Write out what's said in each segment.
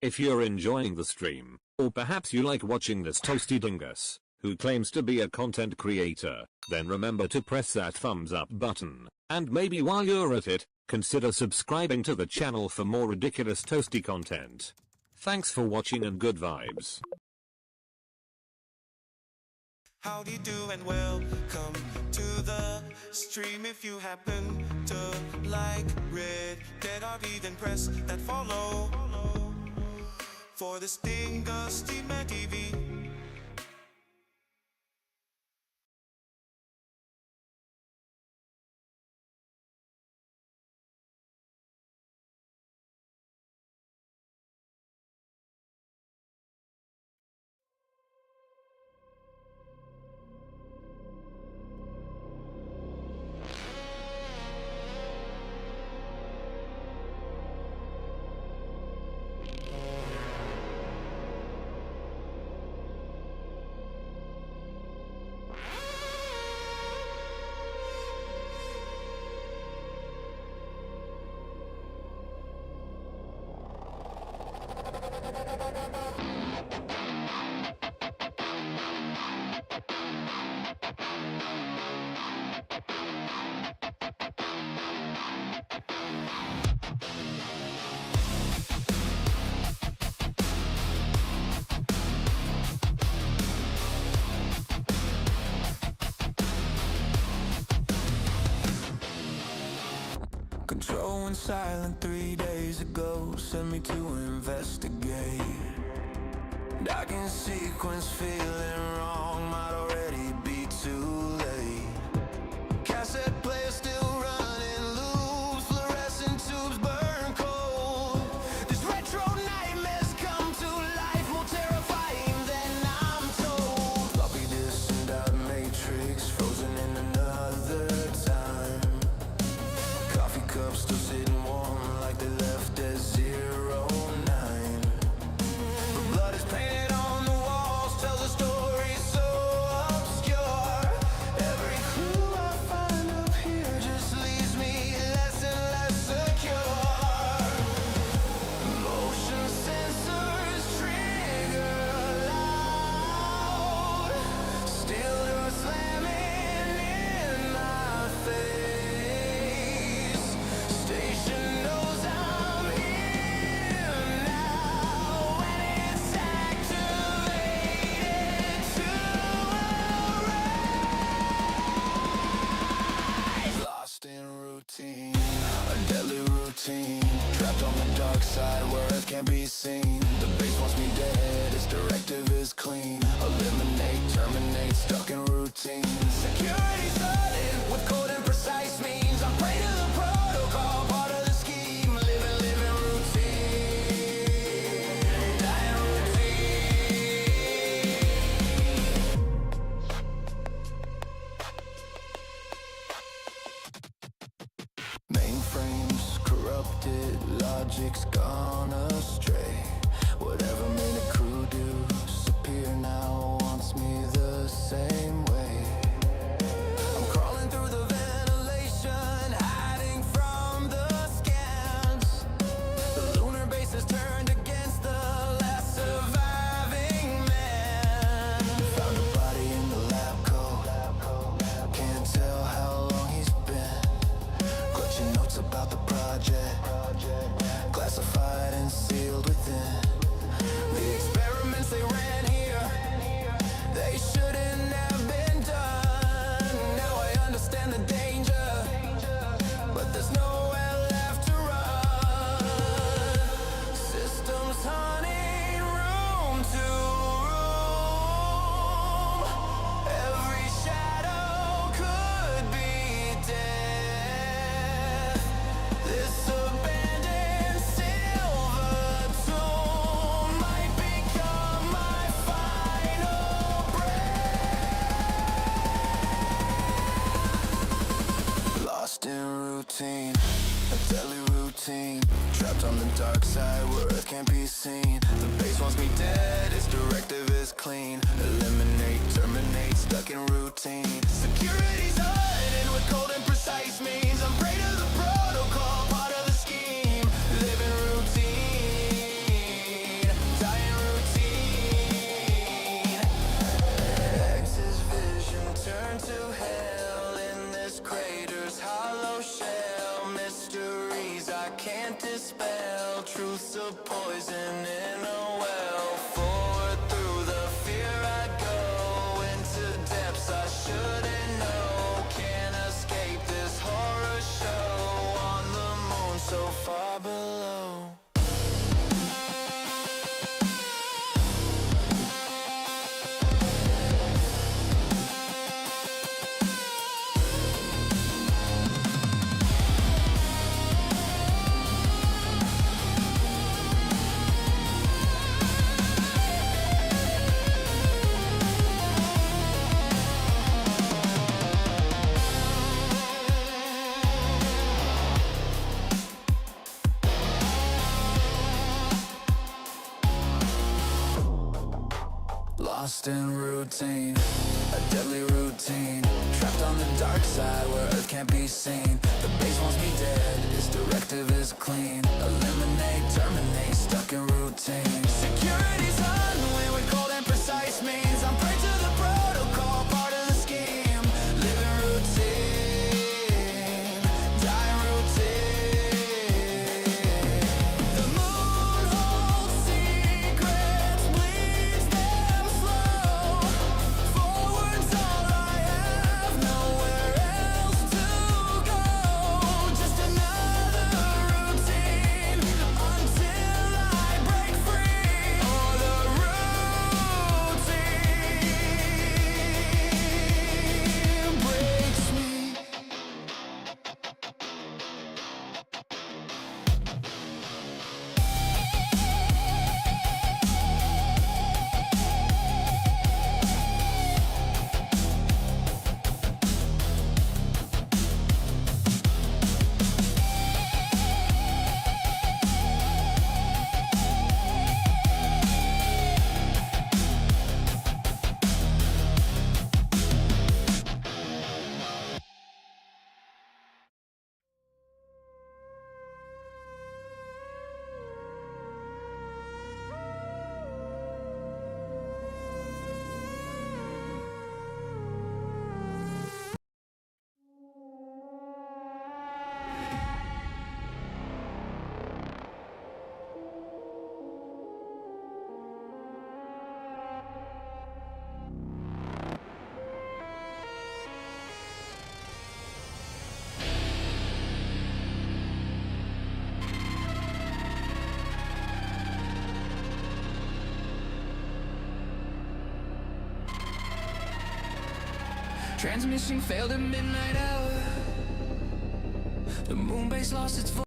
If you're enjoying the stream, or perhaps you like watching this toasty dingus, who claims to be a content creator, then remember to press that thumbs up button, and maybe while you're at it, consider subscribing to the channel for more ridiculous toasty content. Thanks for watching and good vibes. Howdy do and welcome to the stream. If you happen to like Red Dead RV, then press that follow for this dingus TMADTV. Control went silent 3 days ago, sent me to investigate. Docking sequence feeling wrong, might already be too late. Cassette player still running loops, fluorescent tubes burn cold. These retro nightmares come to life, more terrifying than I'm told. Floppy disk and out matrix, frozen in another time. Coffee cups still sitting warm like they left at 09. The blood is painted on the walls, tells a story so obscure. Every clue I find up here just leaves me less and less secure. Motion sensors trigger loud, still you're slamming in my face. Station knows I'm here now, and it's activated to arise. Lost in routine, a deadly routine. Trapped on the dark side where earth can't be seen. The base wants me dead, its directive is clean. Eliminate, terminate, stuck in routine. Security flooded with cold and precise means. I'm prey to the protocol, part of the scheme. Living routine, dying routine. Mainframes corrupted, logic's gone astray. Whatever made a crew disappear now wants me the same way. I'm crawling through the ventilation, hiding from the scans. The lunar base is turned against the last surviving man. Found a body in the lab coat, can't tell how long he's been. Clutching notes about the project, classified and sealed within. The experiments they ran here, they shouldn't have been done. Now I understand the danger, but there's nowhere left to run. Systems hunting room to room. Every shadow could be death. This abandoned silver tomb might become my final breath. Lost in routine, a deadly routine. Trapped on the dark side where earth can't be seen. The base wants me dead, its directive is clean. Eliminate, terminate, stuck in routine. Security's hiding with cold and precise means. I'm prey to the protocol, part of the scheme. Living routine. tell truth's a poison in a well. Forward through the fear I go, into depths I shouldn't know. Can't escape this horror show, on the moon so far below. Lost in routine, a deadly routine. Trapped on the dark side where earth can't be seen. The base wants me dead, its directive is clean. Eliminate, terminate, stuck in routine. Security's unwin with cold and precise means. I'm prey to the protocol, part of the scheme. Living routine, dying routine. The moon holds secrets, bleeds them slow. Forward's all I have, nowhere else to go. Just another routine until I break free. Or the routine breaks me. Transmission failed at midnight hour. The moon base lost its voice.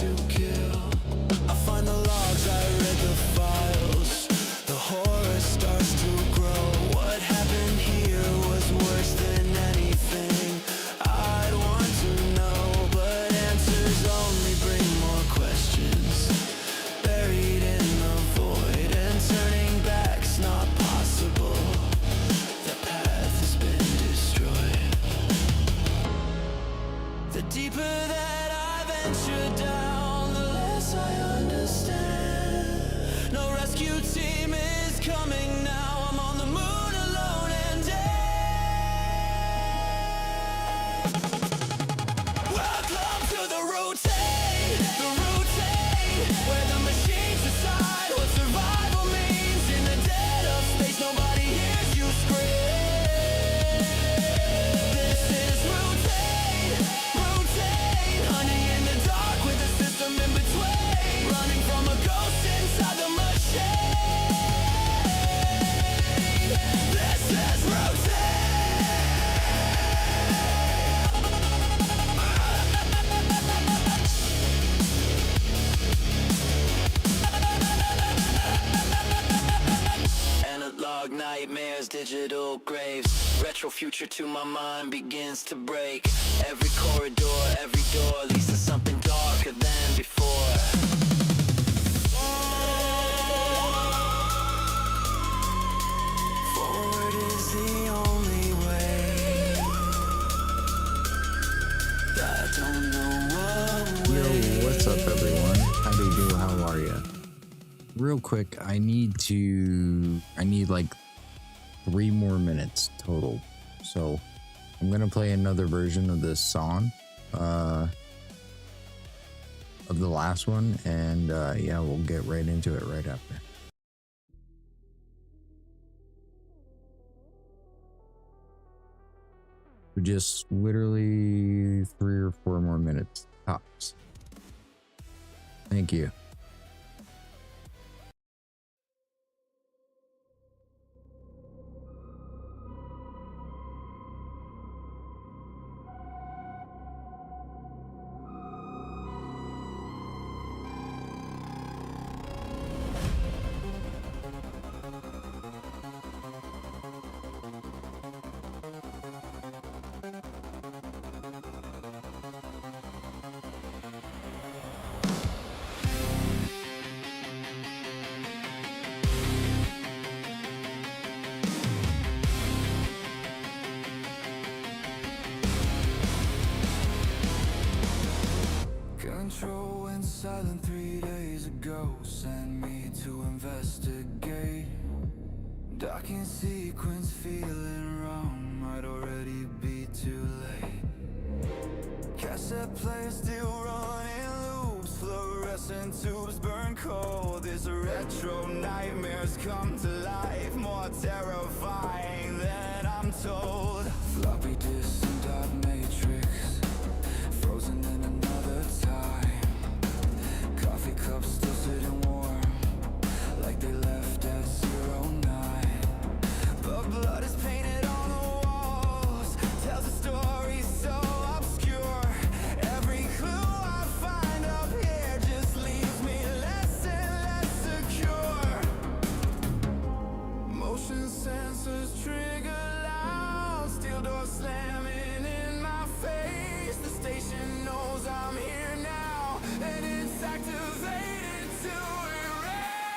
to kill. I find the logs, I read the files. The horror starts to grow. What happened here was worse than anything I'd want to know, but answers only bring more questions buried in the void, and turning back's not possible. The path has been destroyed. The deeper that I venture down, the less I understand. No rescue team is coming now. I'm on the moon alone and dead. Welcome to the routine, where the machines decide what survival means. In the dead of space, nobody hears you scream. This is routine, honey in the dark with the system in between, running from a ghost inside the machine. This is Analog nightmares, digital graves. Retro future to my mind begins to break. Every corridor, every door leads to something darker than before. Forward is the only way. I don't know what Yo, way. what's up everyone? How do you do? How are you? Real quick, I need like 3 more minutes total. So I'm gonna play another version of this song of the last one, and yeah, we'll get right into it right after. Just literally 3 or 4 more minutes tops. Thank you. Control went silent 3 days ago. Sent me to investigate. Docking sequence feeling wrong. Might already be too late. Cassette player still running loops. Fluorescent tubes burn cold. This retro nightmares come to life. More terrifying than I'm told. Floppy disk and dot matrix, frozen in another time. Coffee cups still sitting warm, like they left at 09. But blood is painted on the walls, tells a story so obscure. Every clue I find up here just leaves me less and less secure. Motion sensors trigger loud, steel door slamming in my face. The station knows I'm here now, and it's activated to erase.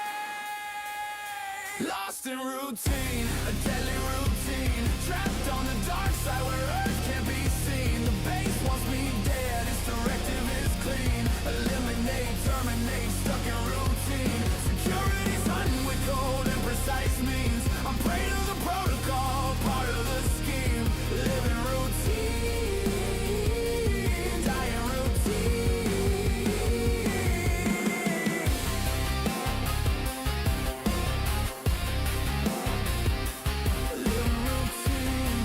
Lost in routine, a deadly routine. Trapped on the dark side where Earth can't be seen. The base wants me dead, its directive is clean. Eliminate, terminate, stuck in routine. Security's hunting with cold and precise means. I'm prey to the protocol, part of the scheme. Living routine, dying routine. Living routine.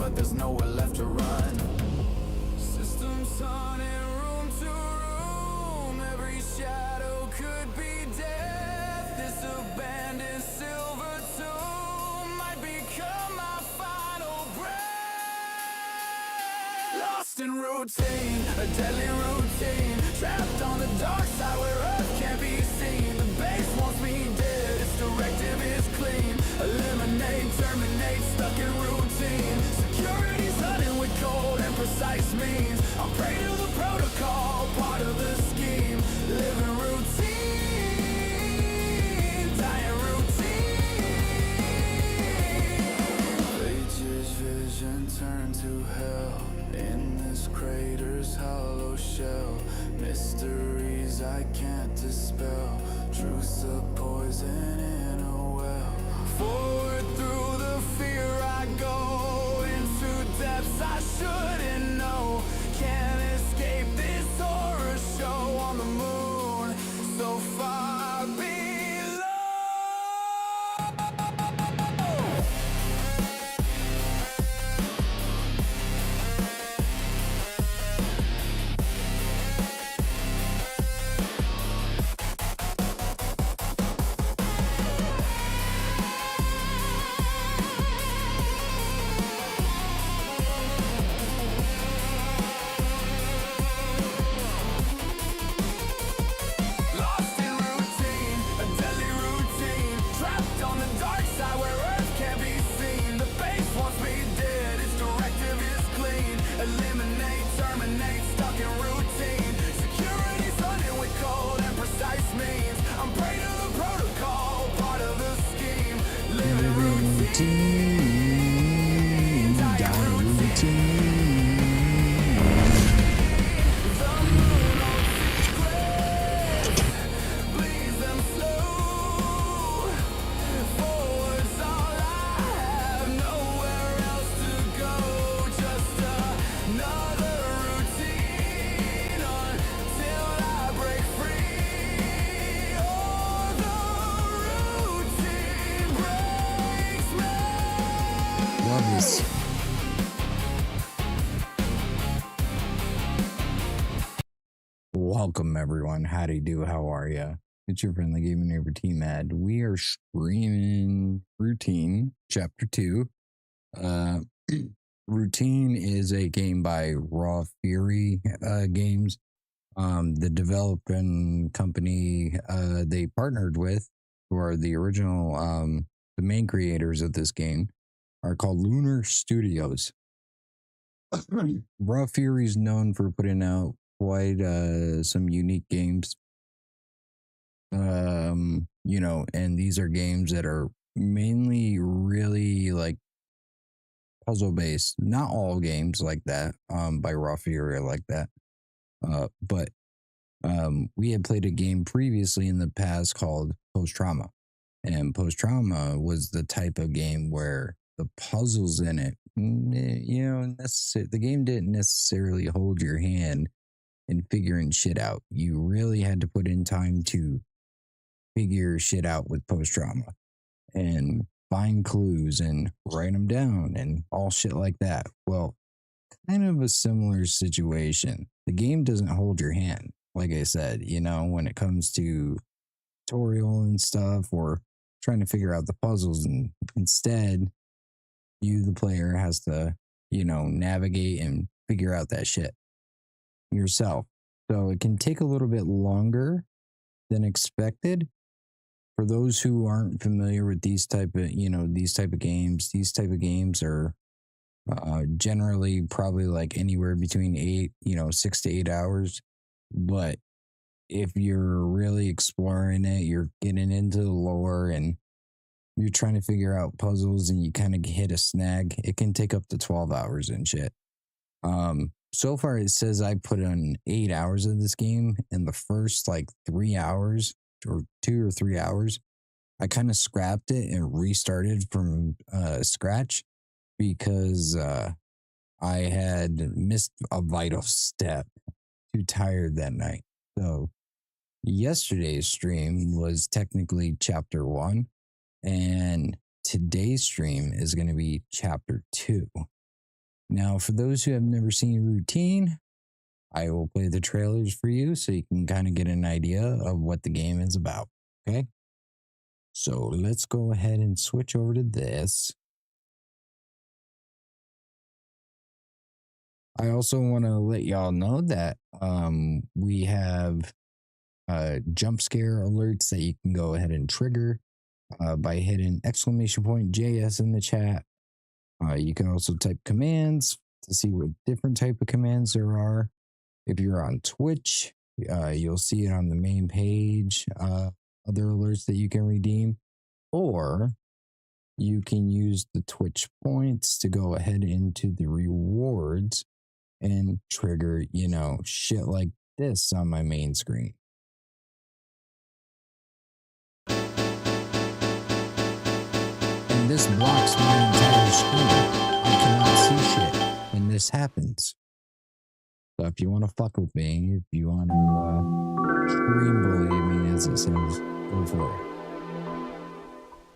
but there's nowhere left to run. Systems running room to room, every shadow could be death. This abandoned silver tomb might become my final breath. Lost in routine, a deadly routine, trapped on the dark side where earth can't be seen. The base wants me dead, its directive is clean. Eliminate, terminate, stuck in routine. Security's running with cold and precise means. I'm prey to the protocol, part of the scheme. Living routine, dying routine. Nature's vision turned to hell in this crater's hollow shell. Mysteries I can't dispel, truth's a poison in a well. Forward through the fear I go, into depths I shouldn't know. Can't escape this horror show on the moon, so far below. Lost in routine, a deadly routine, trapped on the dark side where earth can't be seen. The base wants me dead, its directive is clean. Eliminate, terminate, stuck in routine. Security's running with cold and precise means. I'm prey to the protocol, part of the scheme. Living routine, dying routine. The moon on secret bleeds them slow. Forward's all I have, nowhere else to go. Just another routine until I break free. Oh, the routine breaks me. Love this. Welcome everyone. How do you do? How are ya? It's your friendly gaming neighbor T-Mad. We are streaming Routine Chapter 2. Routine is a game by Raw Fury Games. The developing company they partnered with, who are the original the main creators of this game, are called Lunar Studios. Raw Fury is known for putting out quite some unique games. You know, and these are games that are mainly really like puzzle based. Not all games like that by Raw Fury are like that. But we had played a game previously in the past called Post Trauma. And Post Trauma was the type of game where the puzzles in it, you know, the game didn't necessarily hold your hand in figuring shit out. You really had to put in time to figure shit out with Post Trauma and find clues and write them down and all shit like that. Well, kind of a similar situation. The game doesn't hold your hand, like I said, you know, when it comes to tutorial and stuff or trying to figure out the puzzles, and instead you, the player, has to, you know, navigate and figure out that shit yourself. So it can take a little bit longer than expected. For those who aren't familiar with these type of games are generally probably like anywhere between 6 to 8 hours. But if you're really exploring it, you're getting into the lore and you're trying to figure out puzzles and you kind of hit a snag, it can take up to 12 hours and shit. So far it says I put in 8 hours of this game, and the first like 3 hours or 2 or 3 hours, I kind of scrapped it and restarted from scratch because I had missed a vital step. Too tired that night. So yesterday's stream was technically chapter 1, and today's stream is going to be chapter 2. Now, for those who have never seen Routine, I will play the trailers for you so you can kind of get an idea of what the game is about. Okay? So let's go ahead and switch over to this. I also want to let y'all know that we have jump scare alerts that you can go ahead and trigger by hitting !JS in the chat. You can also type commands to see what different type of commands there are. If you're on Twitch, you'll see it on the main page, other alerts that you can redeem, or you can use the Twitch points to go ahead into the rewards and trigger, you know, shit like this on my main screen. And this blocks my entire screen. I cannot see shit when this happens. So if you want to fuck with me, if you want to stream bully me, as it says, go for it.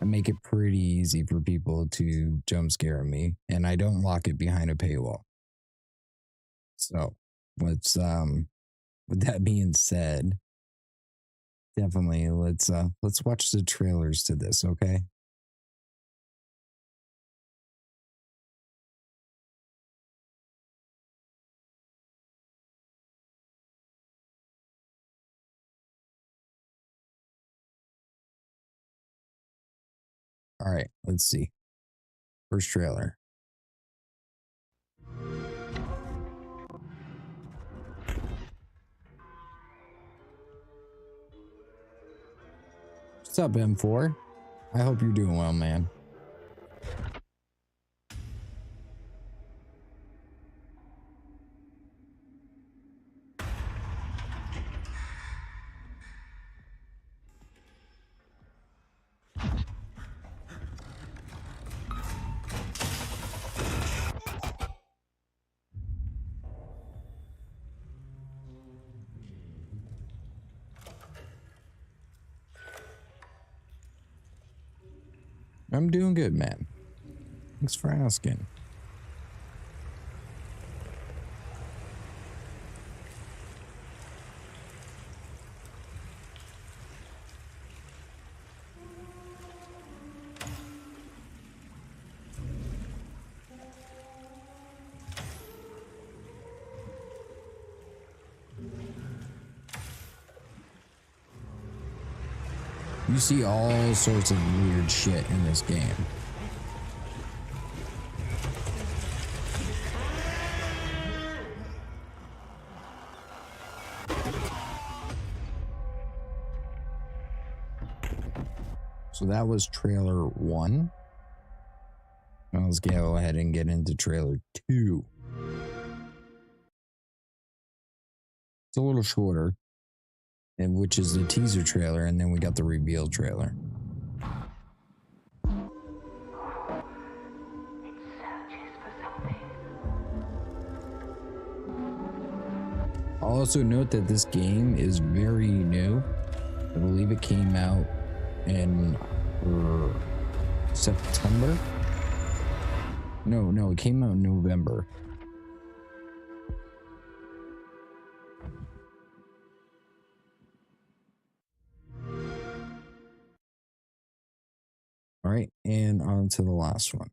I make it pretty easy for people to jump scare me, and I don't lock it behind a paywall. So, let's with that being said, definitely let's watch the trailers to this, okay? All right, let's see. First trailer. What's up, M4? I hope you're doing well, man. I'm doing good, man. Thanks for asking. You see all sorts of weird shit in this game. So that was trailer 1. Now let's go ahead and get into trailer 2. It's a little shorter, and which is the teaser trailer, and then we got the reveal trailer. I'll also note that this game is very new. I believe it came out in September. No, it came out in November. All right, and on to the last one.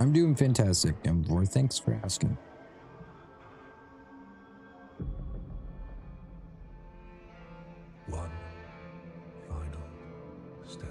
I'm doing fantastic, M4. Thanks for asking. One final step.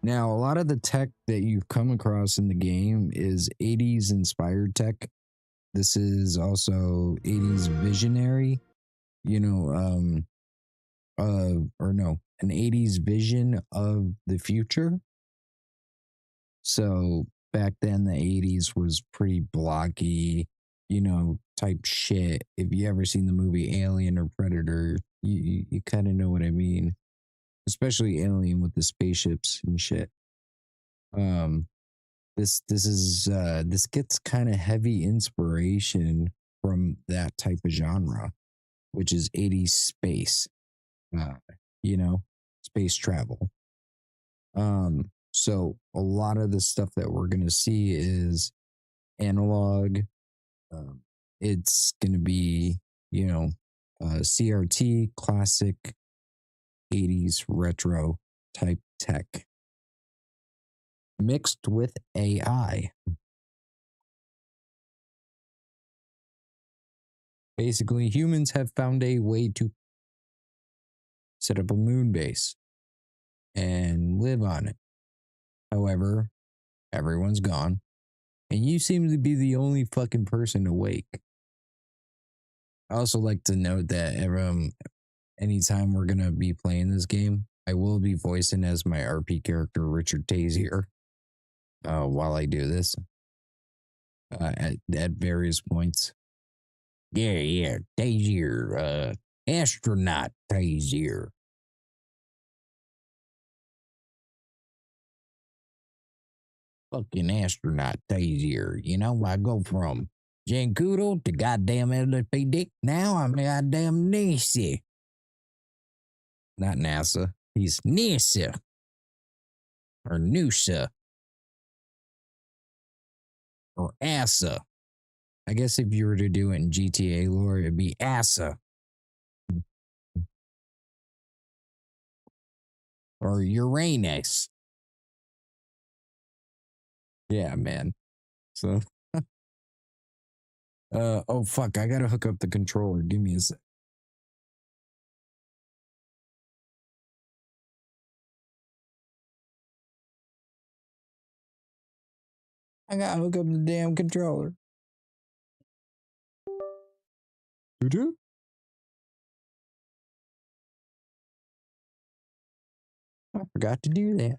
Now, a lot of the tech that you've come across in the game is 80s inspired tech. This is also 80s visionary, you know, or no, an 80s vision of the future. So back then, the 80s was pretty blocky, type shit. If you ever seen the movie Alien or Predator, you kind of know what I mean, especially Alien with the spaceships and shit. This gets kind of heavy inspiration from that type of genre, which is 80s space, uh, you know, space travel. So a lot of the stuff that we're gonna see is analog. It's gonna be, CRT, classic 80s retro type tech mixed with AI. Basically, humans have found a way to set up a moon base and live on it. However, everyone's gone, and you seem to be the only fucking person awake. I also like to note that anytime we're gonna be playing this game, I will be voicing as my RP character Richard Tazier while I do this at various points. Yeah, Tazier, astronaut Tazier. Fucking astronaut Tazier. I go from Jankudo to goddamn LFPD. Now I'm goddamn NASA. Not NASA. He's NASA. Or Noosa. Or ASA. I guess if you were to do it in GTA lore, it'd be ASA. Or Uranus. Yeah, man. So, oh fuck, I gotta hook up the controller. Give me a sec. I gotta hook up the damn controller. You do? I forgot to do that.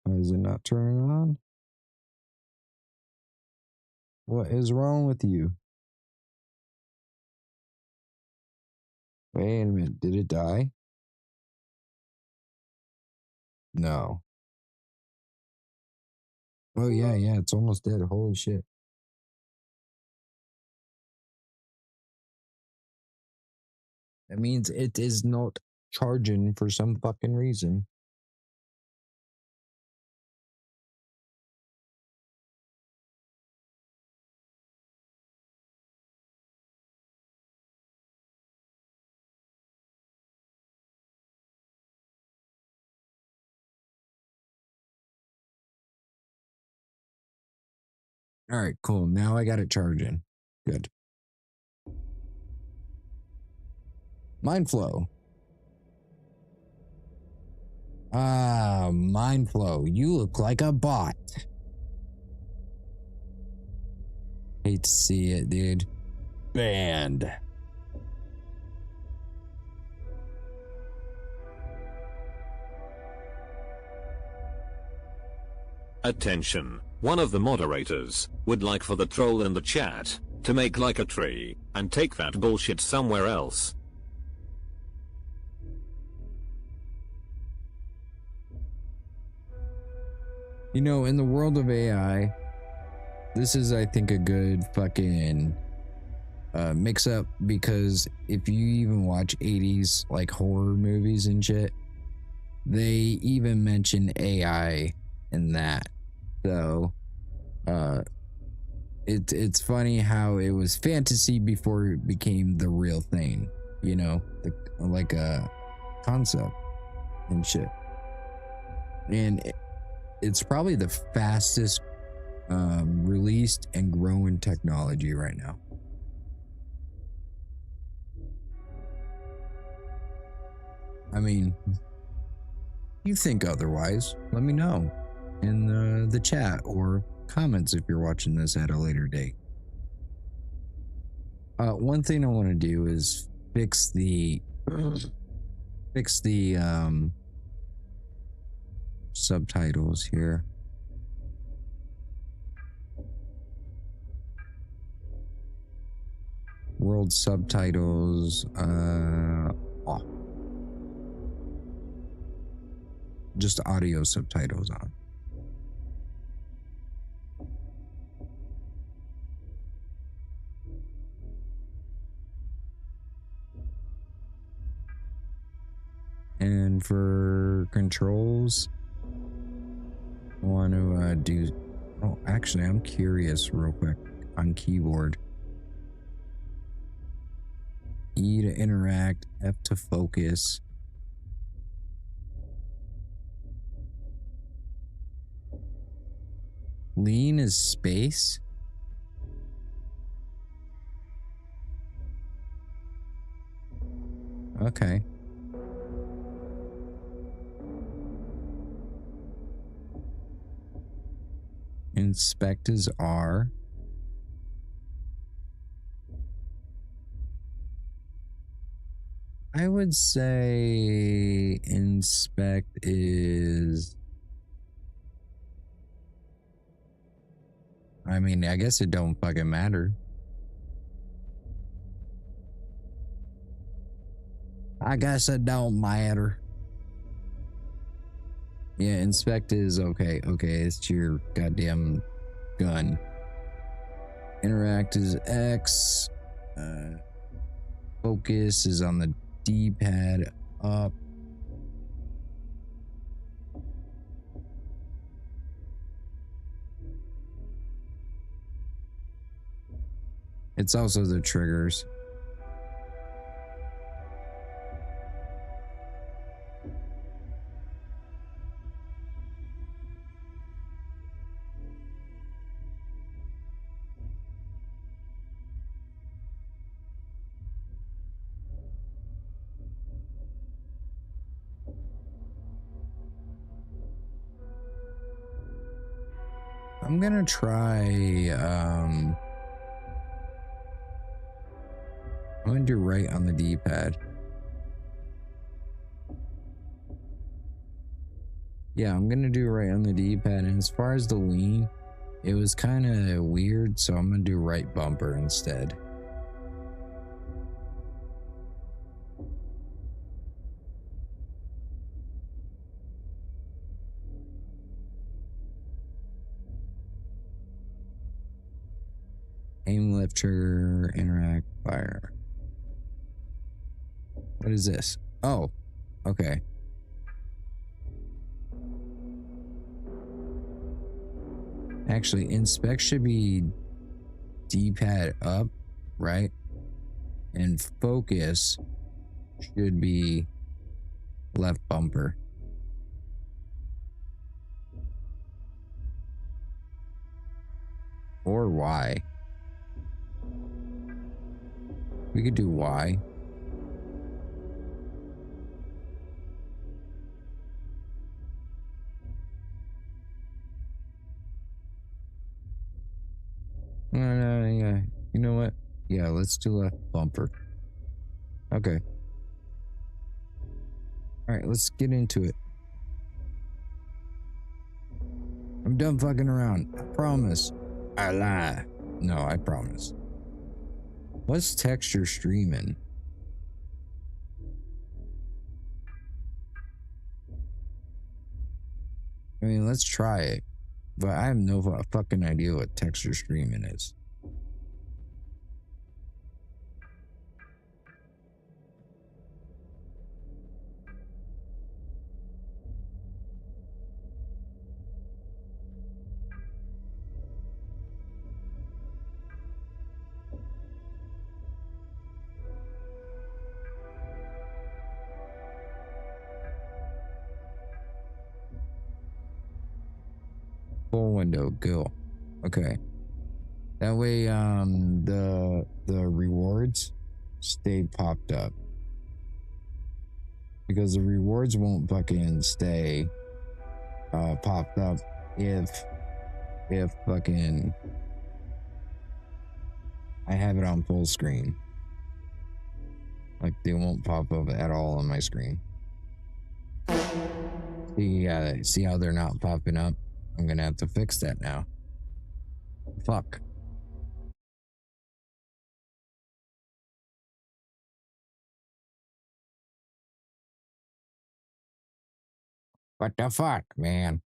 Why is it not turning on? What is wrong with you? Wait a minute. Did it die? No. Oh, yeah. It's almost dead. Holy shit. That means it is not charging for some fucking reason. All right, cool. Now I got it charging. Good. Mind flow. Mind flow. You look like a bot. Hate to see it, dude. Banned. Attention, one of the moderators would like for the troll in the chat to make like a tree and take that bullshit somewhere else. In the world of AI, this is, I think, a good fucking mix up, because if you even watch 80s like horror movies and shit, they even mention AI in that. So it's funny how it was fantasy before it became the real thing, like a concept and shit. And it's probably the fastest released and growing technology right now. I mean, you think otherwise, let me know in the chat or comments if you're watching this at a later date. One thing I want to do is fix the subtitles here. World subtitles off. Just audio subtitles on. And for controls, I want to do. Oh, actually, I'm curious real quick on keyboard. E to interact, F to focus. Lean is space. Okay. Inspect is R. I would say inspect is, I mean, I guess it don't fucking matter. I guess it don't matter. Yeah, inspect is okay. Okay, it's your goddamn gun. Interact is X. Focus is on the D-pad up. It's also the triggers. I'm gonna try, I'm gonna do right on the D-pad. Yeah, I'm gonna do right on the D-pad, and as far as the lean, it was kind of weird, so I'm gonna do right bumper instead. Aim, left trigger, interact, fire. What is this? Oh, okay. Actually, inspect should be D-pad up, right? And focus should be left bumper. Or Y. We could do Y. Yeah. You know what? Yeah, let's do left bumper. Okay. Alright, let's get into it. I'm done fucking around. I promise. I lie. No, I promise. What's texture streaming? I mean, let's try it. But I have no fucking idea what texture streaming is. Full window, go. Okay. That way, the rewards stay popped up. because the rewards won't fucking stay popped up if fucking I have it on full screen. Like they won't pop up at all on my screen. See how they're not popping up? I'm gonna have to fix that now. Fuck. What the fuck, man?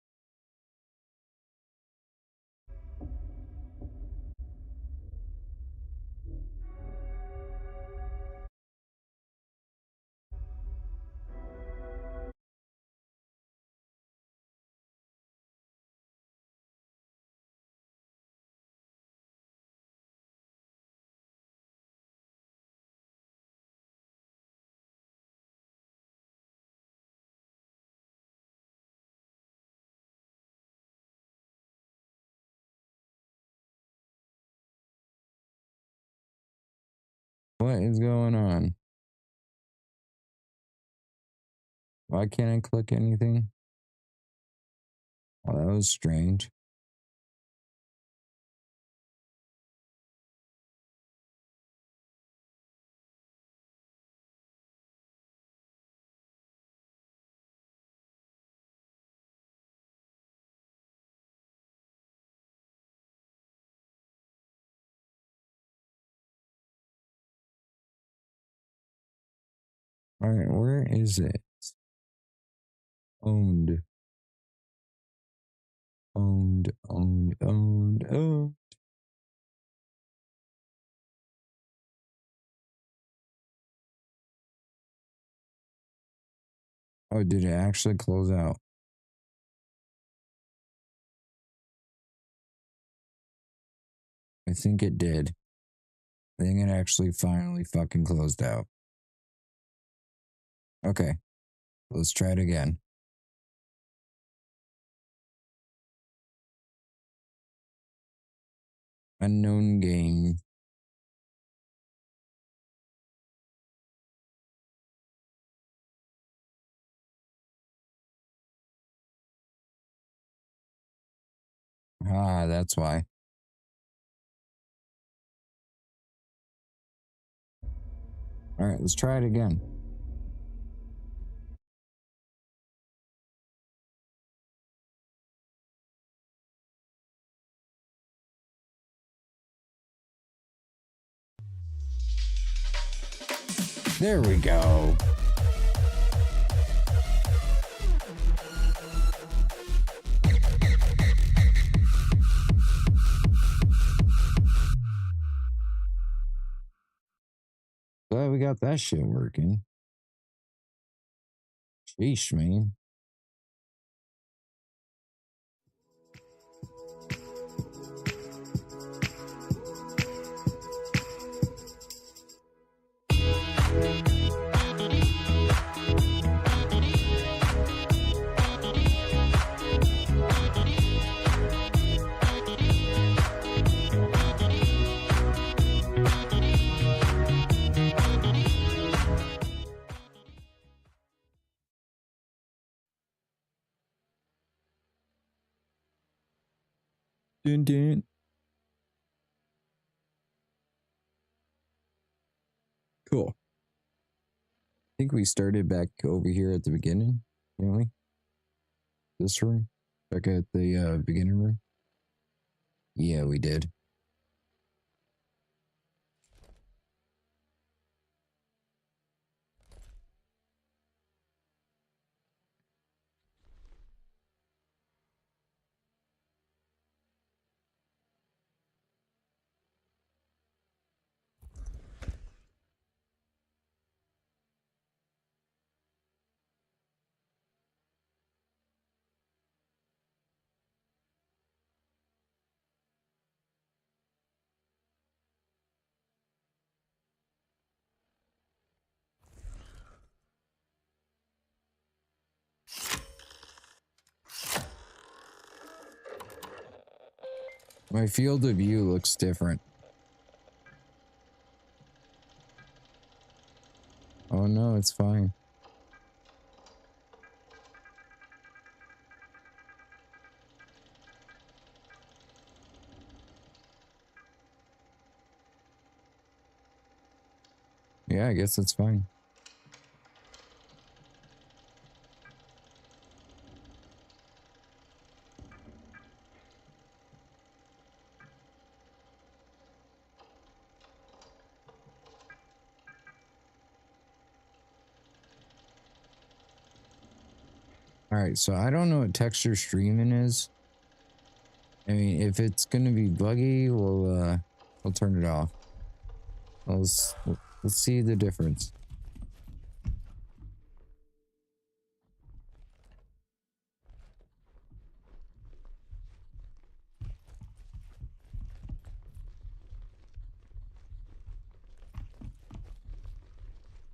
What is going on? Why can't I click anything? Oh, that was strange. All right, where is it? Owned. Owned. Oh. Oh, did it actually close out? I think it did. I think it actually finally fucking closed out. Okay, let's try it again. Unknown game. Ah, that's why. All right, let's try it again. There we go. Glad we got that shit working. Sheesh, man. Dun, dun. Cool. I think we started back over here at the beginning, didn't we? This room? Back at the beginning room? Yeah, we did. My field of view looks different. Oh no, it's fine. Yeah, I guess that's fine. All right, so I don't know what texture streaming is. I mean, if it's gonna be buggy, we'll turn it off. Let's see the difference.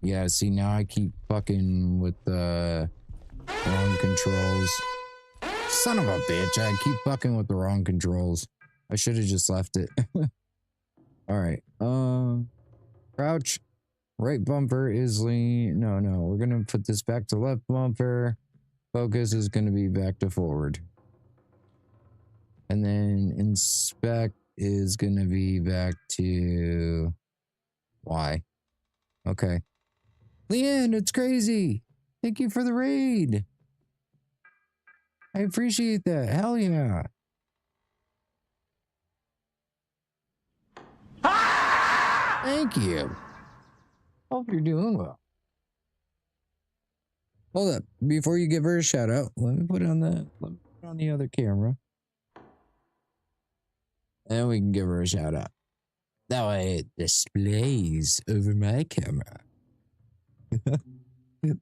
Yeah, see, now I keep fucking with the wrong controls. Son of a bitch, I keep fucking with the wrong controls. I should have just left it. All right. Crouch. Right bumper is lean. No, we're gonna put this back to left bumper. Focus is gonna be back to forward. And then inspect is gonna be back to Y. Okay. Leanne, it's crazy. Thank you for the raid. I appreciate that. Hell yeah. Thank you. Hope you're doing well. Hold up. Before you give her a shout out, let me put it on the other camera. And we can give her a shout out. That way it displays over my camera.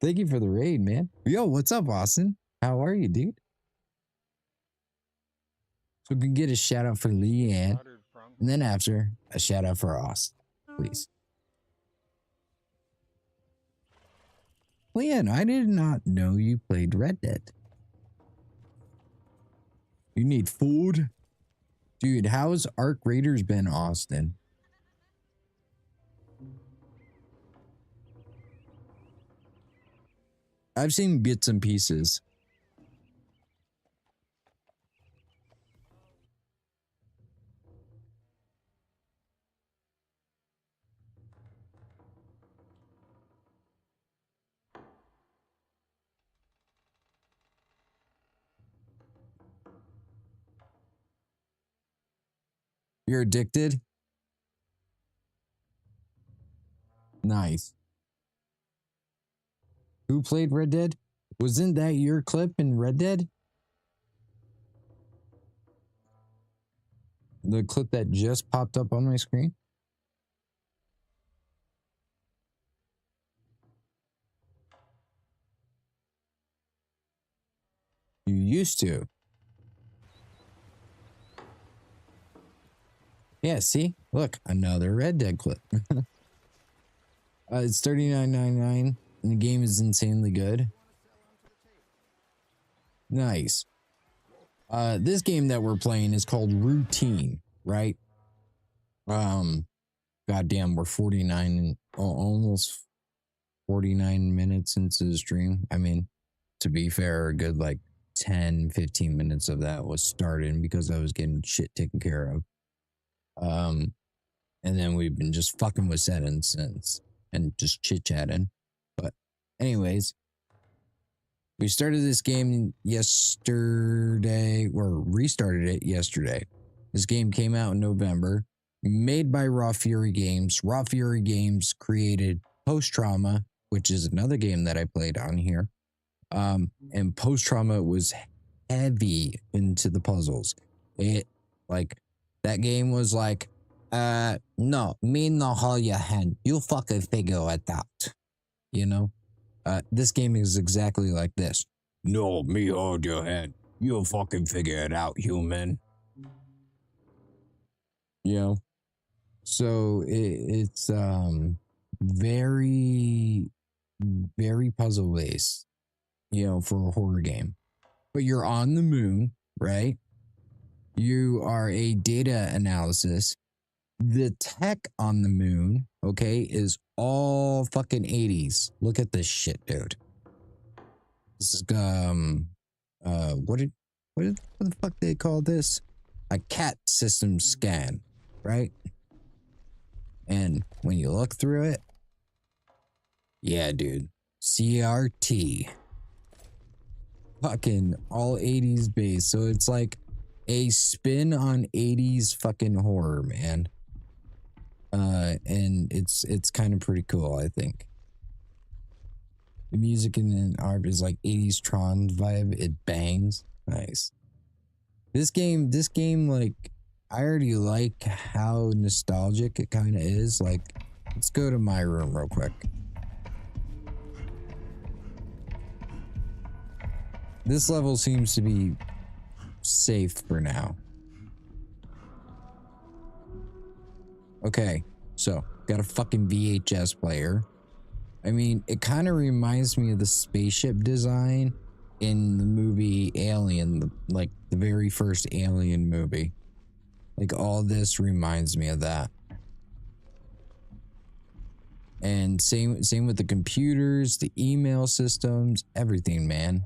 Thank you for the raid, man. Yo, what's up, Austin? How are you, dude? So we can get a shout out for Leanne. And then after, a shout out for Austin, please. Leanne, I did not know you played Red Dead. You need food? Dude, how's Arc Raiders been, Austin? I've seen bits and pieces. You're addicted? Nice. Who played Red Dead? Wasn't that your clip in Red Dead? The clip that just popped up on my screen? You used to. Yeah, see? Look, another Red Dead clip. It's $39.99 and the game is insanely good. Nice. This game that we're playing is called Routine, right? Goddamn, we're 49 and almost 49 minutes into the stream. I mean, to be fair, a good like 10, 15 minutes of that was starting because I was getting shit taken care of. And then we've been just fucking with settings since and just chit-chatting. But anyways, we started this game yesterday, or restarted it yesterday. This game came out in November, made by Raw Fury Games. Raw Fury Games created Post Trauma, which is another game that I played on here. And Post Trauma was heavy into the puzzles. It like that game was like, no, me no hold your hand. You fucking figure it out. You know? This game is exactly like this. No, me hold your hand. You fucking figure it out, human. You know? So it's very, very puzzle based, you know, for a horror game. But you're on the moon, right? You are a data analysis. The tech on the moon, okay, is all fucking 80s. Look at this shit, dude. This is what the fuck they call this? A CAT system scan, right? And when you look through it, Yeah, dude. CRT. Fucking all 80s based. So it's like a spin on 80s fucking horror, man. And it's kind of pretty cool, I think. The music in the art is like 80s Tron vibe. It bangs. Nice. This game, like, I already like how nostalgic it kind of is. Like, let's go to my room real quick. This level seems to be safe for now. Okay, so got a fucking VHS player. I mean, it kind of reminds me of the spaceship design in the movie Alien, like the very first Alien movie. Like all this reminds me of that. And same with the computers, the email systems, everything, man.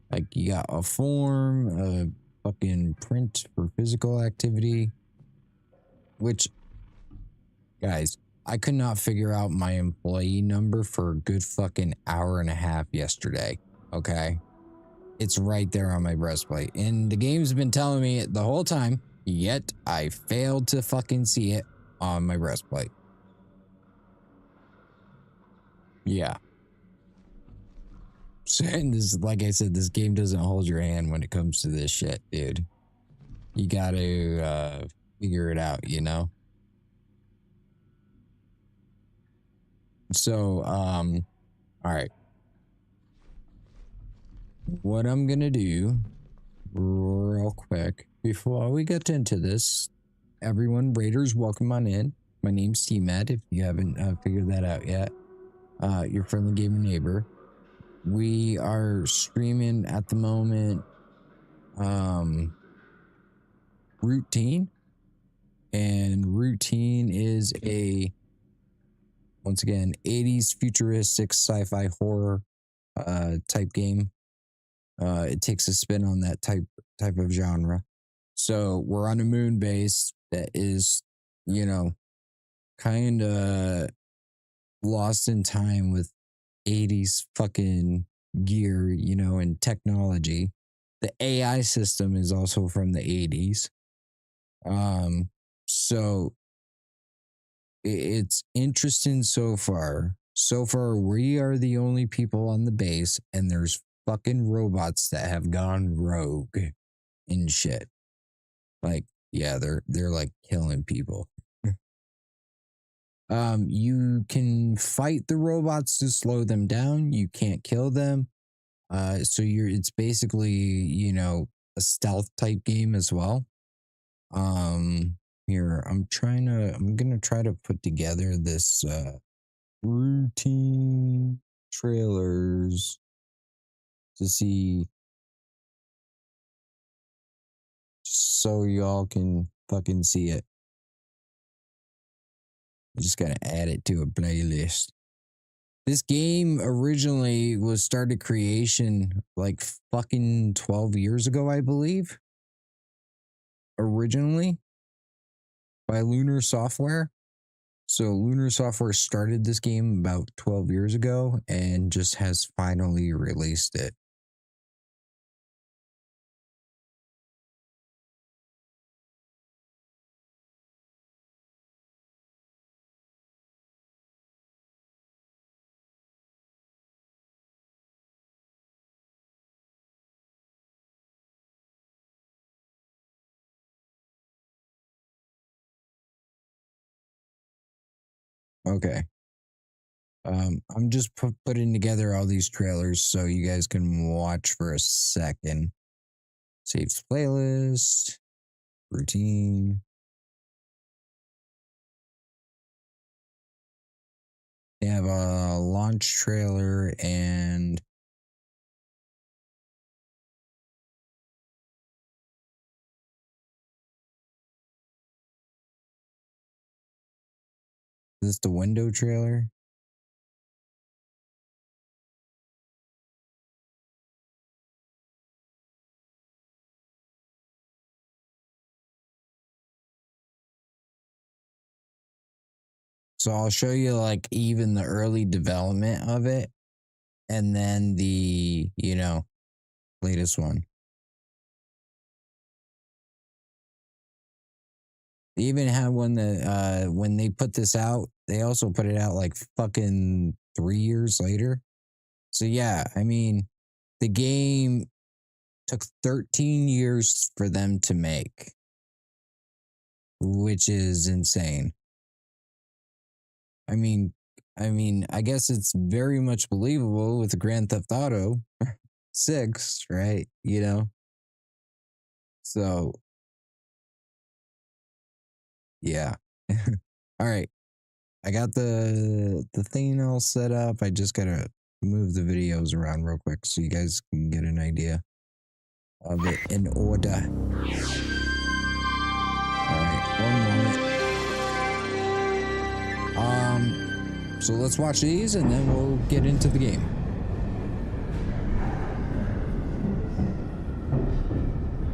Like you got a form, a fucking print for physical activity, which, guys, I could not figure out my employee number for a good fucking hour and a half yesterday. Okay. It's right there on my breastplate. And the game's been telling me it the whole time, yet I failed to fucking see it on my breastplate. Yeah. So, and this, like I said, this game doesn't hold your hand when it comes to this shit, dude. You gotta figure it out, you know? So, all right. What I'm gonna do real quick before we get into this, everyone, Raiders, welcome on in. My name's TMAD, if you haven't figured that out yet. Your friendly gamer neighbor. We are streaming at the moment Routine, and Routine is a, once again, 80s futuristic sci-fi horror type game. It takes a spin on that type of genre. So we're on a moon base that is, you know, kind of lost in time with 80s fucking gear, you know, and technology. The AI system is also from the 80s. So it's interesting so far. So far, we are the only people on the base, and there's fucking robots that have gone rogue and shit. Like, yeah, they're like killing people. You can fight the robots to slow them down. You can't kill them. So it's basically, you know, a stealth type game as well. Here, I'm gonna try to put together this routine trailers to see, so y'all can fucking see it. I just gotta add it to a playlist. This game originally was started creation like fucking 12 years ago, I believe. Originally by Lunar Software. So Lunar Software started this game about 12 years ago and just has finally released it. Okay. I'm just putting together all these trailers so you guys can watch for a second. Save playlist, routine. They have a launch trailer and is this the window trailer? So I'll show you like even the early development of it, and then the, you know, latest one. They even had one that when they put this out, they also put it out like fucking 3 years later. So yeah, I mean, the game took 13 years for them to make, which is insane. I mean, I guess it's very much believable with Grand Theft Auto 6, right? You know? So, yeah. All right. I got the thing all set up. I just gotta move the videos around real quick so you guys can get an idea of it in order. All right, 1 moment. So let's watch these and then we'll get into the game.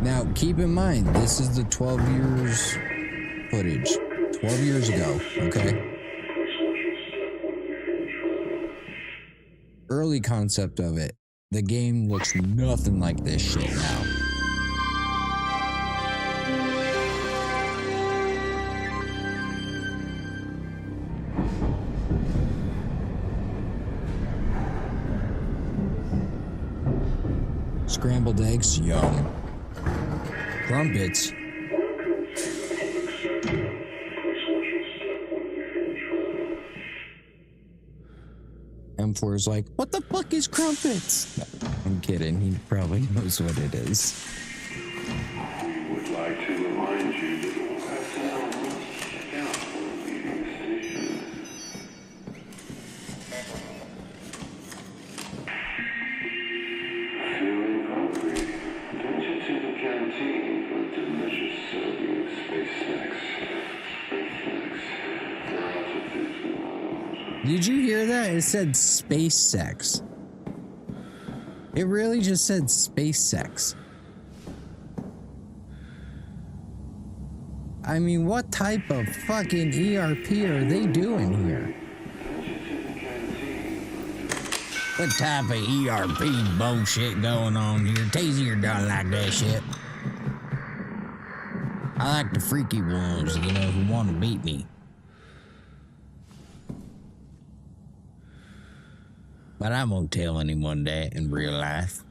Now, keep in mind, this is the 12 years footage. 12 years ago, okay? Early concept of it. The game looks nothing like this shit now. Scrambled eggs, yum. Crumpets. M4 is like, what the fuck is crumpets? No, I'm kidding. He probably knows what it is. We would like to remind you that all personnel must check out when leaving the station. Feeling hungry? Venture to the canteen for a delicious serving of space snacks. Reflex. They're out of this world. Did you hear that? It said space sex. It really just said space sex. I mean, what type of fucking ERP are they doing here? What type of ERP bullshit going on here? Taser don't like that shit. I like the freaky ones, you know, who want to beat me. But I won't tell anyone that in real life.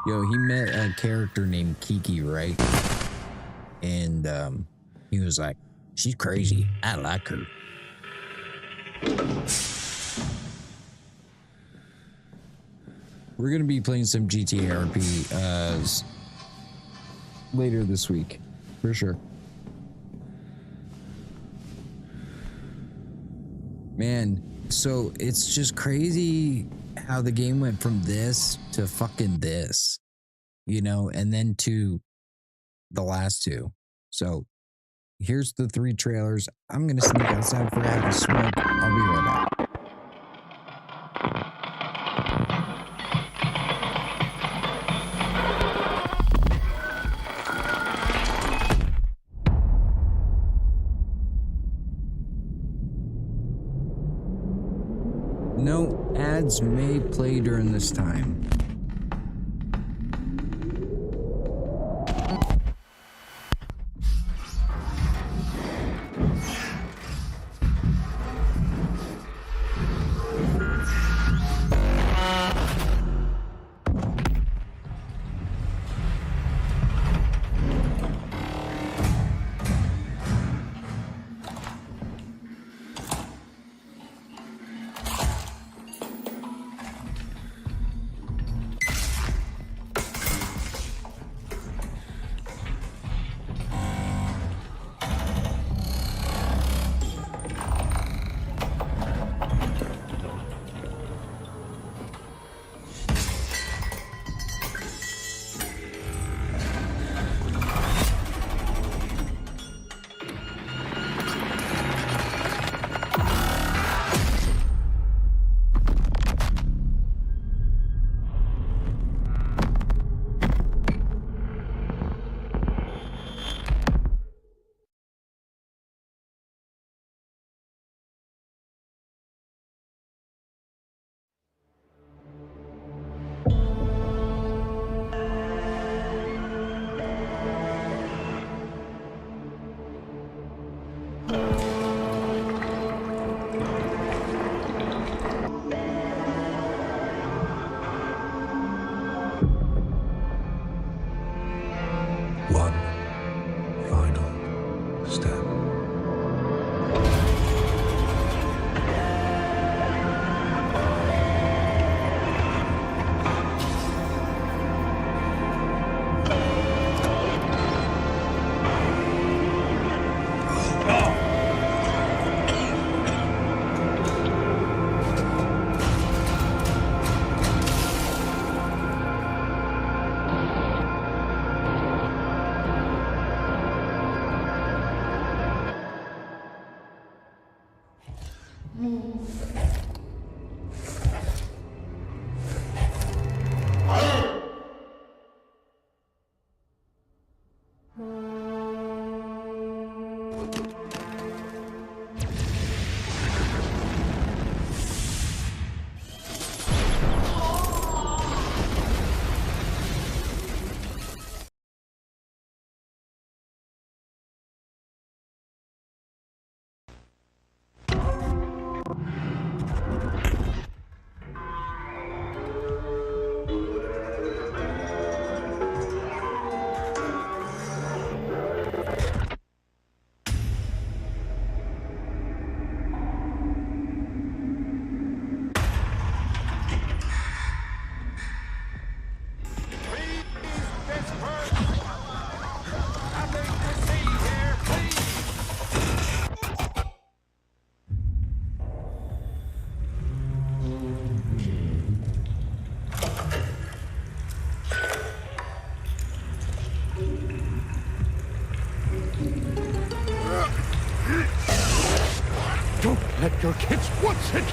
Yo, he met a character named Kiki, right? And he was like, she's crazy. I like her. We're going to be playing some GTA RP later this week, for sure. Man, so it's just crazy how the game went from this to fucking this, you know, and then to the last two. So here's the 3 trailers. I'm going to sneak outside for a have a smoke. I'll be right back. No ads may play during this time. It's what's it?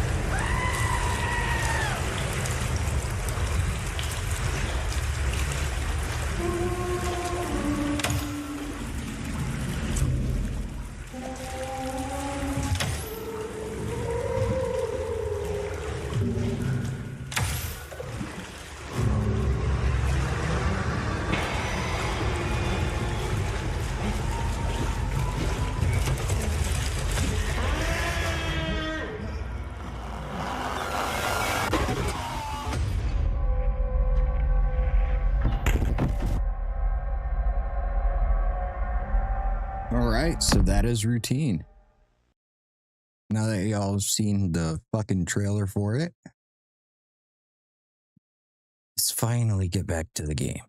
All right, so that is routine. Now that y'all have seen the fucking trailer for it, let's finally get back to the game.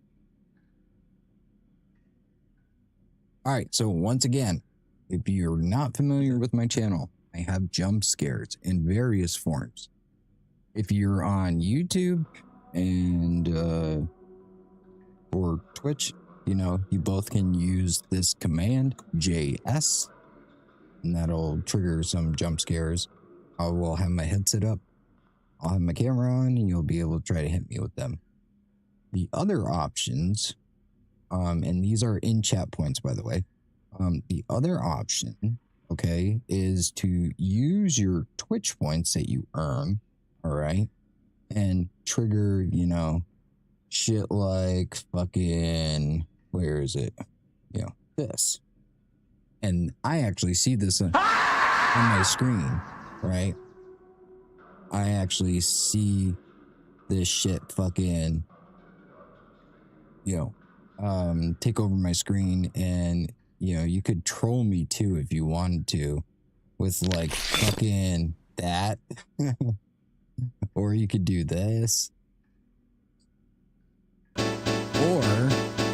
All right, so once again, if you're not familiar with my channel, I have jump scares in various forms. If you're on YouTube and or Twitch, you know, you both can use this command, JS, and that'll trigger some jump scares. I will have my headset up, I'll have my camera on, and you'll be able to try to hit me with them. The other options, and these are in chat points, by the way. The other option, okay, is to use your Twitch points that you earn, all right, and trigger, you know, shit like fucking, where is it? You know, this. And I actually see this on my screen, right? I actually see this shit fucking, you know, take over my screen, and, you know, you could troll me too if you wanted to with like fucking that. Or you could do this. Or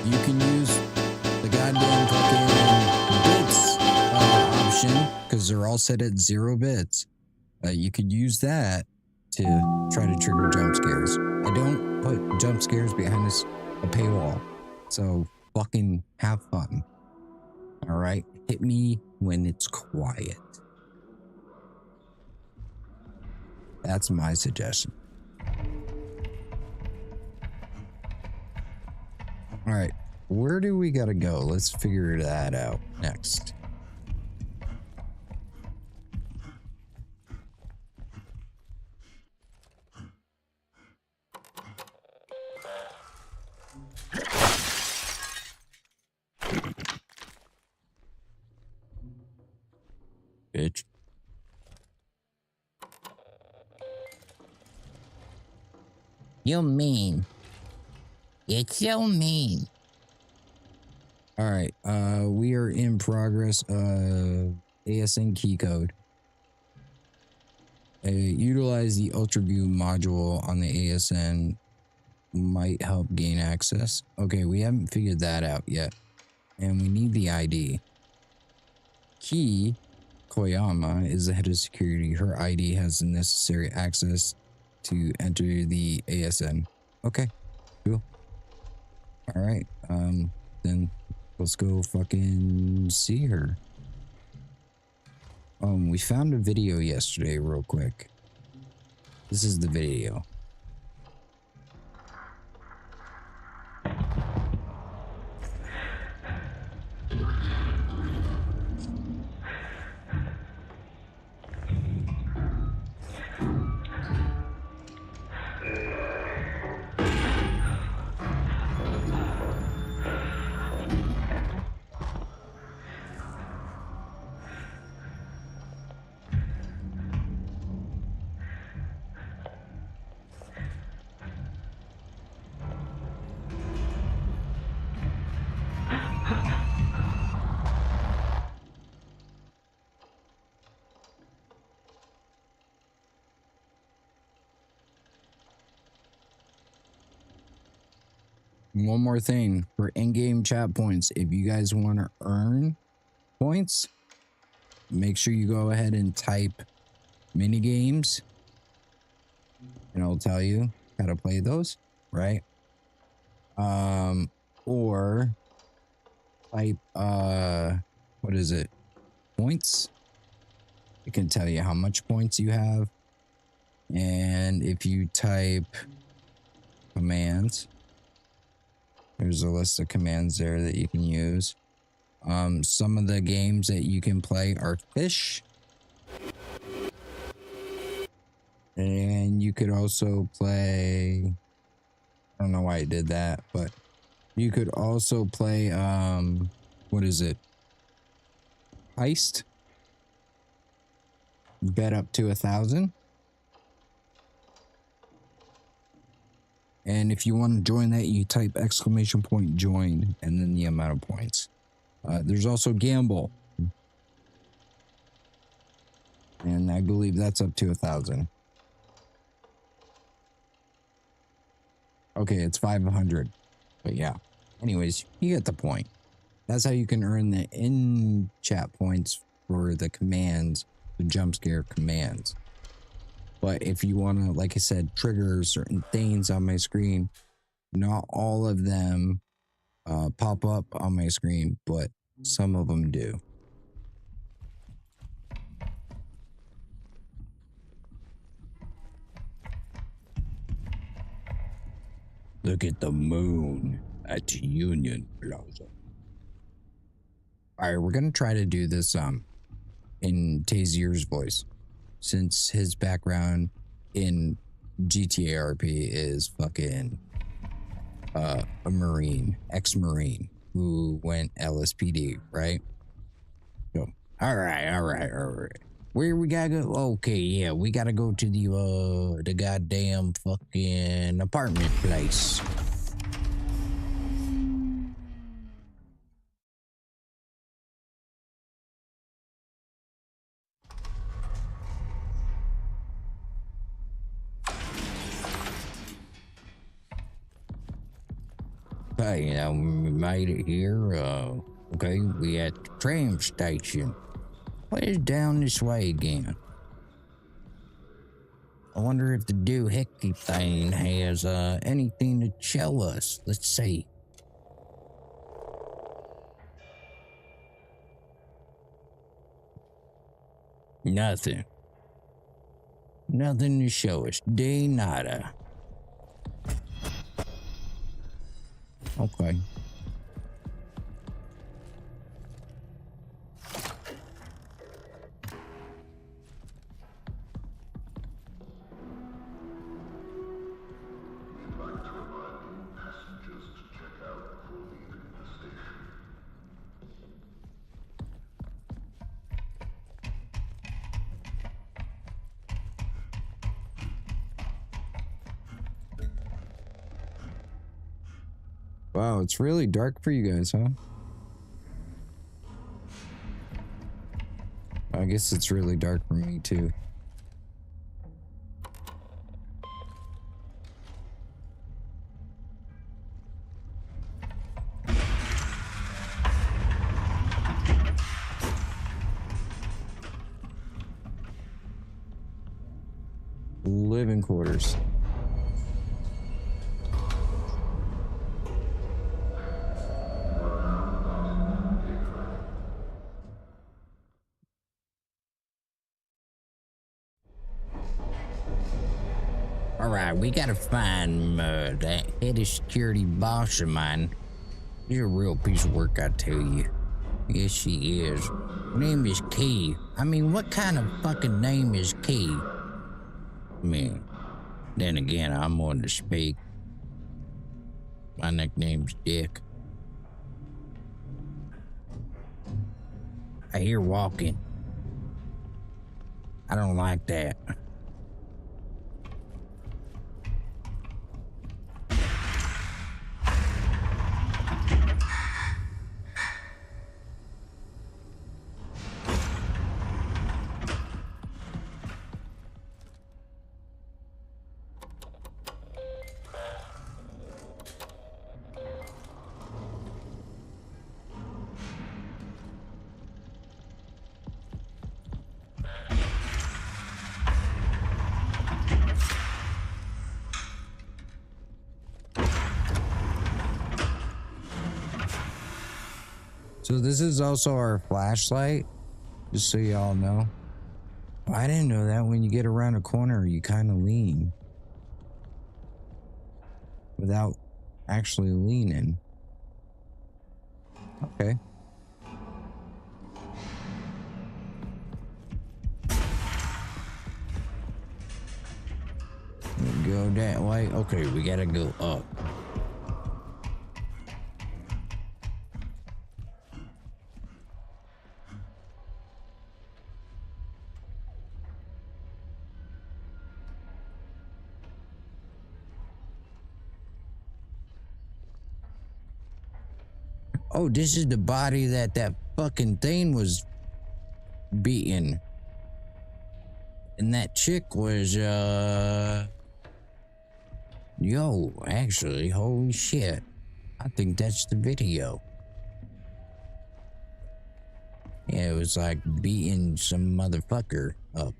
you can use the goddamn fucking bits option, because they're all set at 0 bits. You could use that to try to trigger jump scares. I don't put jump scares behind a paywall, so fucking have fun. All right, hit me when it's quiet. That's my suggestion. All right, where do we gotta go? Let's figure that out next. Bitch. You mean. It's so mean. All right, we are in progress of A.S.N key code. Utilize the ultra view module on the A.S.N might help gain access. Okay, we haven't figured that out yet. And we need the ID. Key Koyama is the head of security. Her ID has the necessary access to enter the A.S.N. Okay, cool. All right, then let's go fucking see her. We found a video yesterday real quick. This is the video. One more thing for in-game chat points. If you guys want to earn points, make sure you go ahead and type mini games, and it'll tell you how to play those, right? Or type what is it? Points, It can tell you how much points you have. And if you type commands, there's a list of commands there that you can use. Some of the games that you can play are fish. And you could also play, I don't know why I did that, but you could also play, what is it? Heist. Bet up to 1,000. And if you want to join that, you type !join and then the amount of points. There's also gamble. And I believe that's up to 1,000. Okay, it's 500. But yeah. Anyways, you get the point. That's how you can earn the in-chat points for the commands, the jump scare commands. But if you want to, like I said, trigger certain things on my screen, not all of them pop up on my screen, but some of them do. Look at the moon at Union Plaza. All right, we're going to try to do this in Tazier's voice, since his background in GTA RP is fucking a Marine, ex-Marine who went LSPD, right? So, all right. Where we gotta go? Okay, yeah, we gotta go to the goddamn fucking apartment place. Okay, now we made it here. Okay, we at the tram station. What is down this way again? I wonder if the doohickey thing has anything to tell us. Let's see. Nothing. Nothing to show us. De nada. Okay. Wow, it's really dark for you guys, huh? I guess it's really dark for me too. Living quarters. Alright, we gotta find that head of security boss of mine. She's a real piece of work, I tell you. Yes, she is. Her name is Key. I mean, what kind of fucking name is Key? I mean, then again, I'm on to speak. My nickname's Dick. I hear walking. I don't like that. So this is also our flashlight, just so y'all know. I didn't know that when you get around a corner, you kind of lean without actually leaning. Okay. Go that way. Okay, we gotta go up. Oh, this is the body that fucking thing was beating. And that chick was, yo, actually, holy shit. I think that's the video. Yeah, it was like beating some motherfucker up.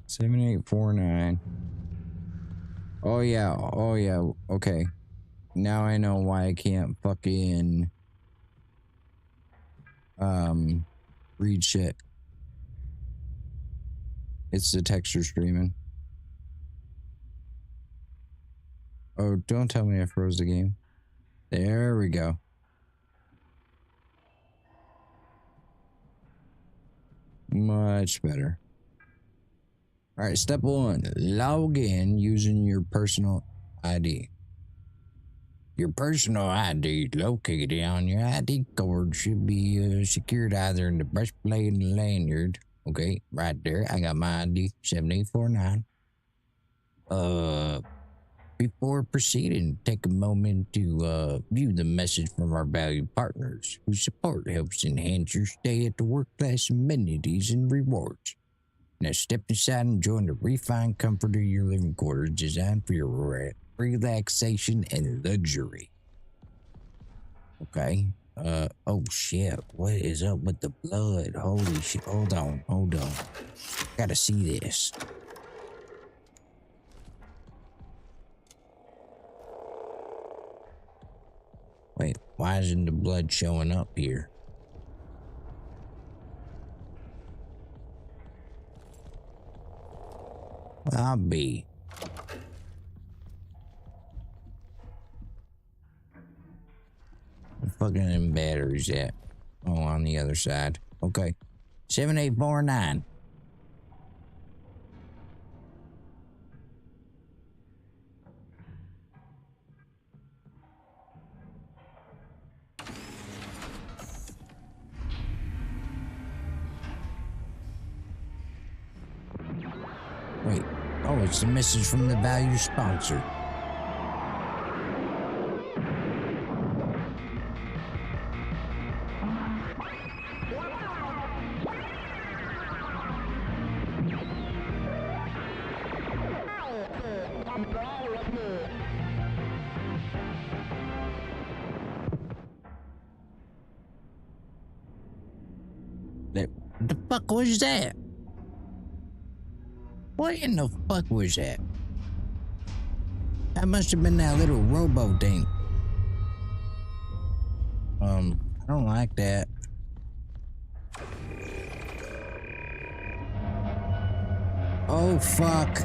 Seven, 8, 4, 9. Oh yeah, okay. Now I know why I can't fucking read shit. It's the texture streaming. Oh, don't tell me I froze the game. There we go. Much better. All right, step 1, log in using your personal ID. Your personal ID located on your ID card should be secured either in the breastplate and the lanyard. Okay, right there. I got my ID 7849. Before proceeding, take a moment to view the message from our valued partners whose support helps enhance your stay at the work-class amenities and rewards. Now step inside and join the refined comfort of your living quarters designed for your relaxation and luxury. Okay. Oh shit. What is up with the blood? Holy shit. Hold on. Gotta see this. Wait, why isn't the blood showing up here? I'll be. Where fucking them batteries at? Oh, on the other side. Okay. 7849. Wait. Oh, it's a message from the value sponsor. What the fuck was that? What in the fuck was that? That must have been that little robo thing. I don't like that. Oh fuck.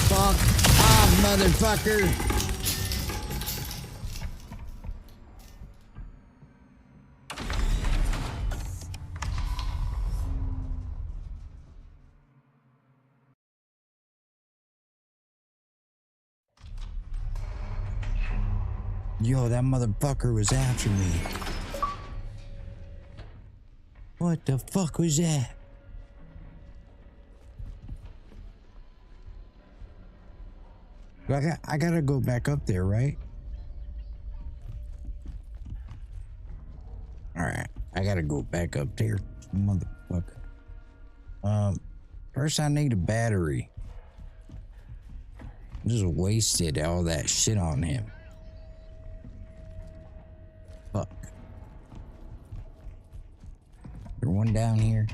Fuck off, motherfucker. Yo, that motherfucker was after me. What the fuck was that? I gotta go back up there, right? Alright, I gotta go back up there, motherfucker. First I need a battery. Just wasted all that shit on him. Fuck. There's one down here.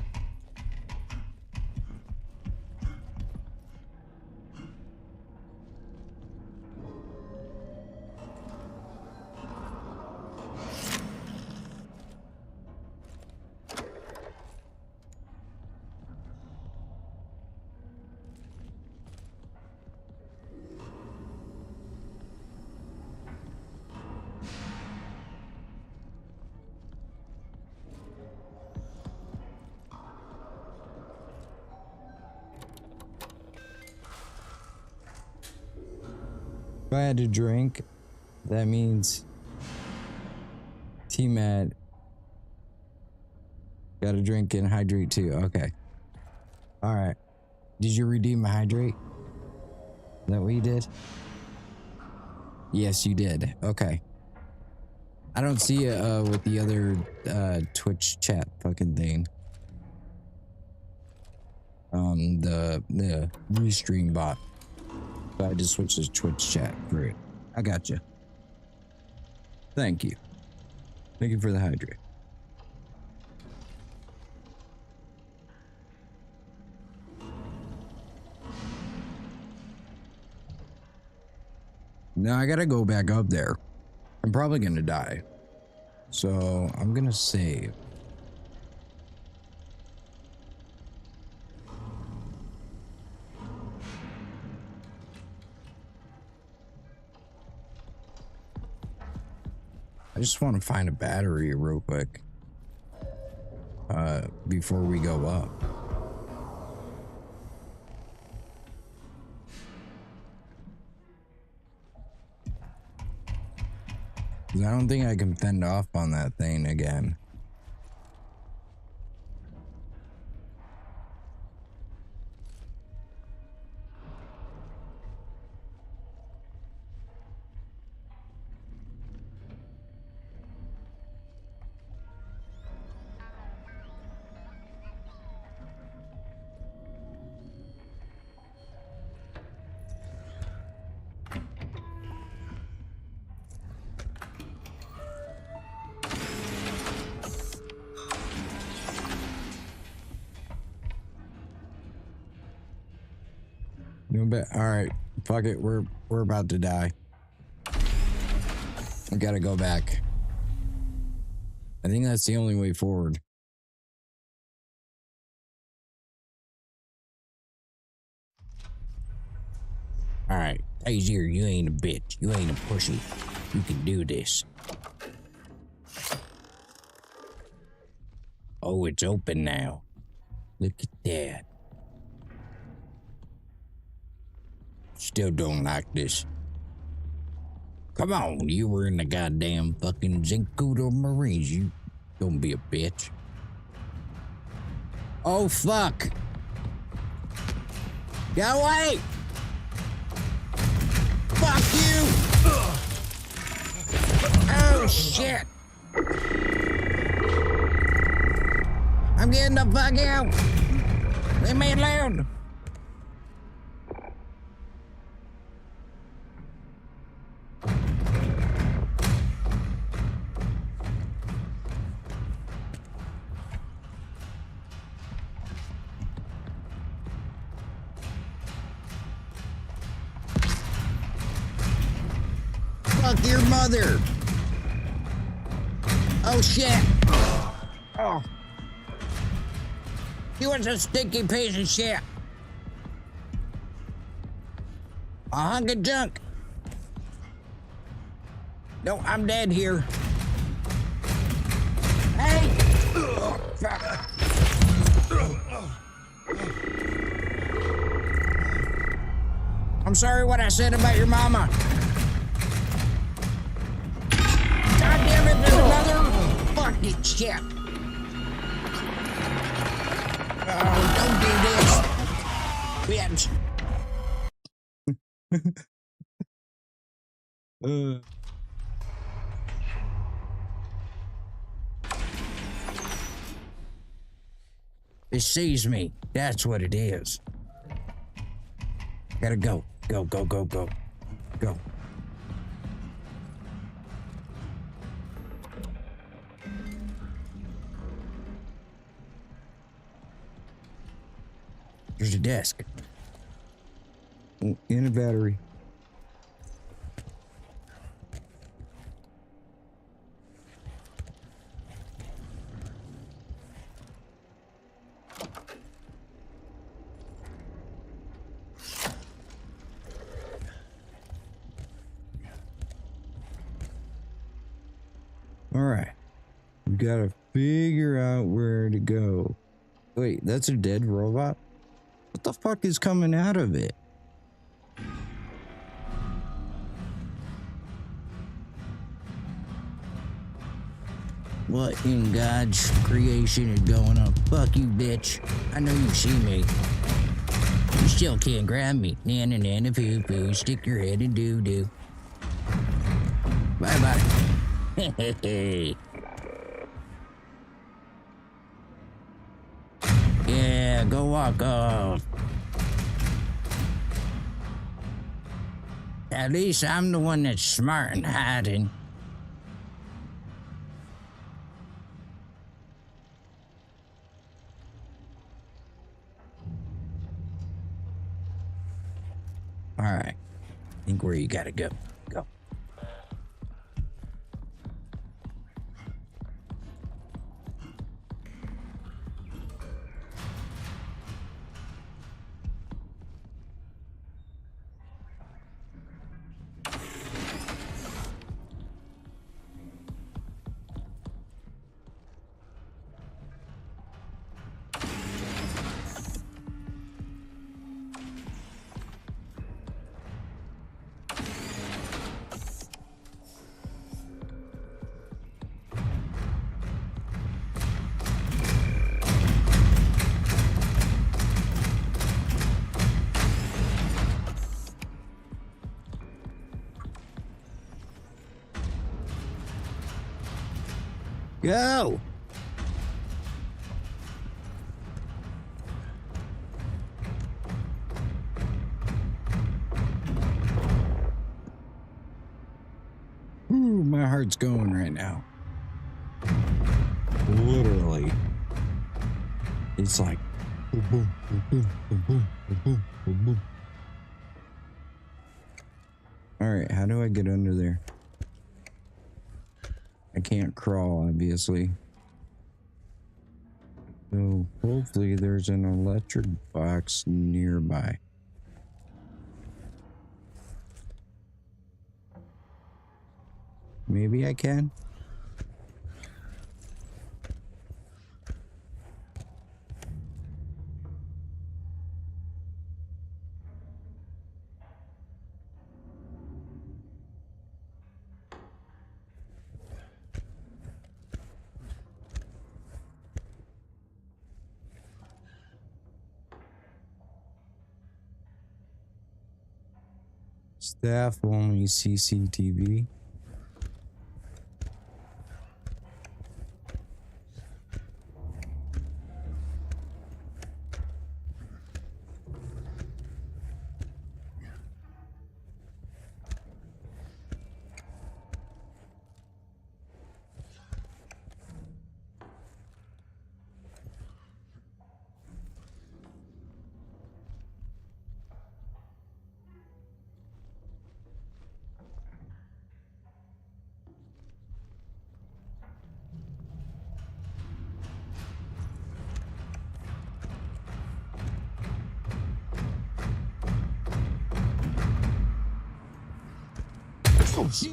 If I had to drink, that means TMAD. Gotta drink and hydrate too. Okay. Alright. Did you redeem a hydrate? Is that what you did? Yes, you did. Okay. I don't see it with the other Twitch chat fucking thing. The restream bot. So I just switched to Twitch chat for it. I got you. Thank you. Thank you for the hydrate. Now I gotta go back up there. I'm probably gonna die. So I'm gonna save. I just want to find a battery real quick before we go up. I don't think I can fend off on that thing again. No bet. All right, fuck it. We're about to die. I gotta go back. I think that's the only way forward. All right, Tazier, you ain't a bitch. You ain't a pussy. You can do this. Oh, it's open now. Look at that. Still don't like this. Come on, you were in the goddamn fucking Zincudo Marines. You don't be a bitch. Oh, fuck. Get away! Fuck you! Oh, shit! I'm getting the fuck out! Leave me alone! Fuck your mother! Oh shit! Oh. He was a stinky piece of shit. A hunk of junk. No, I'm dead here. Hey! Oh, fuck. I'm sorry what I said about your mama. Shit. Oh, don't do this. Bitch. It sees me. That's what it is. Gotta go. Go, go, go, go. Go. There's a desk. In a battery. All right. We gotta figure out where to go. Wait, that's a dead robot? What the fuck is coming out of it? What in God's creation is going on? Fuck you, bitch. I know you see me. You still can't grab me. Nana nana poo poo. Stick your head in doo doo. Bye bye. Yeah, go walk off. At least I'm the one that's smart and hiding. All right. Think where you gotta go. Go. Go! Ooh, my heart's going right now. Literally. It's like boom, boom, boom, boom, boom, boom, boom, boom. All right, how do I get under there? I can't crawl, obviously. So hopefully there's an electric box nearby. Maybe I can. Staff only CCTV. Oh, shit.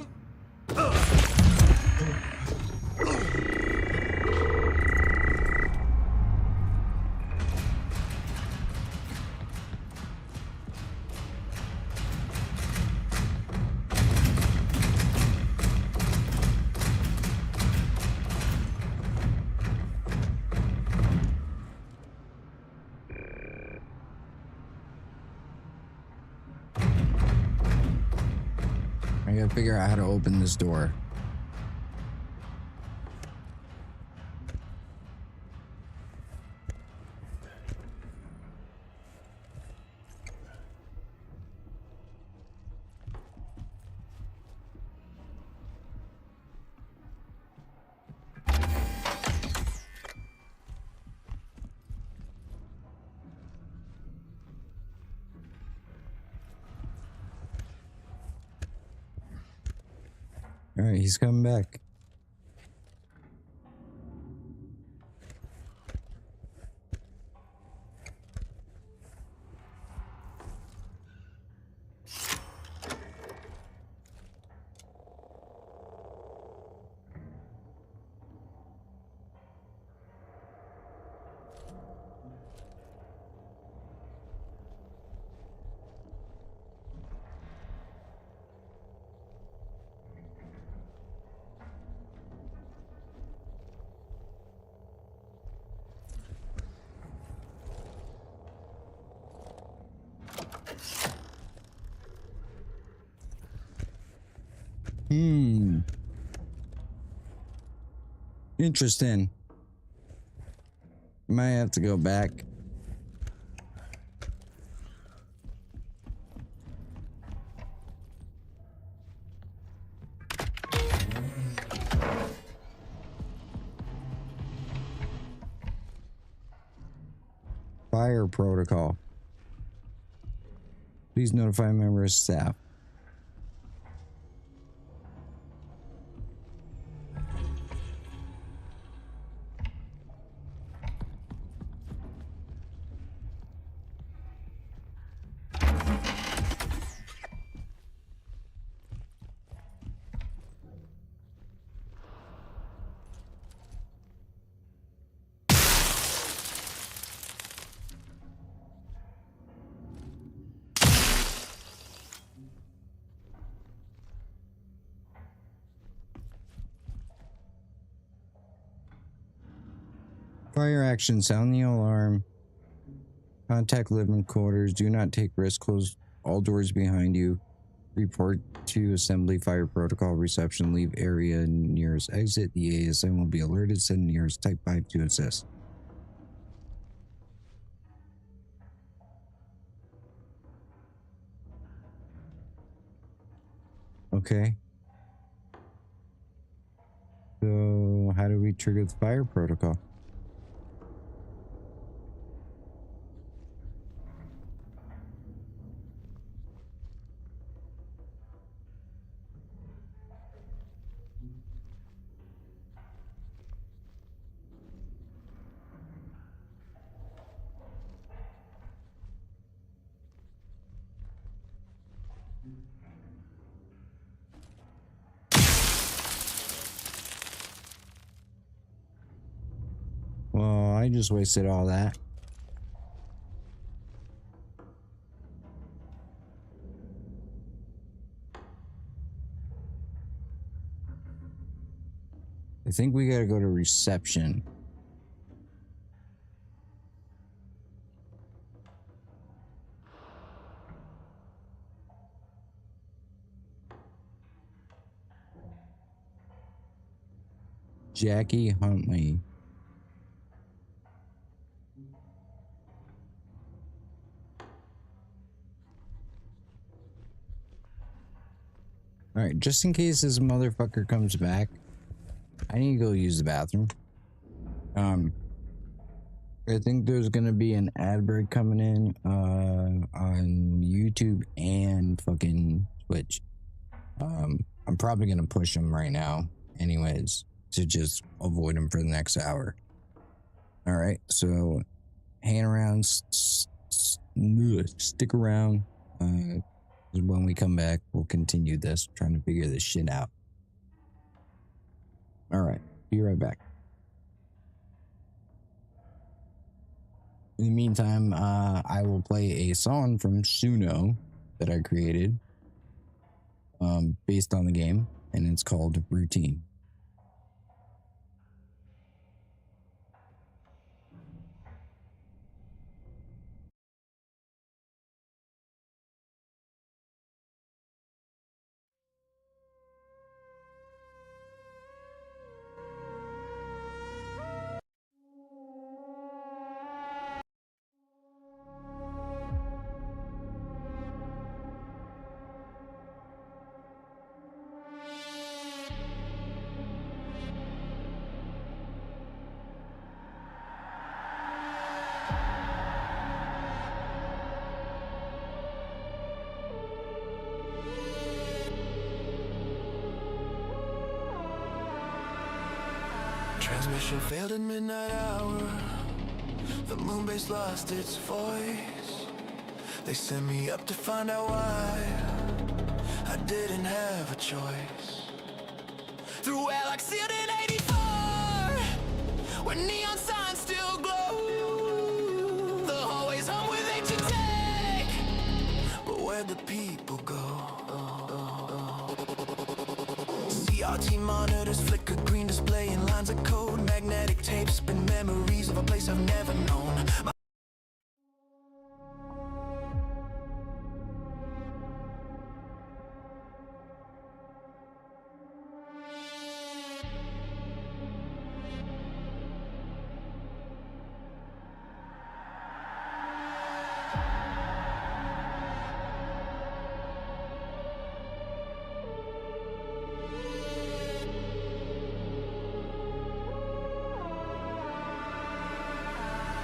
gotta figure out how to open this door. All right, he's coming back. Interesting. Might have to go back. Fire protocol. Please notify members of staff. Fire action. Sound the alarm. Contact living quarters. Do not take risks. Close all doors behind you. Report to assembly. Fire protocol reception. Leave area nearest exit. The A.S.N will be alerted. Send nearest type 5 to assist. Okay. So how do we trigger the fire protocol? Well, I just wasted all that. I think we gotta go to reception. Jackie Huntley. All right, just in case this motherfucker comes back, I need to go use the bathroom. I think there's gonna be an ad break coming in on YouTube and fucking Twitch. I'm probably gonna push them right now, anyways, to just avoid them for the next hour. All right, so hang around, stick around. When we come back, we'll continue this, trying to figure this shit out. All right, be right back. In the meantime, I will play a song from Suno that I created based on the game, and it's called Routine. Transmission failed at midnight hour. The moon base lost its voice. They sent me up to find out why. I didn't have a choice. Through hell like sealed in 84, where neon signs still glow. The hallways hum with ancient tech, but where'd the people go? CRT monitors flicker, green display in lines of code. Magnetic tapes spin memories of a place I've never known.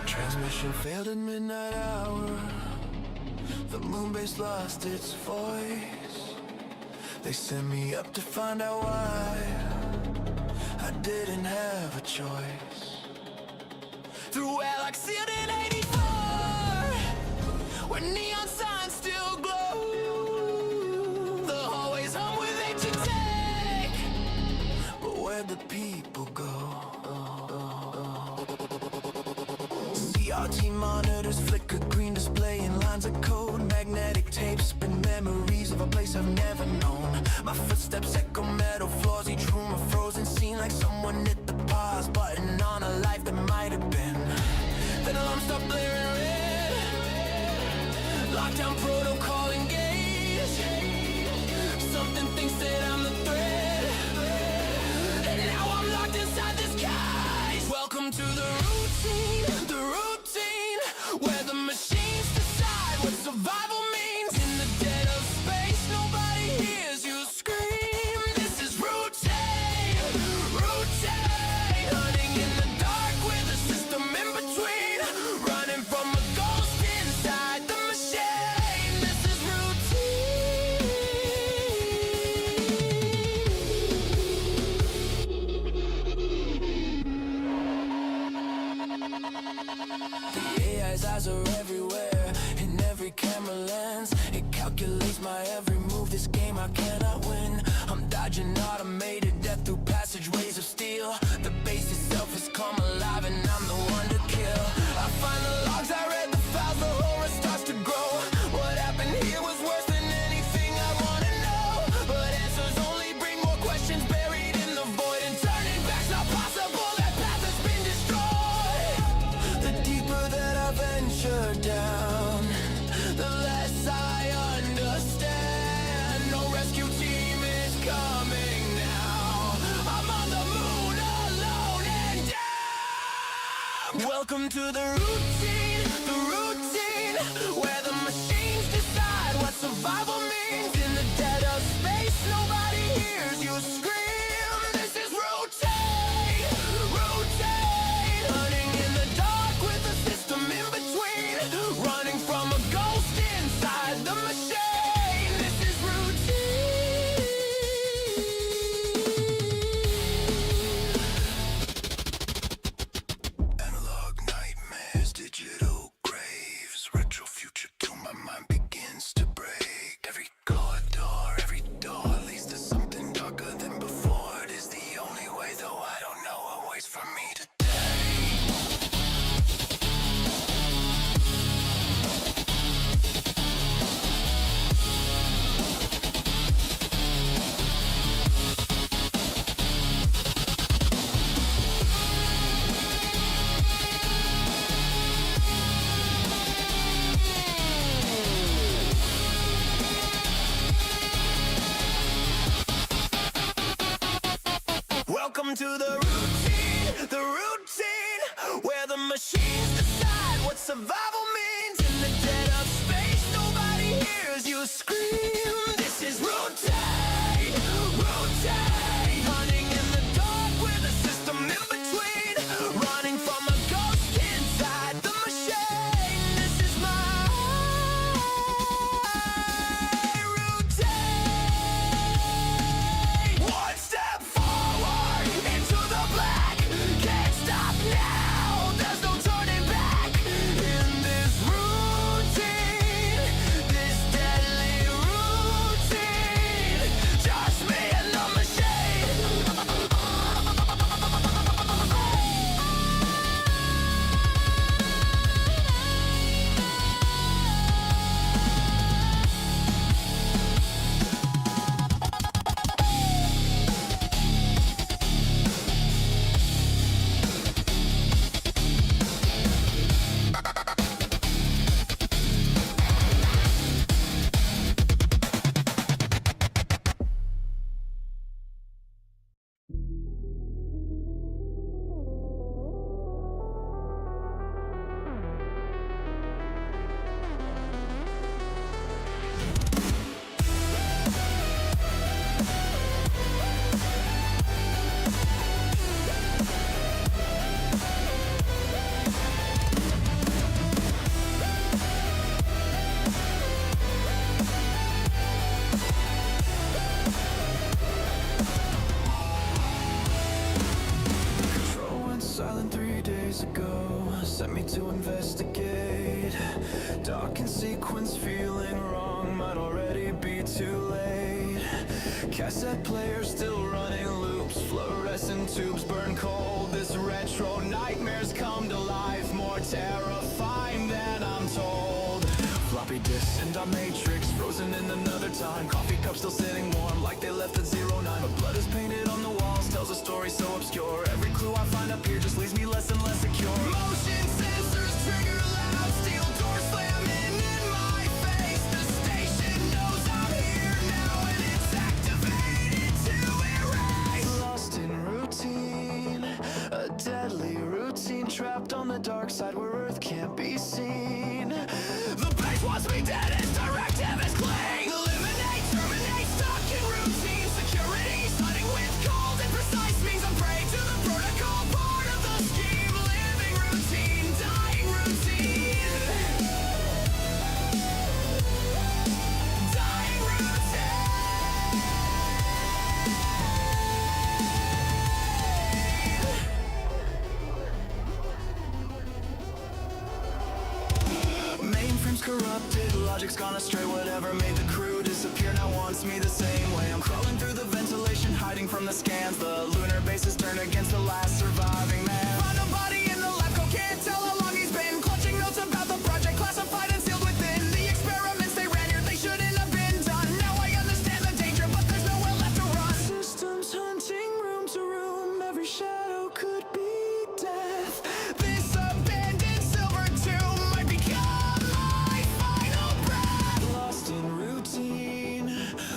Transmission failed at midnight hour. The moon base lost its voice. They sent me up to find out why. I didn't have a choice. Through hell like sealed in 84, where neon signs still glow. The hallways hum with ancient tech, but where'd the people go? CRT monitors flicker, green display in lines of code. Magnetic tapes spin memories of a place I've never known. My footsteps echo metal floors, each room a frozen scene, like someone hit the pause button on a life that might have been. Then alarm stopped blaring red. Lockdown protocol engaged. Something thinks that I'm the threat, and now I'm locked inside this cage. Welcome to the routine, where the machines decide what survival means. In the dead of space, nobody hears you scream. This is routine, routine. Hunting in the dark with a system in between. Running from a ghost inside the machine. This is routine. The AI's eyes are everywhere, in every camera lens. It calculates my every move, this game I cannot win. I'm dodging automated death through passageways of steel. The base itself has come alive and I'm the one to kill. I find the logs, I read the files, the horror starts to grow. What happened here was worse than anything I wanna know. But answers only bring more questions buried in the void. And turning back's not possible, that path has been destroyed. The deeper that I venture down, the less I understand. No rescue team is coming now. I'm on the moon alone and down. Welcome to the routine, where the machines decide what survival means. In the dead of space, nobody hears you scream. This is routine, routine. Hunting in the dark with a system in between. Running from a ghost inside the machine. This is routine. Analog nightmares, digital graves. Retro future till my mind begins to break. Every corridor, every door leads to something darker than before. It is the only way, though I don't know what waits for me today. Welcome to the routine, where the machines decide what survival means. In the dead of space, nobody hears you scream. This is routine, routine. Hunting in the dark with a system in between. Running from a ghost inside the machine. This is my routine. One step forward into the black. Can't days ago sent me to investigate. Dark in sequence, feeling wrong, might already be too late. Cassette player still running loops, fluorescent tubes burn cold. This retro nightmares come to life, more terrifying than I'm told. Floppy disks and our matrix, frozen in another time. Coffee cups still sitting warm, like they left at 09. But blood is painted on the walls, tells a story so obscure. Every clue I find up here just leaves me less and less secure. Motion sensors trigger loud, steel doors slamming in my face. The station knows I'm here now, and it's activated to erase. Lost in routine, a deadly routine, trapped on the dark side where Earth can't be seen. The base wants me dead, its directive is clean. Eliminate, terminate, stuck in routine. Security, stunning with cold and precise means I'm prey to the protocol, part of the scheme. Living routine, dying routine. Dying routine. Mainframe's corrupted, logic's gone astray. Whatever made the crew disappear now wants me the same way. I'm crawling through the ventilation, hiding from the scans. The lunar base is turned against the last surviving man. Find a body in the lab coat, can't tell how long he's been. Clutching notes about the project, classified and sealed within. The experiments they ran here, they shouldn't have been done. Now I understand the danger, but there's nowhere left to run. Systems hunting room to room, every shadow could be death. This abandoned silver tomb might become my final breath. Lost in routine,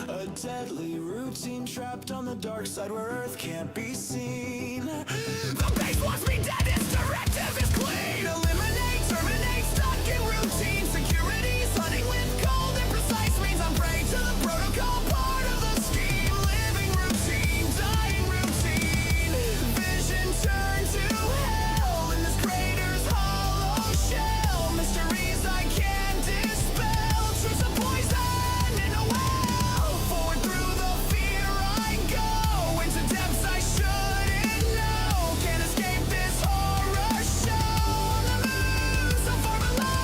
a deadly routine, trapped on the dark side where Earth can't be seen. The base wants me dead, its directive is clean. Eliminate, terminate, stuck in routine. Security, hunting with cold and precise means I'm prey to the protocol, part of the scheme. Living routine, dying routine. Vision turned to hell in this crater's hollow shell. Mysteries I can't dispel, truths of poison in a well. Forward through the fear I go, into depths I shouldn't know. Can't escape this horror show. On the moon, so far below.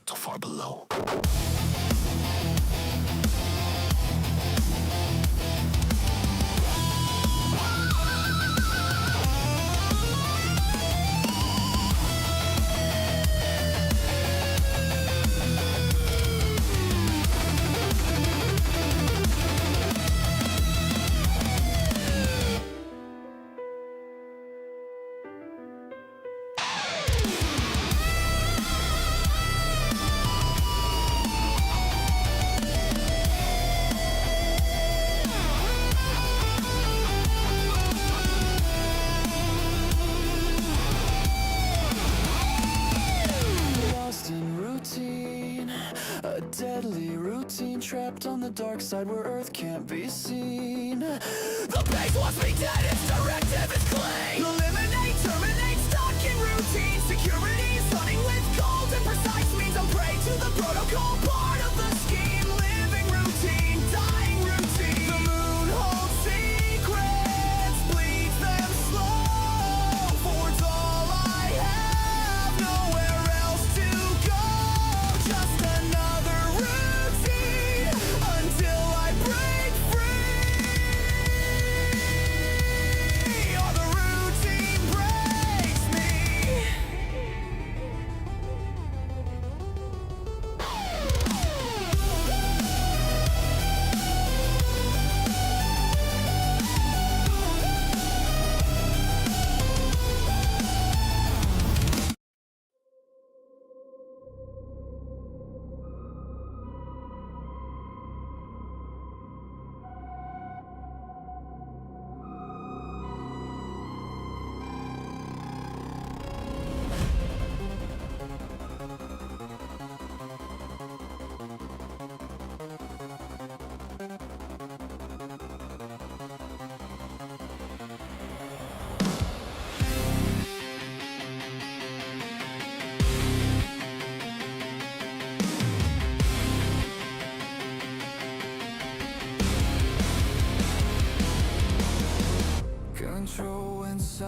So far below. Lost in routine, a deadly routine, trapped on the dark side where Earth can't be seen. The base wants me dead, its directive is clean. Eliminate, terminate, stuck in routine. Security, hunting with cold and precise means I'm prey to the protocol, part of the scheme. Living routine, dying routine. The moon holds secrets, bleeds them slow. Forward's all I have, nowhere else to go. Just another routine until I break free. Or the routine breaks me.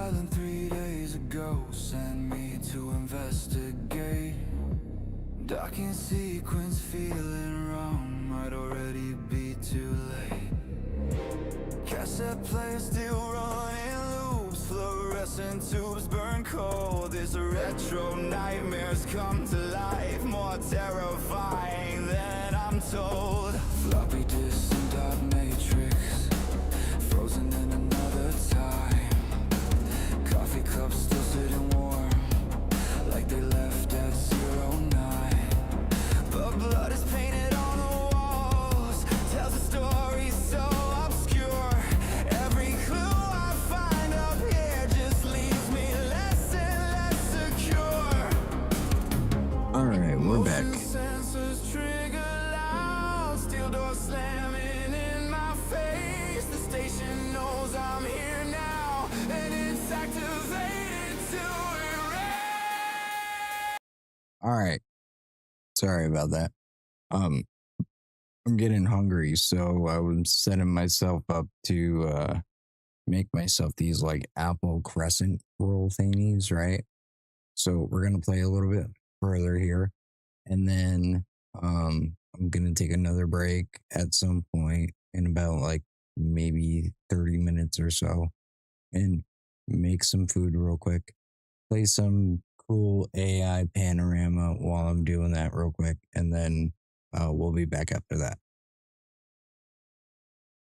island 3 days ago, sent me to investigate. Docking sequence feeling wrong, might already be too late. Cassette player still running loops, fluorescent tubes burn cold. This retro nightmares come to life, more terrifying than I'm told. Floppy disk and dot matrix, frozen in another time. Coffee cups still sitting warm, like they left at 09. But blood is painted on the walls, tells a story so obscure. Every clue I find up here just leaves me less and less secure. Alright, we're back. Sensors trigger loud, steel door slamming in my face. The station knows I'm here now, and it's activated to erase. Alright, sorry about that. I'm getting hungry, so I was setting myself up to make myself these like apple crescent roll thingies, right? So we're gonna play a little bit further here, and then I'm gonna take another break at some point in about like maybe 30 minutes or so, and make some food real quick. Play some cool AI panorama while I'm doing that real quick, and then we'll be back after that.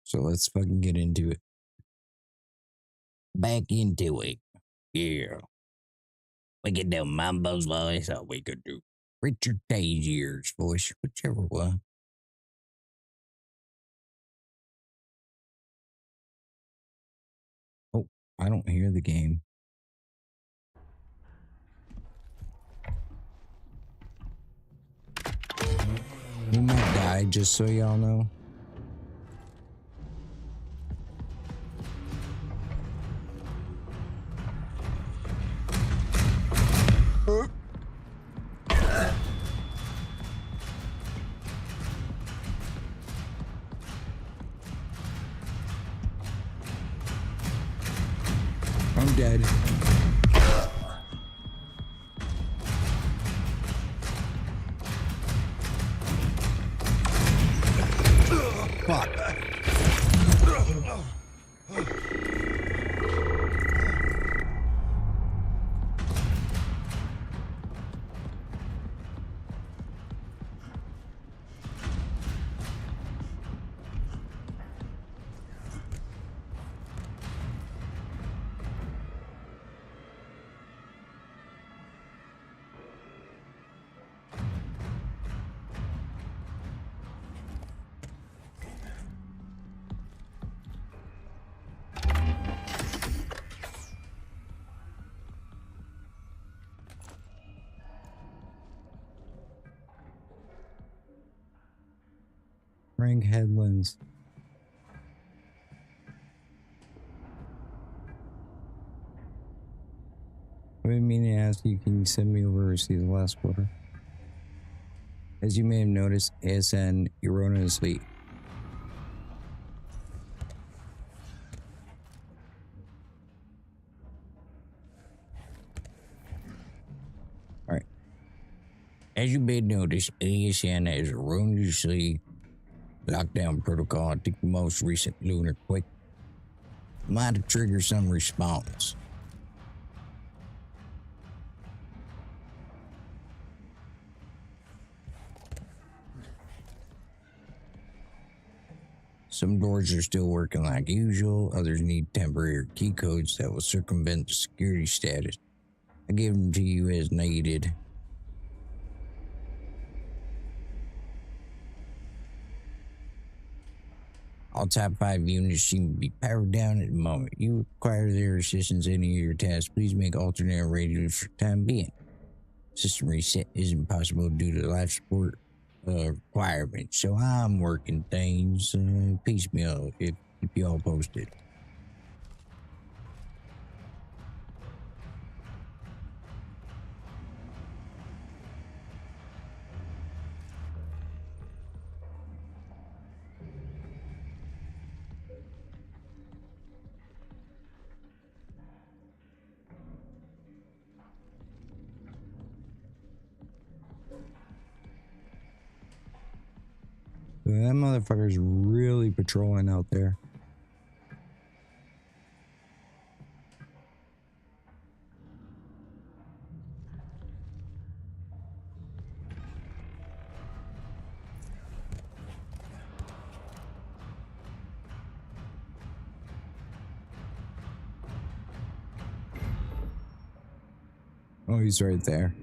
So let's fucking get into it. Back into it. Yeah. We can do Mambo's voice, or we could do Richard Dazier's voice, whichever one. Oh, I don't hear the game. We might die, just so y'all know. I'm dead. Fuck. Frank Headlands. I didn't mean to ask you, can you send me over receipts the last quarter? As you may have noticed, A.S.N. erroneously. Alright. As you may have noticed, A.S.N. has erroneously lockdown protocol. I think the most recent lunar quake might have triggered some response. Some doors are still working like usual, others need temporary key codes that will circumvent the security status. I gave them to you as needed. All top 5 units seem to be powered down at the moment. You require their assistance in any of your tasks. Please make alternate radios for the time being. System reset isn't possible due to life support requirements, so I'm working things piecemeal if y'all posted. That motherfucker's really patrolling out there. Oh, he's right there.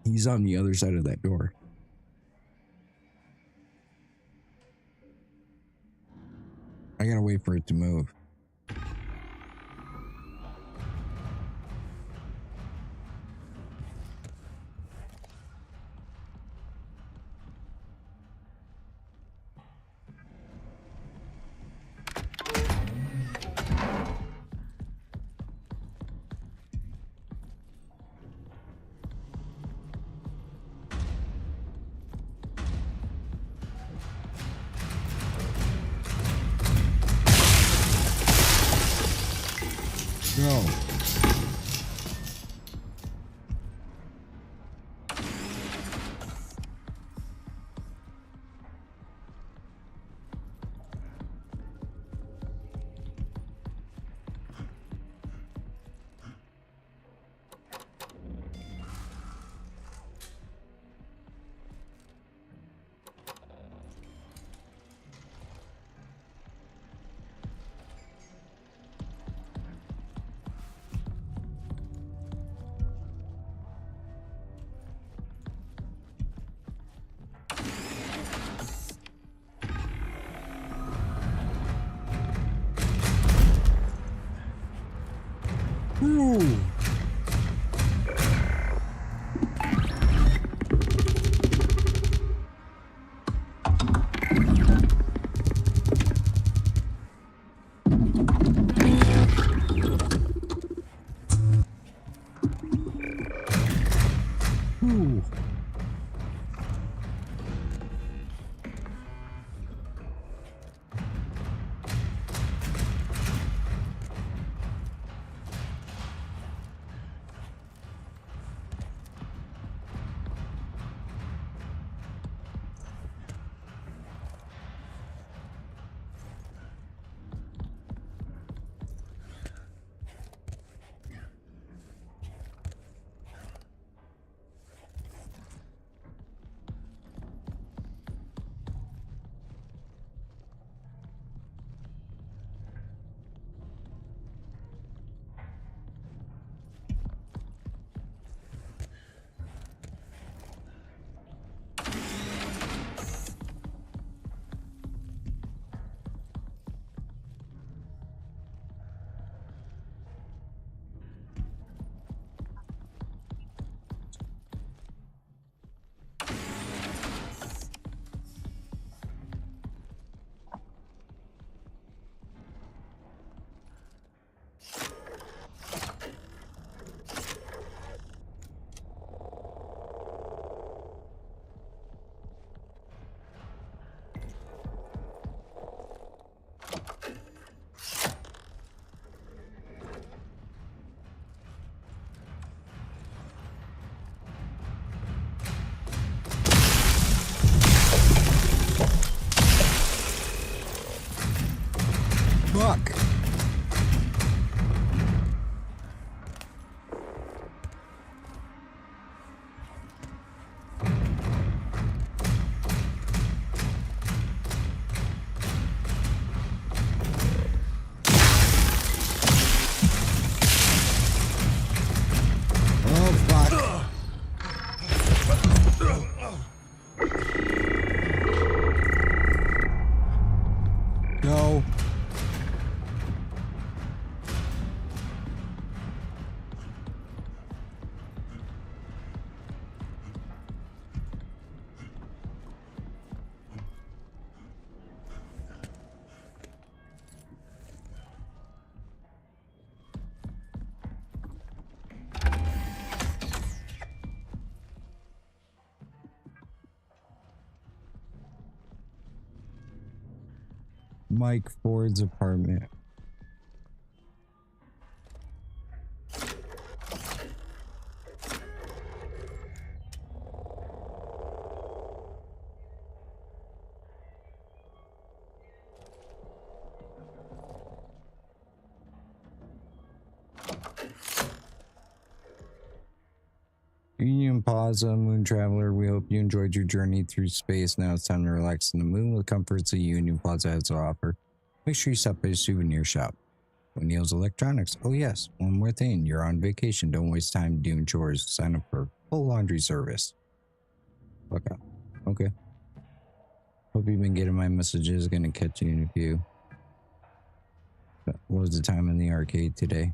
He's on the other side of that door. I gotta wait for it to move. No. Ooh. Ooh. Fuck. Oh, fuck. No. Mike Ford's apartment. Union Plaza, Moon Traveler, we hope you enjoyed your journey through space. Now it's time to relax on the moon with comforts that Union Plaza has to offer. Make sure you stop by a souvenir shop. O'Neill's Electronics. Oh yes, one more thing. You're on vacation. Don't waste time doing chores. Sign up for full laundry service. Okay. Okay. Hope you've been getting my messages. Gonna catch you in a few. What was the time in the arcade today?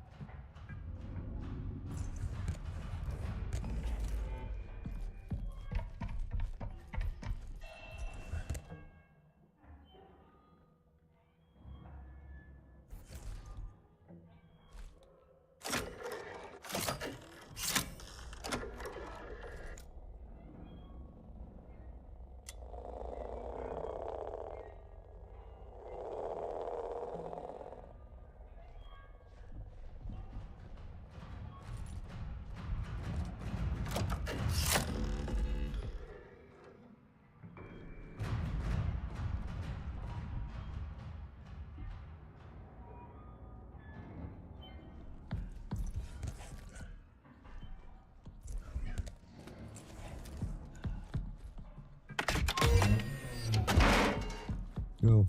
Go.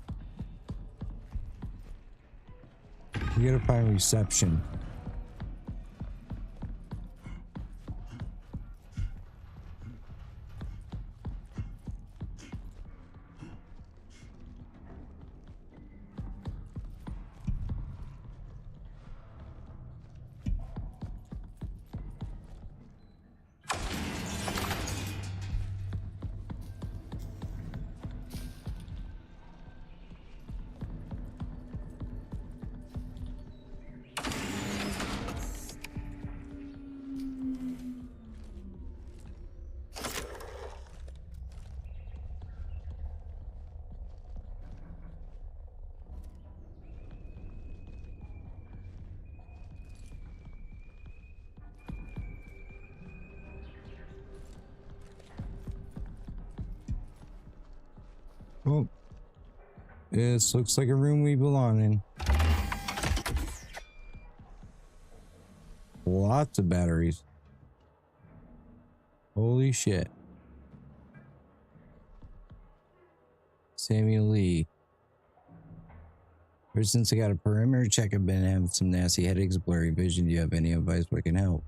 We gotta find reception. Oh, this looks like a room we belong in. Lots of batteries. Holy shit. Samuel Lee. Ever since I got a perimeter check, I've been having some nasty headaches, blurry vision. Do you have any advice that can help?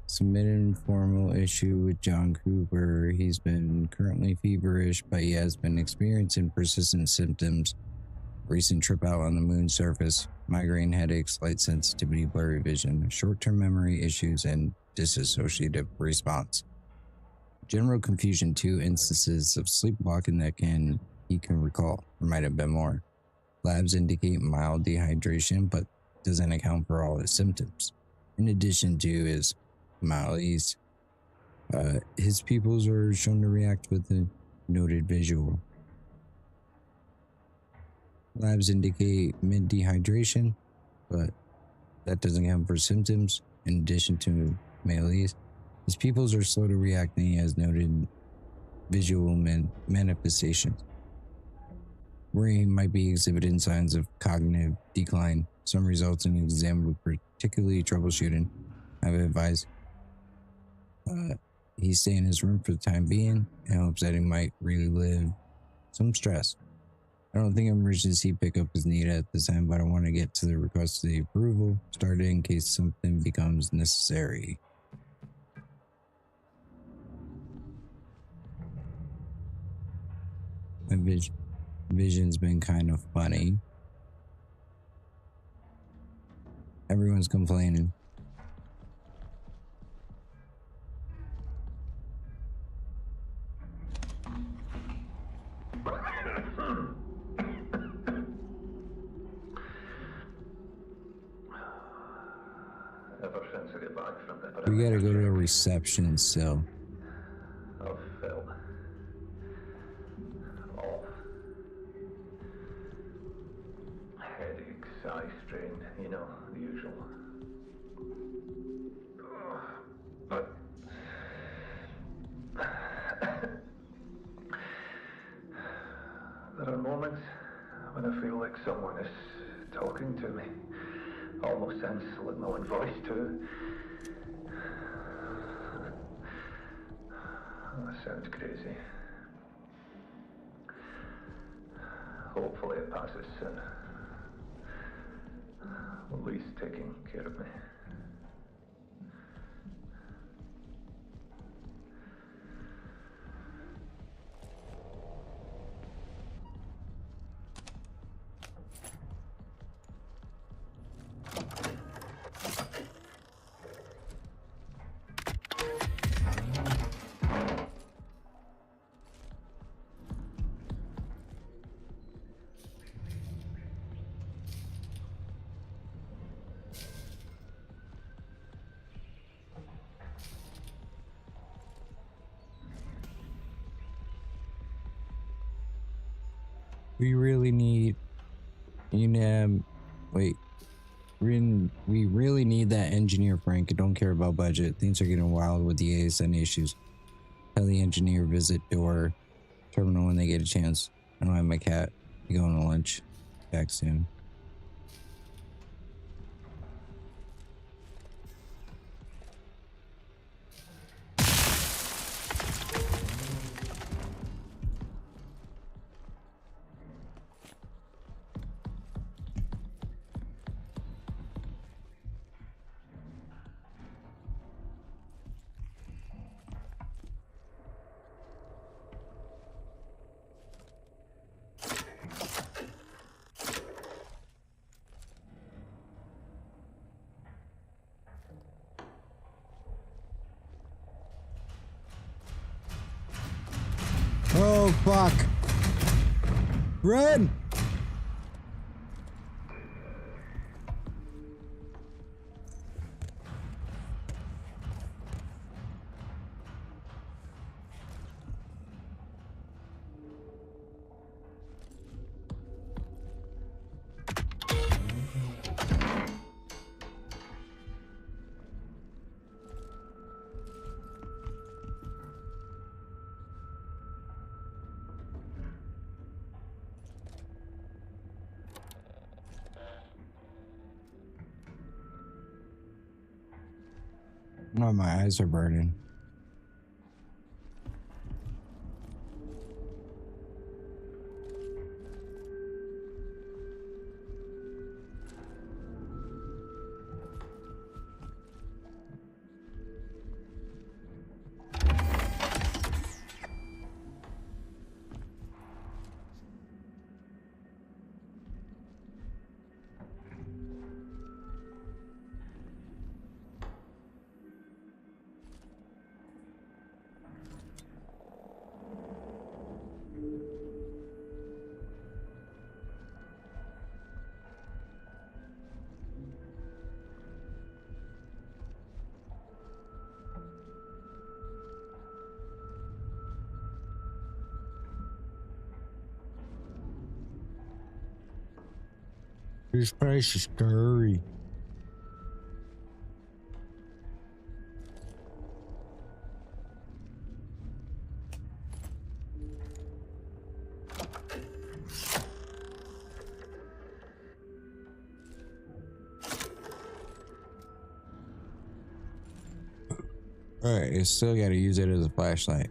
Submit an informal issue with John Cooper. He's been currently feverish, but he has been experiencing persistent symptoms. Recent trip out on the moon's surface, migraine headaches, light sensitivity, blurry vision, short-term memory issues, and dissociative response. General confusion, 2 instances of sleepwalking that he can recall. There might have been more. Labs indicate mild dehydration, but doesn't account for all his symptoms. In addition to his malaise, his pupils are shown to react with a noted visual. Labs indicate mid dehydration, but that doesn't account for symptoms. In addition to malaise, his pupils are slow to react and he has noted visual manifestations. Where he might be exhibiting signs of cognitive decline. Some results in the exam were particularly troubleshooting. I've advised he stay in his room for the time being and hopes that he might relive some stress. I don't think emergency pickup is needed at this time, but I want to get to the request of the approval started in case something becomes necessary. My vision's been kind of funny. Everyone's complaining. We gotta go to a reception still. Of Phil. Off. someone is talking to me. Almost sounds like my own voice too. That sounds crazy. Hopefully it passes soon. Lee's taking care of me. We really need, wait, we really need that engineer, Frank. I don't care about budget. Things are getting wild with the A.S.N issues. Tell the engineer visit door terminal when they get a chance. I don't have my cat. We going to lunch. Back soon. Oh, fuck. Run! Oh, my eyes are burning. This place is scary. Alright, you still gotta use it as a flashlight.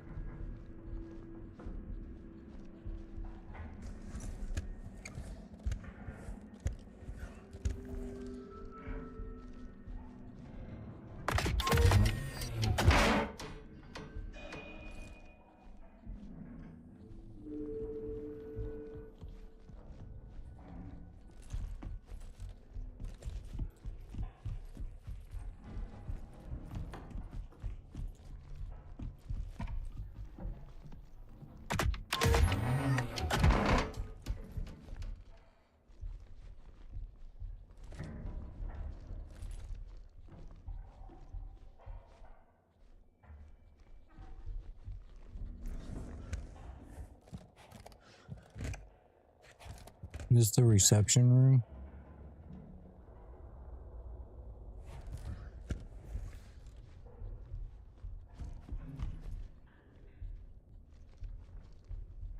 This is the reception room.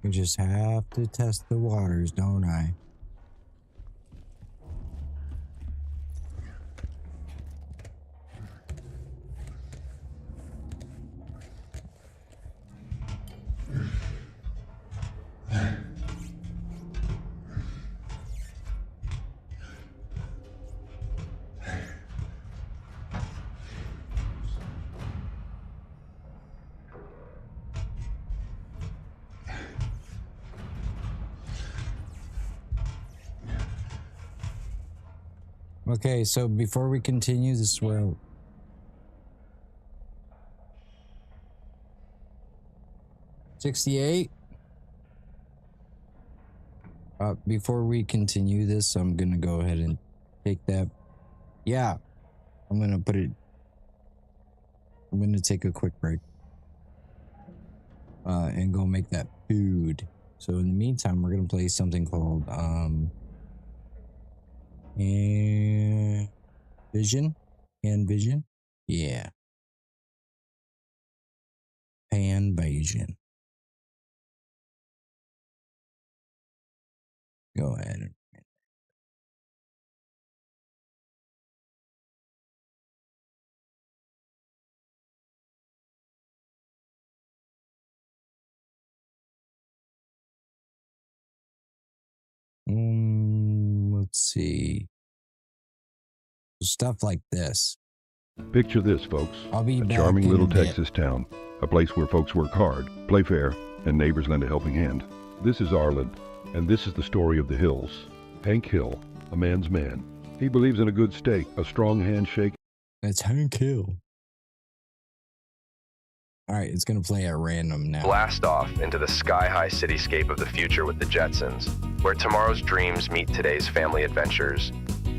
We just have to test the waters, don't I? Okay, so before we continue, this is where 68. Before we continue this, I'm gonna go ahead and take that. Yeah, I'm gonna put it. I'm gonna take a quick break. And go make that food. So in the meantime, we're gonna play something called and Vision. Yeah. Vision. Go ahead. Let's see. Stuff like this. Picture this, folks. I'll be a back charming in little a bit. Texas town. A place where folks work hard, play fair, and neighbors lend a helping hand. This is Arlen, and this is the story of the Hills. Hank Hill, a man's man. He believes in a good steak, a strong handshake. That's Hank Hill. Alright, it's gonna play at random now. Blast off into the sky-high cityscape of the future with the Jetsons, where tomorrow's dreams meet today's family adventures.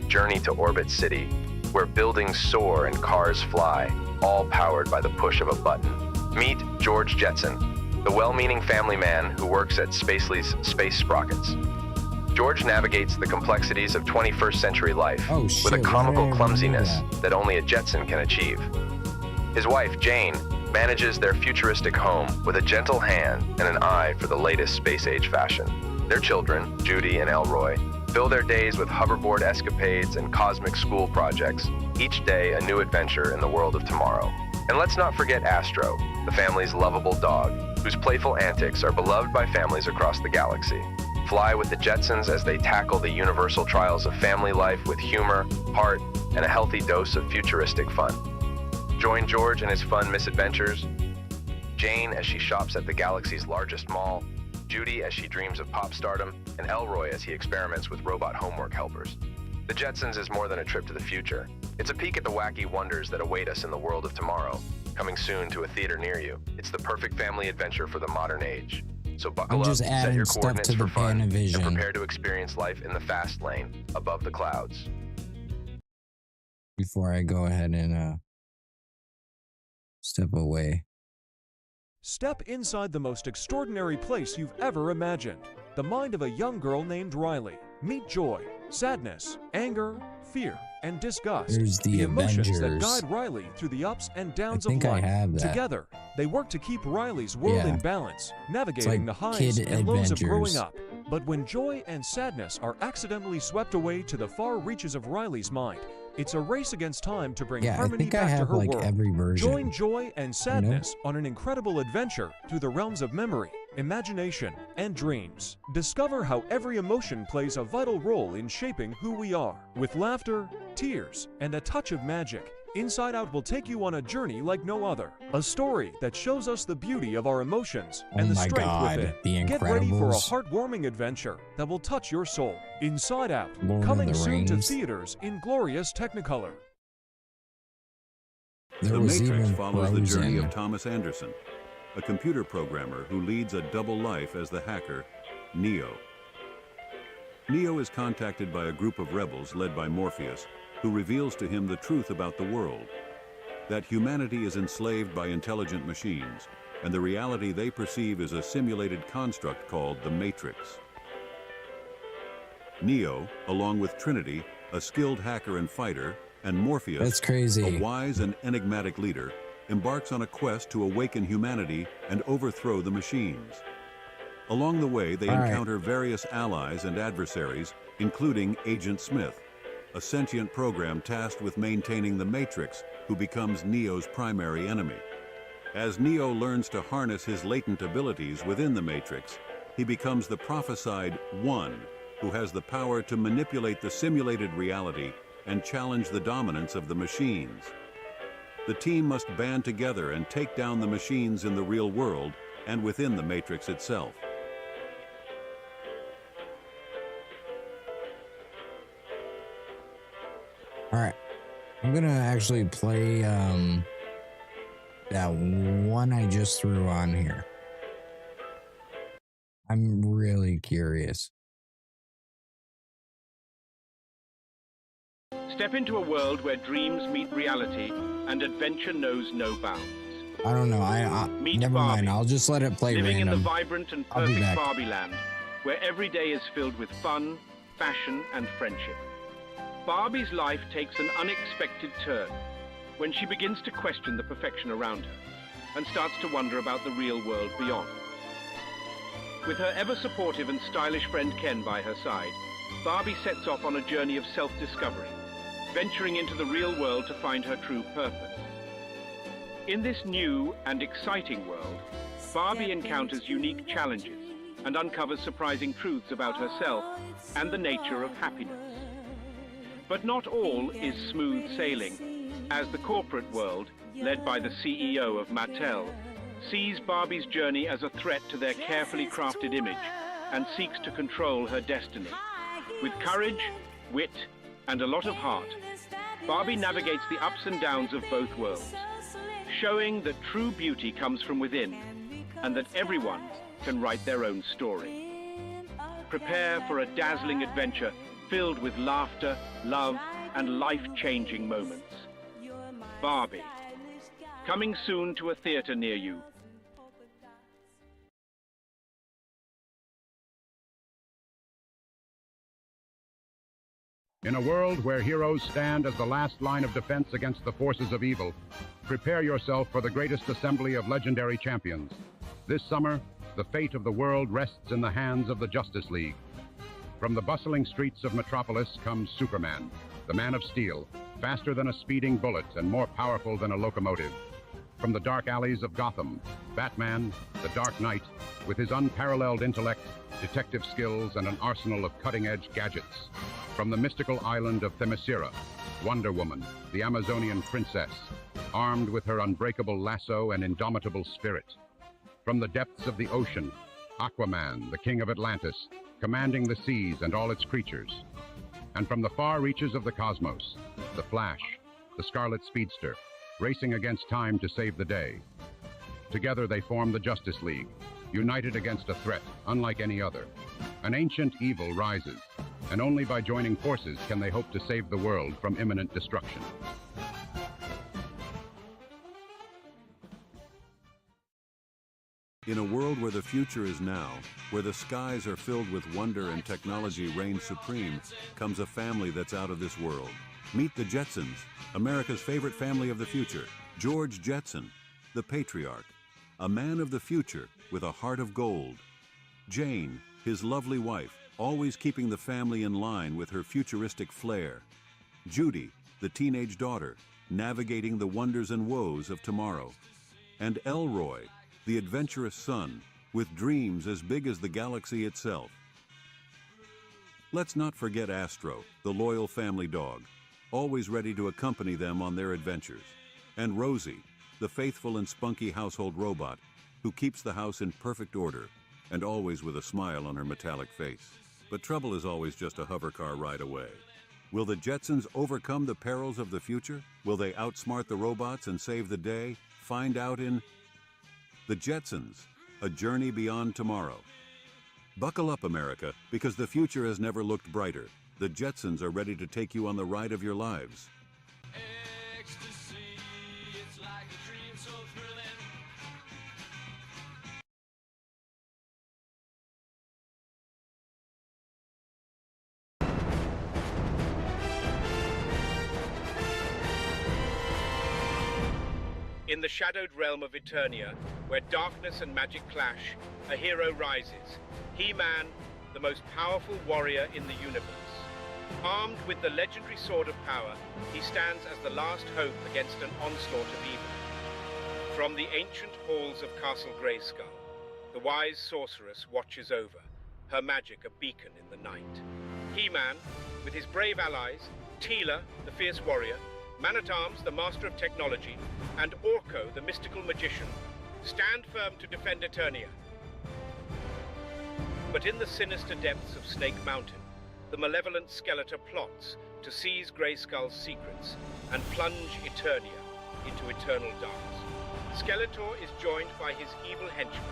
Journey to Orbit City, where buildings soar and cars fly, all powered by the push of a button. Meet George Jetson, the well-meaning family man who works at Spacely's Space Sprockets. George navigates the complexities of 21st century life with a comical clumsiness that only a Jetson can achieve. His wife, Jane, manages their futuristic home with a gentle hand and an eye for the latest space-age fashion. Their children, Judy and Elroy, fill their days with hoverboard escapades and cosmic school projects, each day a new adventure in the world of tomorrow. And let's not forget Astro, the family's lovable dog, whose playful antics are beloved by families across the galaxy. Fly with the Jetsons as they tackle the universal trials of family life with humor, heart, and a healthy dose of futuristic fun. Join George in his fun misadventures, Jane as she shops at the galaxy's largest mall, Judy as she dreams of pop stardom, and Elroy as he experiments with robot homework helpers. The Jetsons is more than a trip to the future. It's a peek at the wacky wonders that await us in the world of tomorrow. Coming soon to a theater near you. It's the perfect family adventure for the modern age. So buckle up, set your coordinates for fun, and prepare to experience life in the fast lane, above the clouds. Before I go ahead and step away. Step inside the most extraordinary place you've ever imagined. The mind of a young girl named Riley. Meet joy, sadness, anger, fear, and disgust. There's the emotions that Avengers. guide Riley through the ups and downs I think of I life. have that. Together, they work to keep Riley's world in balance, navigating like the highs kid and lows of growing adventures. up. But when joy and sadness are accidentally swept away to the far reaches of Riley's mind, it's a race against time to bring Yeah, I harmony think I back to have her like world. every version. Join joy and sadness on an incredible adventure through the realms of memory, imagination, and dreams. Discover how every emotion plays a vital role in shaping who we are. With laughter, tears, and a touch of magic, Inside Out will take you on a journey like no other. A story that shows us the beauty of our emotions and the strength within. The Get ready for a Incredibles. heartwarming adventure that will touch your soul. Inside Out, Lord of coming the soon to Rings. theaters in glorious Technicolor. There The was Matrix even follows the journey Frozen. of Thomas Anderson, a computer programmer who leads a double life as the hacker, Neo. Neo is contacted by a group of rebels led by Morpheus, who reveals to him the truth about the world, that humanity is enslaved by intelligent machines, and the reality they perceive is a simulated construct called the Matrix. Neo, along with Trinity, a skilled hacker and fighter, and Morpheus, That's crazy. a wise and enigmatic leader, embarks on a quest to awaken humanity and overthrow the machines. Along the way, they encounter various allies and adversaries, including Agent Smith, a sentient program tasked with maintaining the Matrix, who becomes Neo's primary enemy. As Neo learns to harness his latent abilities within the Matrix, he becomes the prophesied One, who has the power to manipulate the simulated reality and challenge the dominance of the machines. The team must band together and take down the machines in the real world and within the Matrix itself. Alright. I'm gonna actually play that one I just threw on here. I'm really curious. Step into a world where dreams meet reality and adventure knows no bounds. I don't know. Never mind. I'll just let it play living random. in the vibrant and perfect Barbie land, where every day is filled with fun, fashion, and friendship. Barbie's life takes an unexpected turn when she begins to question the perfection around her and starts to wonder about the real world beyond. With her ever-supportive and stylish friend Ken by her side, Barbie sets off on a journey of self-discovery, venturing into the real world to find her true purpose. In this new and exciting world, Barbie encounters unique challenges and uncovers surprising truths about herself and the nature of happiness. But not all is smooth sailing, as the corporate world, led by the CEO of Mattel, sees Barbie's journey as a threat to their carefully crafted image and seeks to control her destiny. With courage, wit, and a lot of heart, Barbie navigates the ups and downs of both worlds, showing that true beauty comes from within and that everyone can write their own story. Prepare for a dazzling adventure filled with laughter, love, and life-changing moments. Barbie, coming soon to a theater near you. In a world where heroes stand as the last line of defense against the forces of evil, prepare yourself for the greatest assembly of legendary champions. This summer, the fate of the world rests in the hands of the Justice League. From the bustling streets of Metropolis comes Superman, the Man of Steel, faster than a speeding bullet and more powerful than a locomotive. From the dark alleys of Gotham, Batman, the Dark Knight, with his unparalleled intellect, detective skills, and an arsenal of cutting-edge gadgets. From the mystical island of Themyscira, Wonder Woman, the Amazonian princess, armed with her unbreakable lasso and indomitable spirit. From the depths of the ocean, Aquaman, the king of Atlantis, commanding the seas and all its creatures. And from the far reaches of the cosmos, the Flash, the Scarlet Speedster, racing against time to save the day. Together they form the Justice League, united against a threat unlike any other. An ancient evil rises, and only by joining forces can they hope to save the world from imminent destruction. In a world where the future is now, where the skies are filled with wonder and technology reigns supreme, comes a family that's out of this world. Meet the Jetsons, America's favorite family of the future. George Jetson, the patriarch, a man of the future with a heart of gold. Jane, his lovely wife, always keeping the family in line with her futuristic flair. Judy, the teenage daughter, navigating the wonders and woes of tomorrow. And Elroy, the adventurous son, with dreams as big as the galaxy itself. Let's not forget Astro, the loyal family dog, always ready to accompany them on their adventures. And Rosie, the faithful and spunky household robot, who keeps the house in perfect order and always with a smile on her metallic face. But trouble is always just a hover car ride away. Will the Jetsons overcome the perils of the future? Will they outsmart the robots and save the day? Find out in The Jetsons, A Journey Beyond Tomorrow. Buckle up, America, because the future has never looked brighter. The Jetsons are ready to take you on the ride of your lives. Ecstasy, it's like a dream so thrilling. In the shadowed realm of Eternia, where darkness and magic clash, a hero rises. He-Man, the most powerful warrior in the universe. Armed with the legendary Sword of Power, he stands as the last hope against an onslaught of evil. From the ancient halls of Castle Grayskull, the wise sorceress watches over, her magic a beacon in the night. He-Man, with his brave allies, Teela, the fierce warrior, Man-at-Arms, the master of technology, and Orko, the mystical magician, stand firm to defend Eternia. But in the sinister depths of Snake Mountain, the malevolent Skeletor plots to seize Grayskull's secrets and plunge Eternia into eternal darkness. Skeletor is joined by his evil henchmen,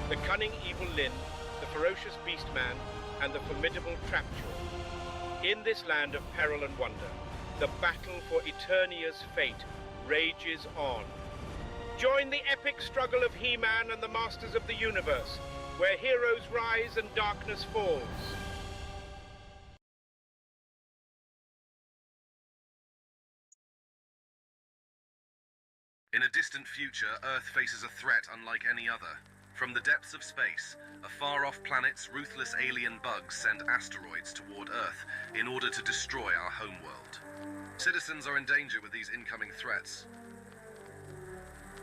the cunning evil Lyn, the ferocious Beastman, and the formidable Trapjaw. In this land of peril and wonder, the battle for Eternia's fate rages on. Join the epic struggle of He-Man and the Masters of the Universe, where heroes rise and darkness falls. In a distant future, Earth faces a threat unlike any other. From the depths of space, a far-off planet's ruthless alien bugs send asteroids toward Earth in order to destroy our homeworld. Citizens are in danger with these incoming threats.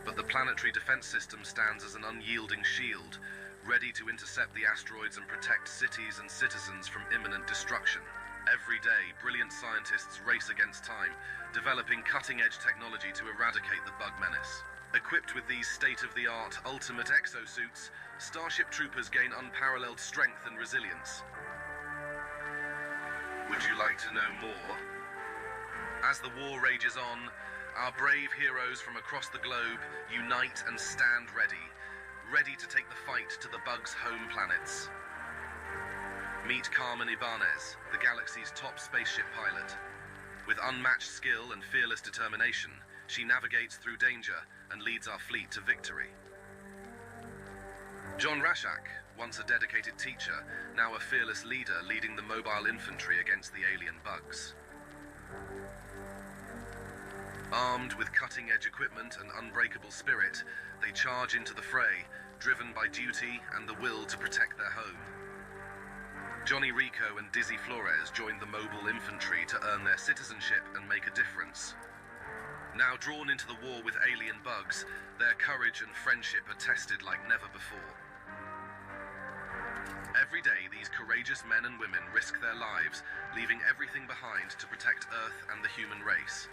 But the planetary defense system stands as an unyielding shield, ready to intercept the asteroids and protect cities and citizens from imminent destruction. Every day, brilliant scientists race against time, developing cutting-edge technology to eradicate the bug menace. Equipped with these state-of-the-art ultimate exosuits, Starship Troopers gain unparalleled strength and resilience. Would you like to know more? As the war rages on, our brave heroes from across the globe unite and stand ready to take the fight to the bugs' home planets. Meet Carmen Ibanez, the galaxy's top spaceship pilot. With unmatched skill and fearless determination, she navigates through danger and leads our fleet to victory. John Rashak, once a dedicated teacher, now a fearless leader leading the mobile infantry against the alien bugs. Armed with cutting-edge equipment and unbreakable spirit, they charge into the fray, driven by duty and the will to protect their home. Johnny Rico and Dizzy Flores joined the mobile infantry to earn their citizenship and make a difference. Now drawn into the war with alien bugs, their courage and friendship are tested like never before. Every day, these courageous men and women risk their lives, leaving everything behind to protect Earth and the human race.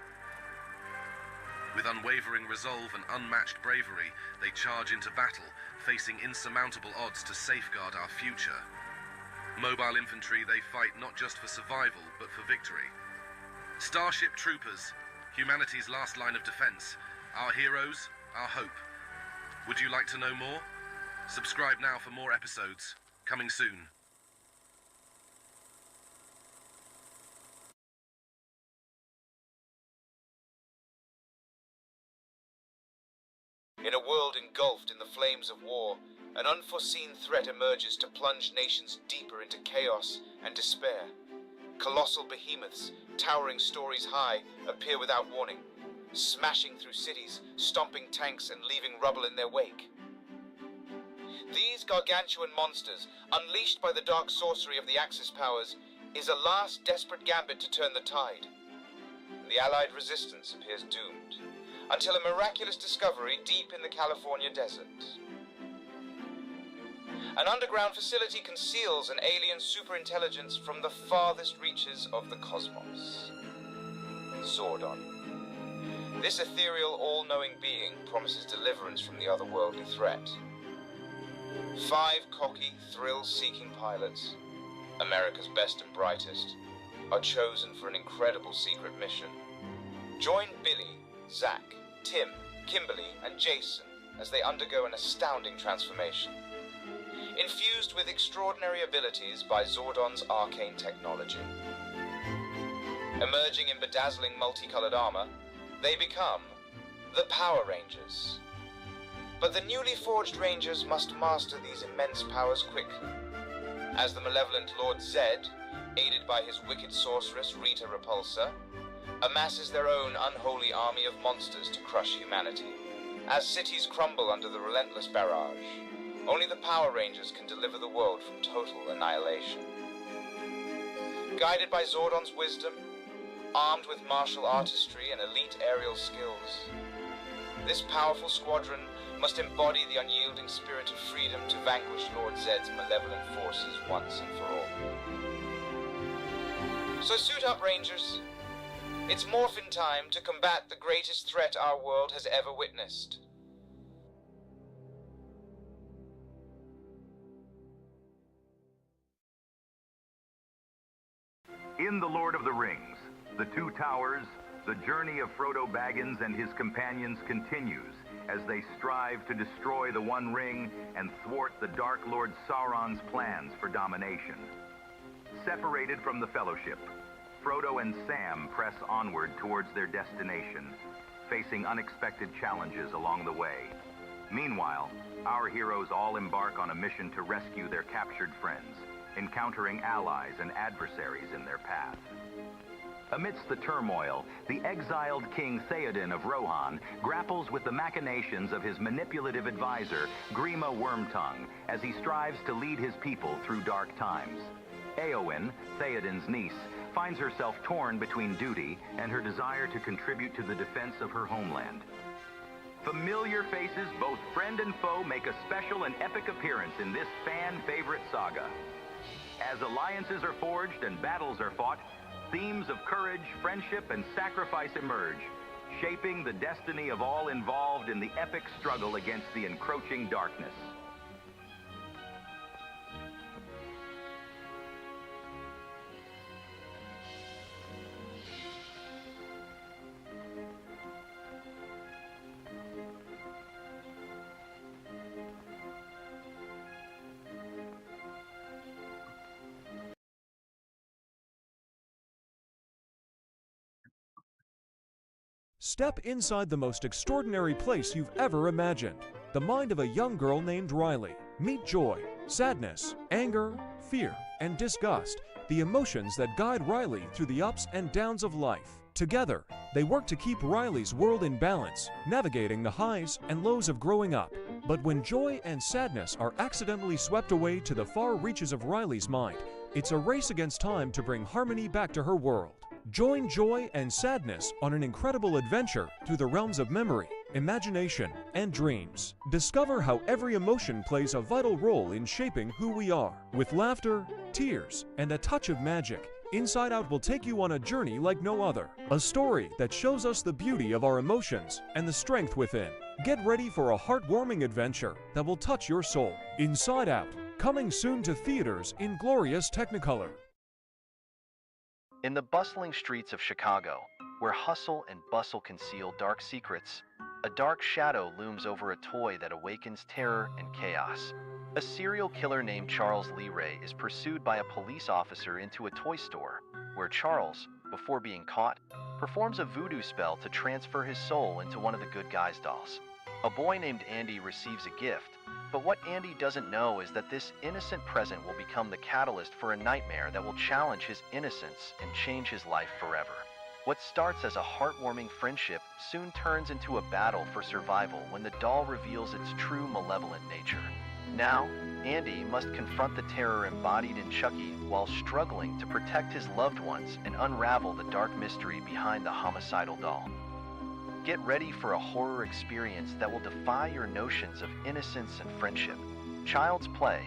With unwavering resolve and unmatched bravery, they charge into battle, facing insurmountable odds to safeguard our future. Mobile infantry, they fight not just for survival, but for victory. Starship Troopers, humanity's last line of defense. Our heroes, our hope. Would you like to know more? Subscribe now for more episodes. Coming soon. In a world engulfed in the flames of war, an unforeseen threat emerges to plunge nations deeper into chaos and despair. Colossal behemoths, towering stories high, appear without warning, smashing through cities, stomping tanks and leaving rubble in their wake. These gargantuan monsters, unleashed by the dark sorcery of the Axis powers, is a last desperate gambit to turn the tide. The Allied resistance appears doomed, until a miraculous discovery deep in the California desert. An underground facility conceals an alien superintelligence from the farthest reaches of the cosmos. Zordon. This ethereal, all-knowing being promises deliverance from the otherworldly threat. 5 cocky, thrill-seeking pilots, America's best and brightest, are chosen for an incredible secret mission. Join Billy, Zach, Tim, Kimberly, and Jason as they undergo an astounding transformation. Infused with extraordinary abilities by Zordon's arcane technology. Emerging in bedazzling multicolored armor, they become the Power Rangers. But the newly forged Rangers must master these immense powers quickly, as the malevolent Lord Zed, aided by his wicked sorceress Rita Repulsa, amasses their own unholy army of monsters to crush humanity. As cities crumble under the relentless barrage, only the Power Rangers can deliver the world from total annihilation. Guided by Zordon's wisdom, armed with martial artistry and elite aerial skills, this powerful squadron must embody the unyielding spirit of freedom to vanquish Lord Zed's malevolent forces once and for all. So suit up, Rangers. It's morphin' time to combat the greatest threat our world has ever witnessed. In The Lord of the Rings, The Two Towers, the journey of Frodo Baggins and his companions continues as they strive to destroy the One Ring and thwart the Dark Lord Sauron's plans for domination. Separated from the Fellowship, Frodo and Sam press onward towards their destination, facing unexpected challenges along the way. Meanwhile, our heroes all embark on a mission to rescue their captured friends, encountering allies and adversaries in their path. Amidst the turmoil, the exiled King Theoden of Rohan grapples with the machinations of his manipulative advisor, Grima Wormtongue, as he strives to lead his people through dark times. Éowyn, Theoden's niece, finds herself torn between duty and her desire to contribute to the defense of her homeland. Familiar faces, both friend and foe, make a special and epic appearance in this fan-favorite saga. As alliances are forged and battles are fought, themes of courage, friendship, and sacrifice emerge, shaping the destiny of all involved in the epic struggle against the encroaching darkness. Step inside the most extraordinary place you've ever imagined. The mind of a young girl named Riley. Meet joy, sadness, anger, fear, and disgust, the emotions that guide Riley through the ups and downs of life. Together, they work to keep Riley's world in balance, navigating the highs and lows of growing up. But when joy and sadness are accidentally swept away to the far reaches of Riley's mind, it's a race against time to bring harmony back to her world. Join joy and sadness on an incredible adventure through the realms of memory, imagination, and dreams. Discover how every emotion plays a vital role in shaping who we are. With laughter, tears, and a touch of magic, Inside Out will take you on a journey like no other. A story that shows us the beauty of our emotions and the strength within. Get ready for a heartwarming adventure that will touch your soul. Inside Out, coming soon to theaters in glorious Technicolor. In the bustling streets of Chicago, where hustle and bustle conceal dark secrets, a dark shadow looms over a toy that awakens terror and chaos. A serial killer named Charles Lee Ray is pursued by a police officer into a toy store, where Charles, before being caught, performs a voodoo spell to transfer his soul into one of the good guys' dolls. A boy named Andy receives a gift, but what Andy doesn't know is that this innocent present will become the catalyst for a nightmare that will challenge his innocence and change his life forever. What starts as a heartwarming friendship soon turns into a battle for survival when the doll reveals its true malevolent nature. Now, Andy must confront the terror embodied in Chucky while struggling to protect his loved ones and unravel the dark mystery behind the homicidal doll. Get ready for a horror experience that will defy your notions of innocence and friendship. Child's Play,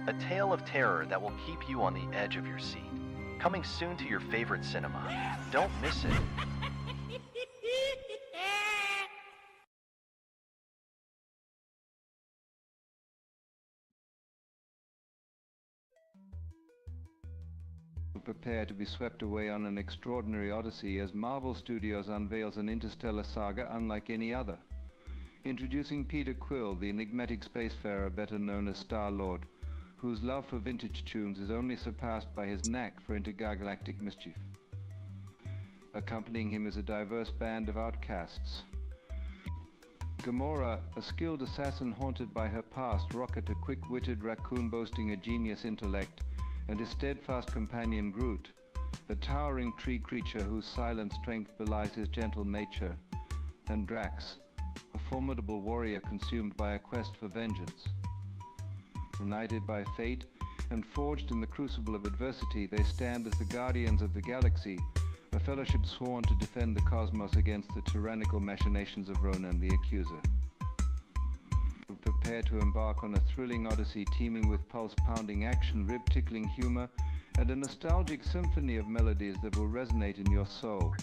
a tale of terror that will keep you on the edge of your seat. Coming soon to your favorite cinema. Don't miss it. Prepare to be swept away on an extraordinary odyssey as Marvel Studios unveils an interstellar saga unlike any other. Introducing Peter Quill, the enigmatic spacefarer better known as Star-Lord, whose love for vintage tunes is only surpassed by his knack for intergalactic mischief. Accompanying him is a diverse band of outcasts. Gamora, a skilled assassin haunted by her past, Rocket, a quick-witted raccoon boasting a genius intellect, and his steadfast companion Groot, a towering tree creature whose silent strength belies his gentle nature, and Drax, a formidable warrior consumed by a quest for vengeance. United by fate and forged in the crucible of adversity, they stand as the guardians of the galaxy, a fellowship sworn to defend the cosmos against the tyrannical machinations of Ronan the Accuser. Prepare to embark on a thrilling odyssey teeming with pulse-pounding action, rib-tickling humor, and a nostalgic symphony of melodies that will resonate in your soul.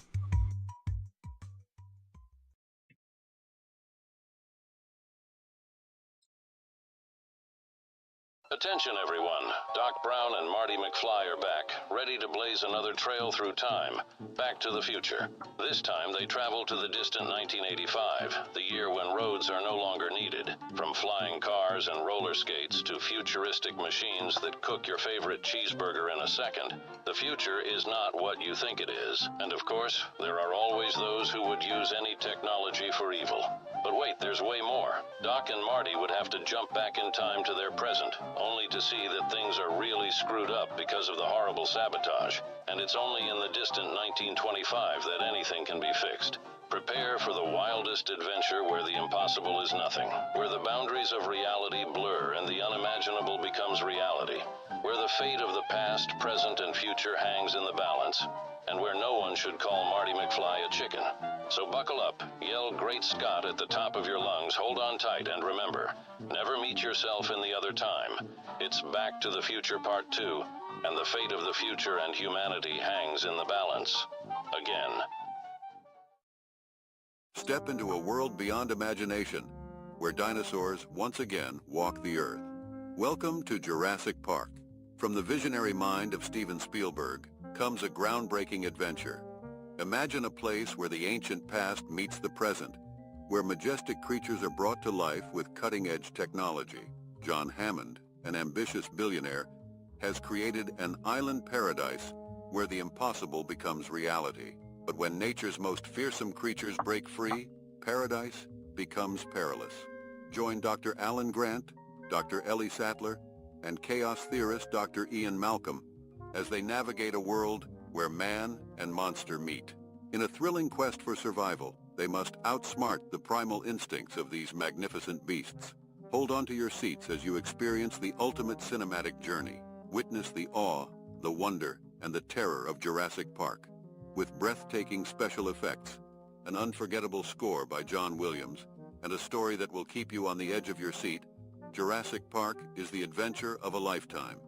Attention everyone, Doc Brown and Marty McFly are back, ready to blaze another trail through time, back to the future. This time they travel to the distant 1985, the year when roads are no longer needed. From flying cars and roller skates to futuristic machines that cook your favorite cheeseburger in a second, the future is not what you think it is. And of course, there are always those who would use any technology for evil. But wait, there's way more. Doc and Marty would have to jump back in time to their present, only to see that things are really screwed up because of the horrible sabotage. And it's only in the distant 1925 that anything can be fixed. Prepare for the wildest adventure where the impossible is nothing, where the boundaries of reality blur and the unimaginable becomes reality, where the fate of the past, present, and future hangs in the balance, and where no one should call Marty McFly a chicken. So buckle up, yell Great Scott at the top of your lungs, hold on tight, and remember, never meet yourself in the other time. It's Back to the Future Part 2, and the fate of the future and humanity hangs in the balance. Again. Step into a world beyond imagination, where dinosaurs once again walk the earth. Welcome to Jurassic Park. From the visionary mind of Steven Spielberg comes a groundbreaking adventure. Imagine a place where the ancient past meets the present, where majestic creatures are brought to life with cutting-edge technology. John Hammond, an ambitious billionaire, has created an island paradise where the impossible becomes reality. But when nature's most fearsome creatures break free, paradise becomes perilous. Join Dr. Alan Grant, Dr. Ellie Sattler, and chaos theorist Dr. Ian Malcolm as they navigate a world where man and monster meet. In a thrilling quest for survival, they must outsmart the primal instincts of these magnificent beasts. Hold on to your seats as you experience the ultimate cinematic journey. Witness the awe, the wonder, and the terror of Jurassic Park. With breathtaking special effects, an unforgettable score by John Williams, and a story that will keep you on the edge of your seat, Jurassic Park is the adventure of a lifetime.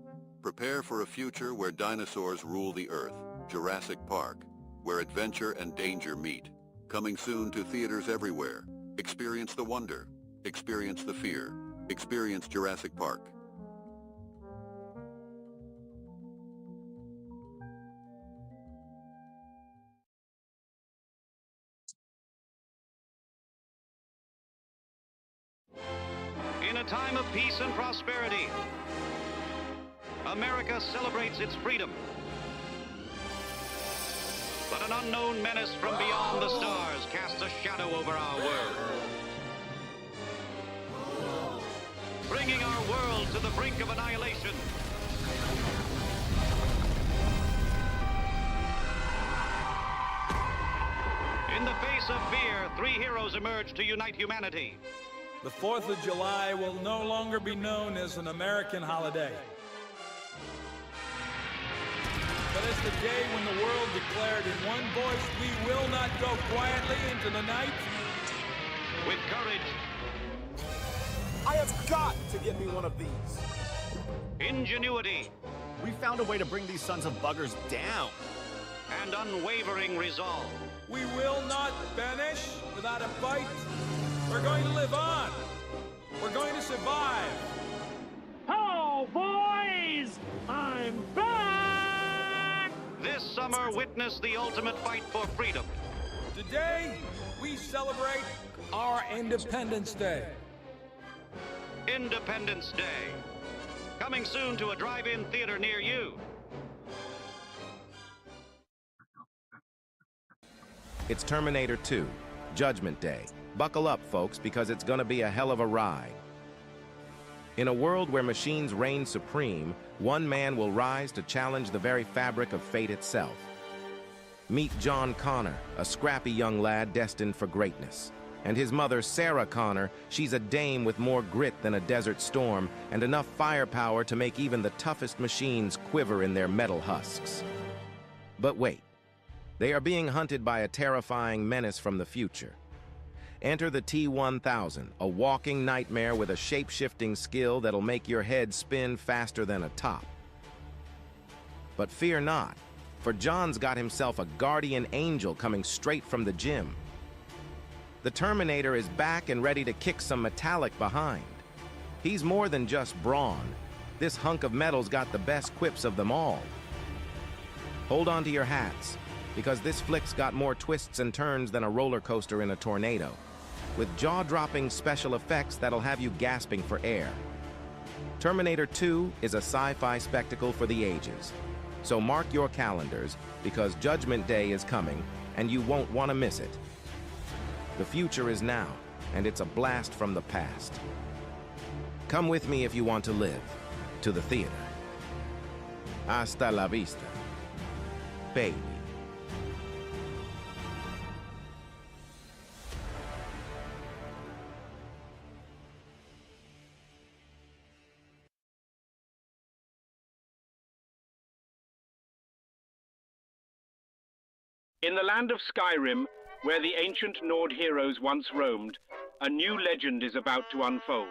Prepare for a future where dinosaurs rule the earth. Jurassic Park, where adventure and danger meet. Coming soon to theaters everywhere. Experience the wonder. Experience the fear. Experience Jurassic Park. In a time of peace and prosperity, America celebrates its freedom. But an unknown menace from beyond the stars casts a shadow over our world, bringing our world to the brink of annihilation. In the face of fear, three heroes emerge to unite humanity. The 4th of July will no longer be known as an American holiday, but as the day when the world declared in one voice, we will not go quietly into the night. With courage. I have got to get me one of these. Ingenuity. We found a way to bring these sons of buggers down. And unwavering resolve. We will not vanish without a fight. We're going to live on. We're going to survive. Hello, boys! I'm back! This summer, witness the ultimate fight for freedom. Today, we celebrate our Independence Day. Independence Day. Coming soon to a drive-in theater near you. It's Terminator 2, Judgment Day. Buckle up, folks, because it's gonna be a hell of a ride. In a world where machines reign supreme, one man will rise to challenge the very fabric of fate itself. Meet John Connor, a scrappy young lad destined for greatness. And his mother, Sarah Connor, she's a dame with more grit than a desert storm and enough firepower to make even the toughest machines quiver in their metal husks. But wait, they are being hunted by a terrifying menace from the future. Enter the T-1000, a walking nightmare with a shape-shifting skill that'll make your head spin faster than a top. But fear not, for John's got himself a guardian angel coming straight from the gym. The Terminator is back and ready to kick some metallic behind. He's more than just brawn. This hunk of metal's got the best quips of them all. Hold on to your hats, because this flick's got more twists and turns than a roller coaster in a tornado, with jaw-dropping special effects that'll have you gasping for air. Terminator 2 is a sci-fi spectacle for the ages. So mark your calendars, because Judgment Day is coming, and you won't want to miss it. The future is now, and it's a blast from the past. Come with me if you want to live. To the theater. Hasta la vista, baby. In the land of Skyrim, where the ancient Nord heroes once roamed, a new legend is about to unfold.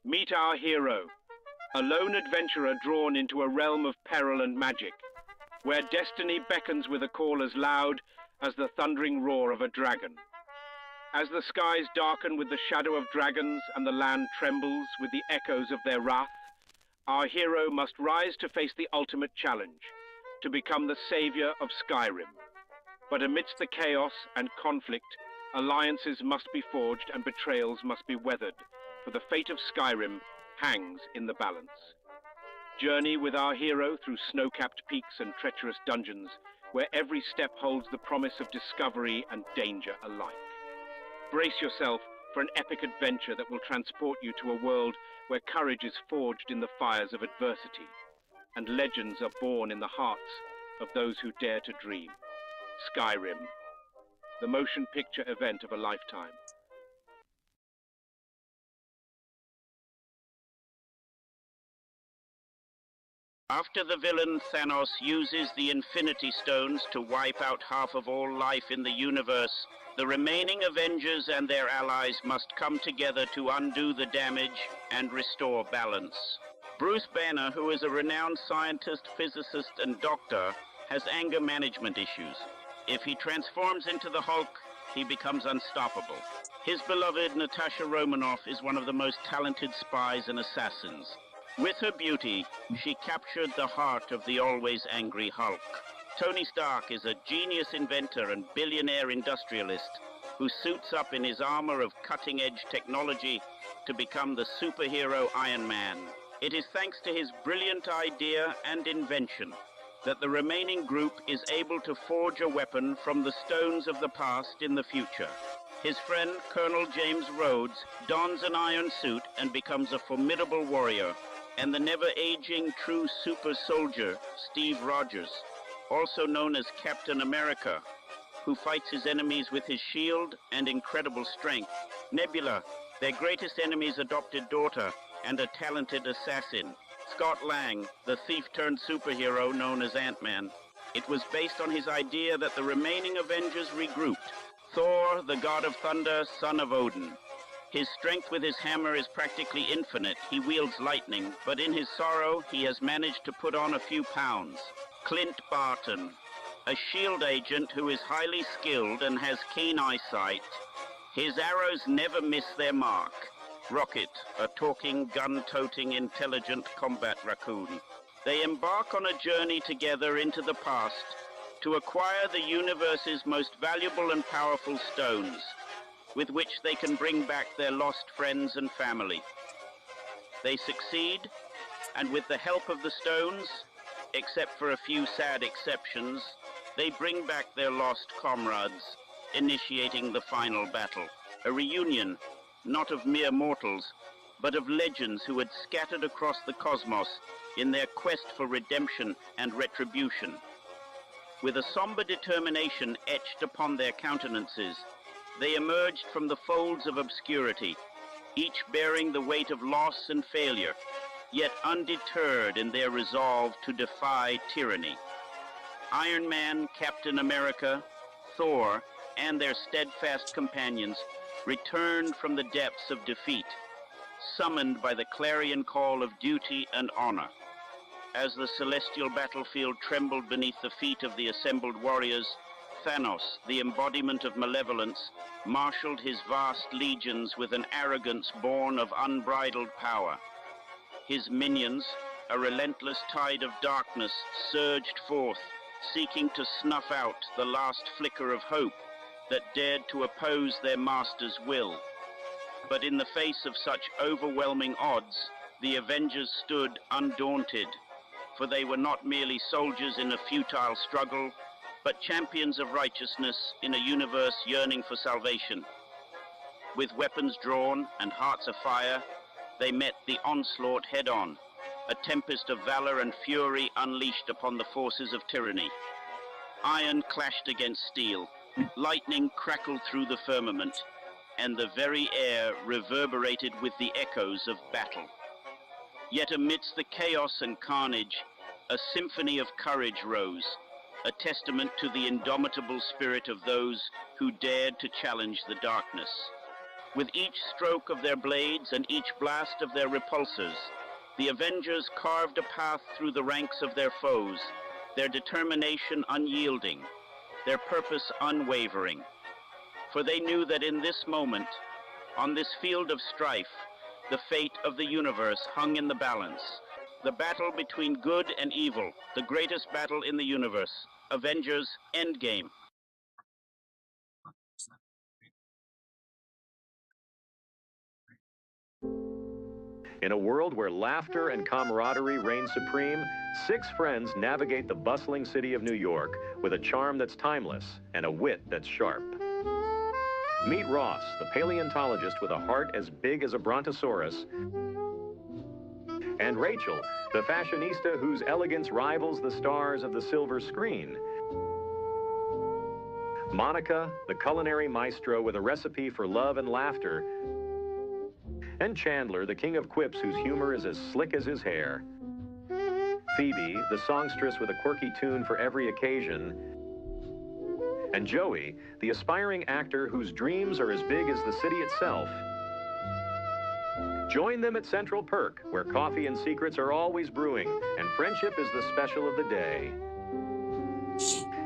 Meet our hero, a lone adventurer drawn into a realm of peril and magic, where destiny beckons with a call as loud as the thundering roar of a dragon. As the skies darken with the shadow of dragons and the land trembles with the echoes of their wrath, our hero must rise to face the ultimate challenge, to become the savior of Skyrim. But amidst the chaos and conflict, alliances must be forged and betrayals must be weathered, for the fate of Skyrim hangs in the balance. Journey with our hero through snow-capped peaks and treacherous dungeons, where every step holds the promise of discovery and danger alike. Brace yourself for an epic adventure that will transport you to a world where courage is forged in the fires of adversity, and legends are born in the hearts of those who dare to dream. Skyrim, the motion picture event of a lifetime. After the villain Thanos uses the Infinity Stones to wipe out half of all life in the universe, the remaining Avengers and their allies must come together to undo the damage and restore balance. Bruce Banner, who is a renowned scientist, physicist, and doctor, has anger management issues. If he transforms into the Hulk, he becomes unstoppable. His beloved Natasha Romanoff is one of the most talented spies and assassins. With her beauty, she captured the heart of the always angry Hulk. Tony Stark is a genius inventor and billionaire industrialist who suits up in his armor of cutting-edge technology to become the superhero Iron Man. It is thanks to his brilliant idea and invention that the remaining group is able to forge a weapon from the stones of the past in the future. His friend, Colonel James Rhodes, dons an iron suit and becomes a formidable warrior, and the never-aging true super soldier, Steve Rogers, also known as Captain America, who fights his enemies with his shield and incredible strength. Nebula, their greatest enemy's adopted daughter, and a talented assassin. Scott Lang, the thief-turned-superhero known as Ant-Man. It was based on his idea that the remaining Avengers regrouped. Thor, the god of thunder, son of Odin. His strength with his hammer is practically infinite. He wields lightning, but in his sorrow, he has managed to put on a few pounds. Clint Barton, a shield agent who is highly skilled and has keen eyesight. His arrows never miss their mark. Rocket, a talking, gun-toting, intelligent combat raccoon. They embark on a journey together into the past to acquire the universe's most valuable and powerful stones, with which they can bring back their lost friends and family. They succeed, and with the help of the stones, except for a few sad exceptions, they bring back their lost comrades, initiating the final battle. A reunion, not of mere mortals, but of legends who had scattered across the cosmos in their quest for redemption and retribution. With a somber determination etched upon their countenances, they emerged from the folds of obscurity, each bearing the weight of loss and failure, yet undeterred in their resolve to defy tyranny. Iron Man, Captain America, Thor, and their steadfast companions returned from the depths of defeat, summoned by the clarion call of duty and honor. As the celestial battlefield trembled beneath the feet of the assembled warriors, Thanos, the embodiment of malevolence, marshaled his vast legions with an arrogance born of unbridled power. His minions, a relentless tide of darkness, surged forth, seeking to snuff out the last flicker of hope that dared to oppose their master's will. But in the face of such overwhelming odds, the Avengers stood undaunted, for they were not merely soldiers in a futile struggle, but champions of righteousness in a universe yearning for salvation. With weapons drawn and hearts afire, they met the onslaught head-on, a tempest of valor and fury unleashed upon the forces of tyranny. Iron clashed against steel, lightning crackled through the firmament, and the very air reverberated with the echoes of battle. Yet amidst the chaos and carnage, a symphony of courage rose, a testament to the indomitable spirit of those who dared to challenge the darkness. With each stroke of their blades and each blast of their repulsors, the Avengers carved a path through the ranks of their foes, their determination unyielding, their purpose unwavering. For they knew that in this moment, on this field of strife, the fate of the universe hung in the balance. The battle between good and evil, the greatest battle in the universe. Avengers Endgame. In a world where laughter and camaraderie reign supreme, 6 friends navigate the bustling city of New York with a charm that's timeless and a wit that's sharp. Meet Ross, the paleontologist with a heart as big as a brontosaurus, and Rachel, the fashionista whose elegance rivals the stars of the silver screen. Monica, the culinary maestro with a recipe for love and laughter, and Chandler, the king of quips whose humor is as slick as his hair. Phoebe, the songstress with a quirky tune for every occasion, and Joey, the aspiring actor whose dreams are as big as the city itself. Join them at Central Perk, where coffee and secrets are always brewing, and friendship is the special of the day.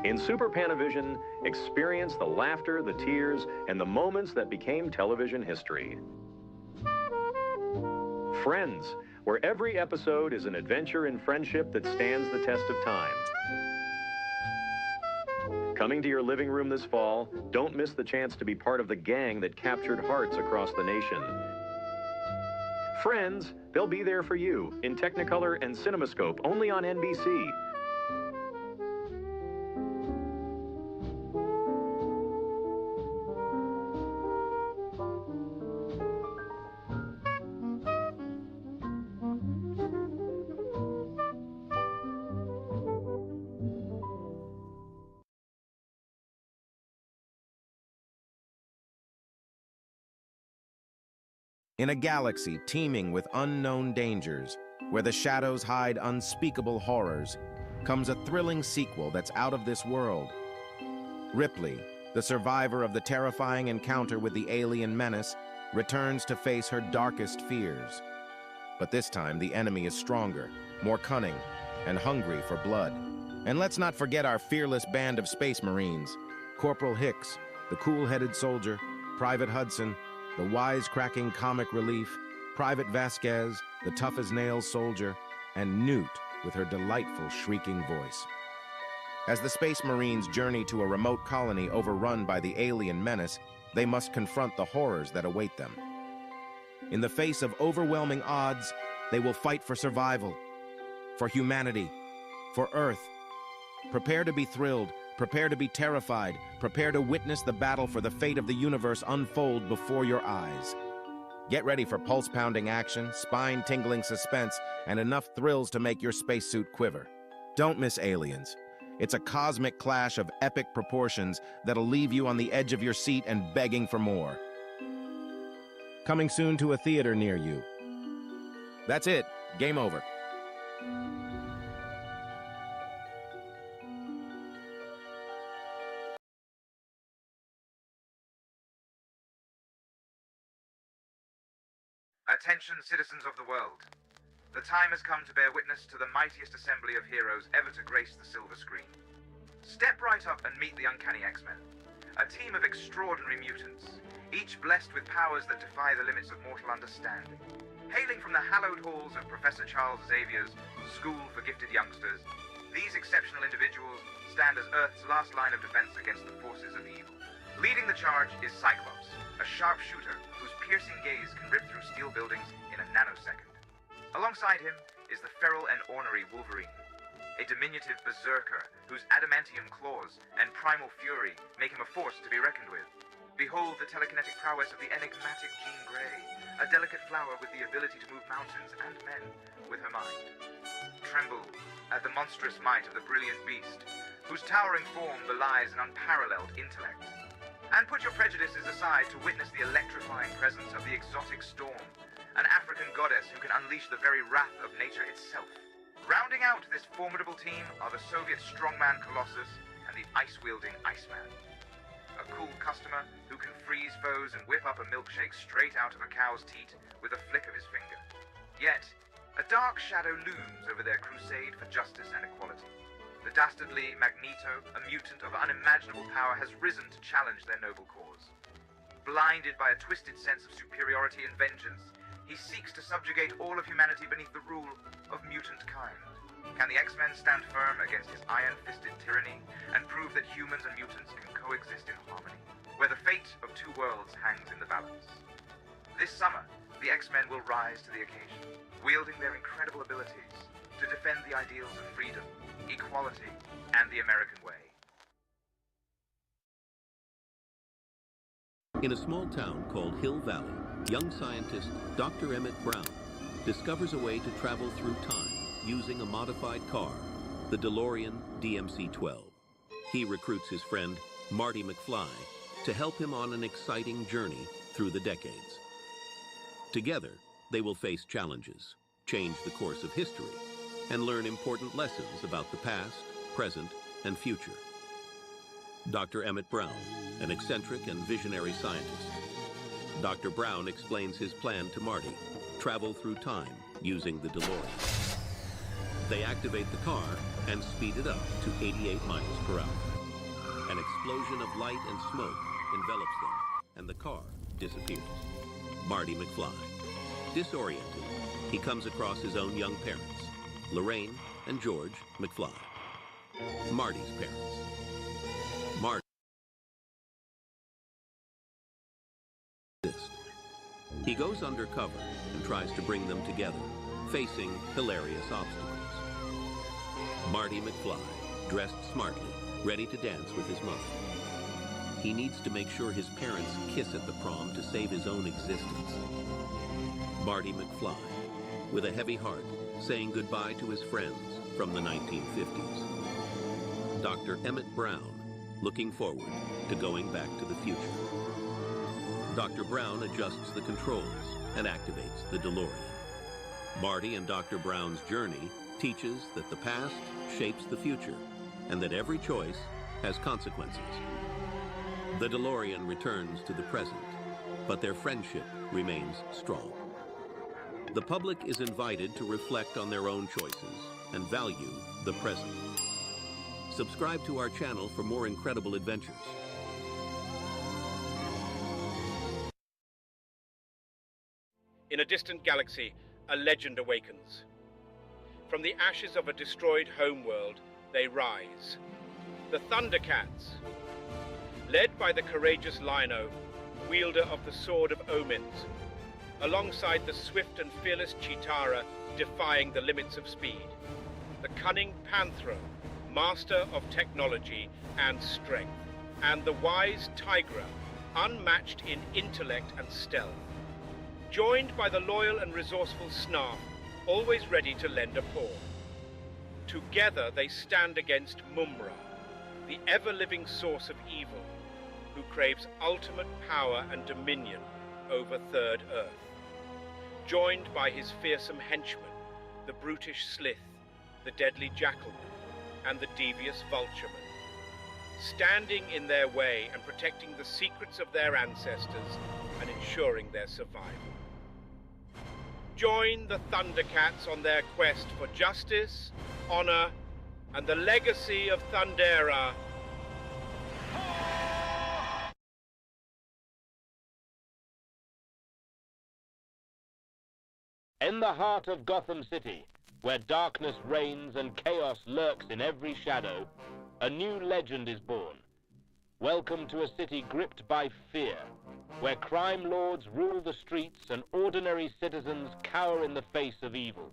In Super Panavision, experience the laughter, the tears, and the moments that became television history. Friends, where every episode is an adventure in friendship that stands the test of time. Coming to your living room this fall, don't miss the chance to be part of the gang that captured hearts across the nation. Friends, they'll be there for you in Technicolor and CinemaScope, only on NBC. In a galaxy teeming with unknown dangers, where the shadows hide unspeakable horrors, comes a thrilling sequel that's out of this world. Ripley, the survivor of the terrifying encounter with the alien menace, returns to face her darkest fears. But this time, the enemy is stronger, more cunning, and hungry for blood. And let's not forget our fearless band of Space Marines. Corporal Hicks, the cool-headed soldier, Private Hudson, the wisecracking comic relief, Private Vasquez, the tough-as-nails soldier, and Newt with her delightful shrieking voice. As the Space Marines journey to a remote colony overrun by the alien menace, they must confront the horrors that await them. In the face of overwhelming odds, they will fight for survival, for humanity, for Earth. Prepare to be thrilled, prepare to be terrified, prepare to witness the battle for the fate of the universe unfold before your eyes. Get ready for pulse-pounding action, spine-tingling suspense, and enough thrills to make your spacesuit quiver. Don't miss Aliens. It's a cosmic clash of epic proportions that'll leave you on the edge of your seat and begging for more. Coming soon to a theater near you. That's it. Game over. Attention, citizens of the world. The time has come to bear witness to the mightiest assembly of heroes ever to grace the silver screen. Step right up and meet the Uncanny X-Men, a team of extraordinary mutants, each blessed with powers that defy the limits of mortal understanding. Hailing from the hallowed halls of Professor Charles Xavier's School for Gifted Youngsters, these exceptional individuals stand as Earth's last line of defense against the forces of evil. Leading the charge is Cyclops, a sharpshooter whose piercing gaze can rip through steel buildings in a nanosecond. Alongside him is the feral and ornery Wolverine, a diminutive berserker whose adamantium claws and primal fury make him a force to be reckoned with. Behold the telekinetic prowess of the enigmatic Jean Grey, a delicate flower with the ability to move mountains and men with her mind. Tremble at the monstrous might of the brilliant beast, whose towering form belies an unparalleled intellect. And put your prejudices aside to witness the electrifying presence of the exotic Storm, an African goddess who can unleash the very wrath of nature itself. Rounding out this formidable team are the Soviet strongman Colossus and the ice-wielding Iceman. A cool customer who can freeze foes and whip up a milkshake straight out of a cow's teat with a flick of his finger. Yet, a dark shadow looms over their crusade for justice and equality. The dastardly Magneto, a mutant of unimaginable power, has risen to challenge their noble cause. Blinded by a twisted sense of superiority and vengeance, he seeks to subjugate all of humanity beneath the rule of mutant kind. Can the X-Men stand firm against his iron-fisted tyranny and prove that humans and mutants can coexist in harmony, where the fate of two worlds hangs in the balance? This summer, the X-Men will rise to the occasion, wielding their incredible abilities to defend the ideals of freedom, equality, and the American way. In a small town called Hill Valley, young scientist Dr. Emmett Brown discovers a way to travel through time using a modified car, the DeLorean DMC-12. He recruits his friend Marty McFly to help him on an exciting journey through the decades. Together, they will face challenges, change the course of history, and learn important lessons about the past, present, and future. Dr. Emmett Brown, an eccentric and visionary scientist. Dr. Brown explains his plan to Marty, travel through time using the DeLorean. They activate the car and speed it up to 88 miles per hour. An explosion of light and smoke envelops them, and the car disappears. Marty McFly. Disoriented, he comes across his own young parents, Lorraine and George McFly. Marty's parents. Marty. He goes undercover and tries to bring them together, facing hilarious obstacles. Marty McFly, dressed smartly, ready to dance with his mother. He needs to make sure his parents kiss at the prom to save his own existence. Marty McFly, with a heavy heart, saying goodbye to his friends from the 1950s. Dr. Emmett Brown, looking forward to going back to the future. Dr. Brown adjusts the controls and activates the DeLorean. Marty and Dr. Brown's journey teaches that the past shapes the future and that every choice has consequences. The DeLorean returns to the present, but their friendship remains strong. The public is invited to reflect on their own choices and value the present. Subscribe to our channel for more incredible adventures. In a distant galaxy, a legend awakens. From the ashes of a destroyed homeworld, they rise. The Thundercats. Led by the courageous Lino, wielder of the Sword of Omens, alongside the swift and fearless Chitara, defying the limits of speed. The cunning Panthro, master of technology and strength. And the wise Tigra, unmatched in intellect and stealth. Joined by the loyal and resourceful Snarf, always ready to lend a paw. Together they stand against Mumra, the ever-living source of evil, who craves ultimate power and dominion over Third Earth. Joined by his fearsome henchmen, the brutish Slith, the deadly Jackalman, and the devious Vultureman, standing in their way and protecting the secrets of their ancestors and ensuring their survival. Join the Thundercats on their quest for justice, honor, and the legacy of Thundera. In the heart of Gotham City, where darkness reigns and chaos lurks in every shadow, a new legend is born. Welcome to a city gripped by fear, where crime lords rule the streets and ordinary citizens cower in the face of evil.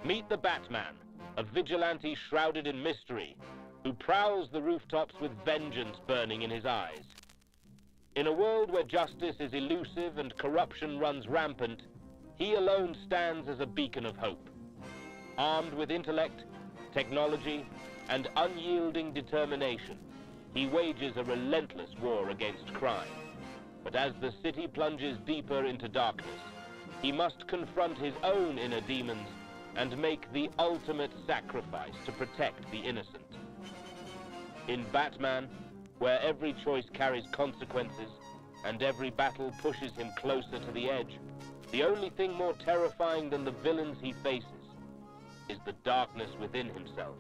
Meet the Batman, a vigilante shrouded in mystery, who prowls the rooftops with vengeance burning in his eyes. In a world where justice is elusive and corruption runs rampant, he alone stands as a beacon of hope. Armed with intellect, technology, and unyielding determination, he wages a relentless war against crime. But as the city plunges deeper into darkness, he must confront his own inner demons and make the ultimate sacrifice to protect the innocent. In Batman, where every choice carries consequences and every battle pushes him closer to the edge, the only thing more terrifying than the villains he faces is the darkness within himself.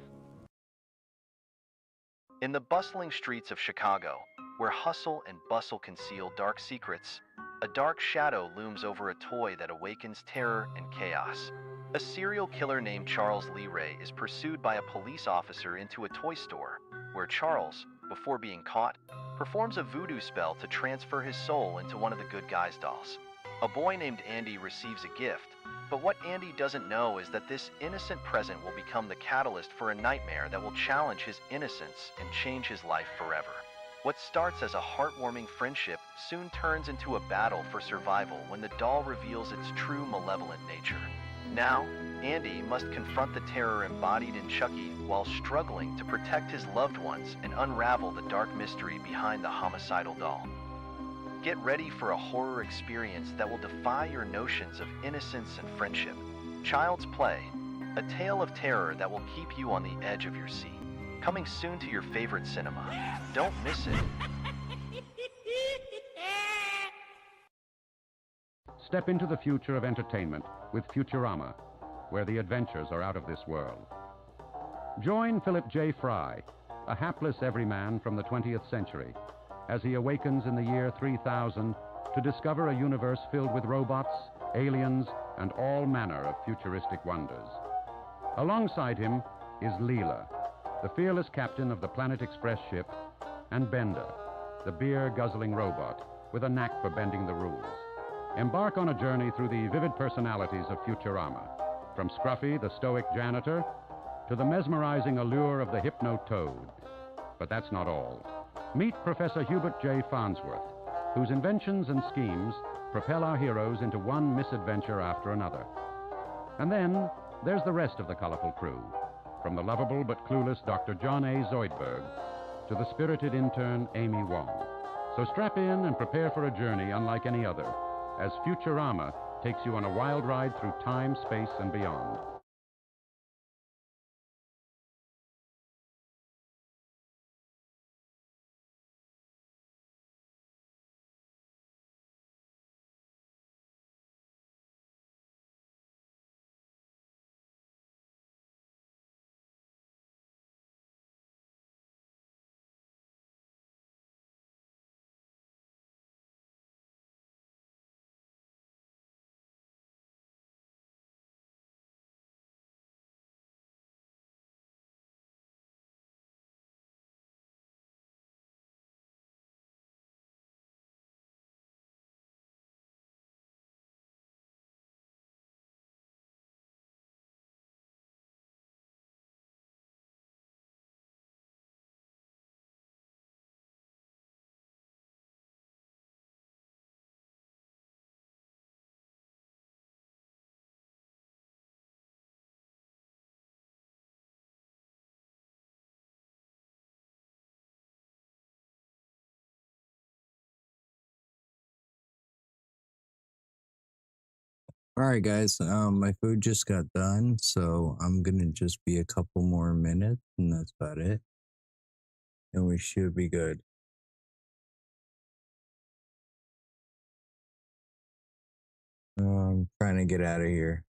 In the bustling streets of Chicago, where hustle and bustle conceal dark secrets, a dark shadow looms over a toy that awakens terror and chaos. A serial killer named Charles Lee Ray is pursued by a police officer into a toy store, where Charles, before being caught, performs a voodoo spell to transfer his soul into one of the good guys' dolls. A boy named Andy receives a gift, but what Andy doesn't know is that this innocent present will become the catalyst for a nightmare that will challenge his innocence and change his life forever. What starts as a heartwarming friendship soon turns into a battle for survival when the doll reveals its true malevolent nature. Now, Andy must confront the terror embodied in Chucky while struggling to protect his loved ones and unravel the dark mystery behind the homicidal doll. Get ready for a horror experience that will defy your notions of innocence and friendship. Child's Play, a tale of terror that will keep you on the edge of your seat. Coming soon to your favorite cinema. Don't miss it. Step into the future of entertainment with Futurama, where the adventures are out of this world. Join Philip J. Fry, a hapless everyman from the 20th century, as he awakens in the year 3000 to discover a universe filled with robots, aliens, and all manner of futuristic wonders. Alongside him is Leela, the fearless captain of the Planet Express ship, and Bender, the beer-guzzling robot with a knack for bending the rules. Embark on a journey through the vivid personalities of Futurama, from Scruffy, the stoic janitor, to the mesmerizing allure of the hypno-toad. But that's not all. Meet Professor Hubert J. Farnsworth, whose inventions and schemes propel our heroes into one misadventure after another. And then there's the rest of the colorful crew, from the lovable but clueless Dr. John A. Zoidberg to the spirited intern Amy Wong. So strap in and prepare for a journey unlike any other, as Futurama takes you on a wild ride through time, space, and beyond. All right, guys. My food just got done, so I'm gonna just be a couple more minutes, and that's about it. And we should be good. I'm trying to get out of here.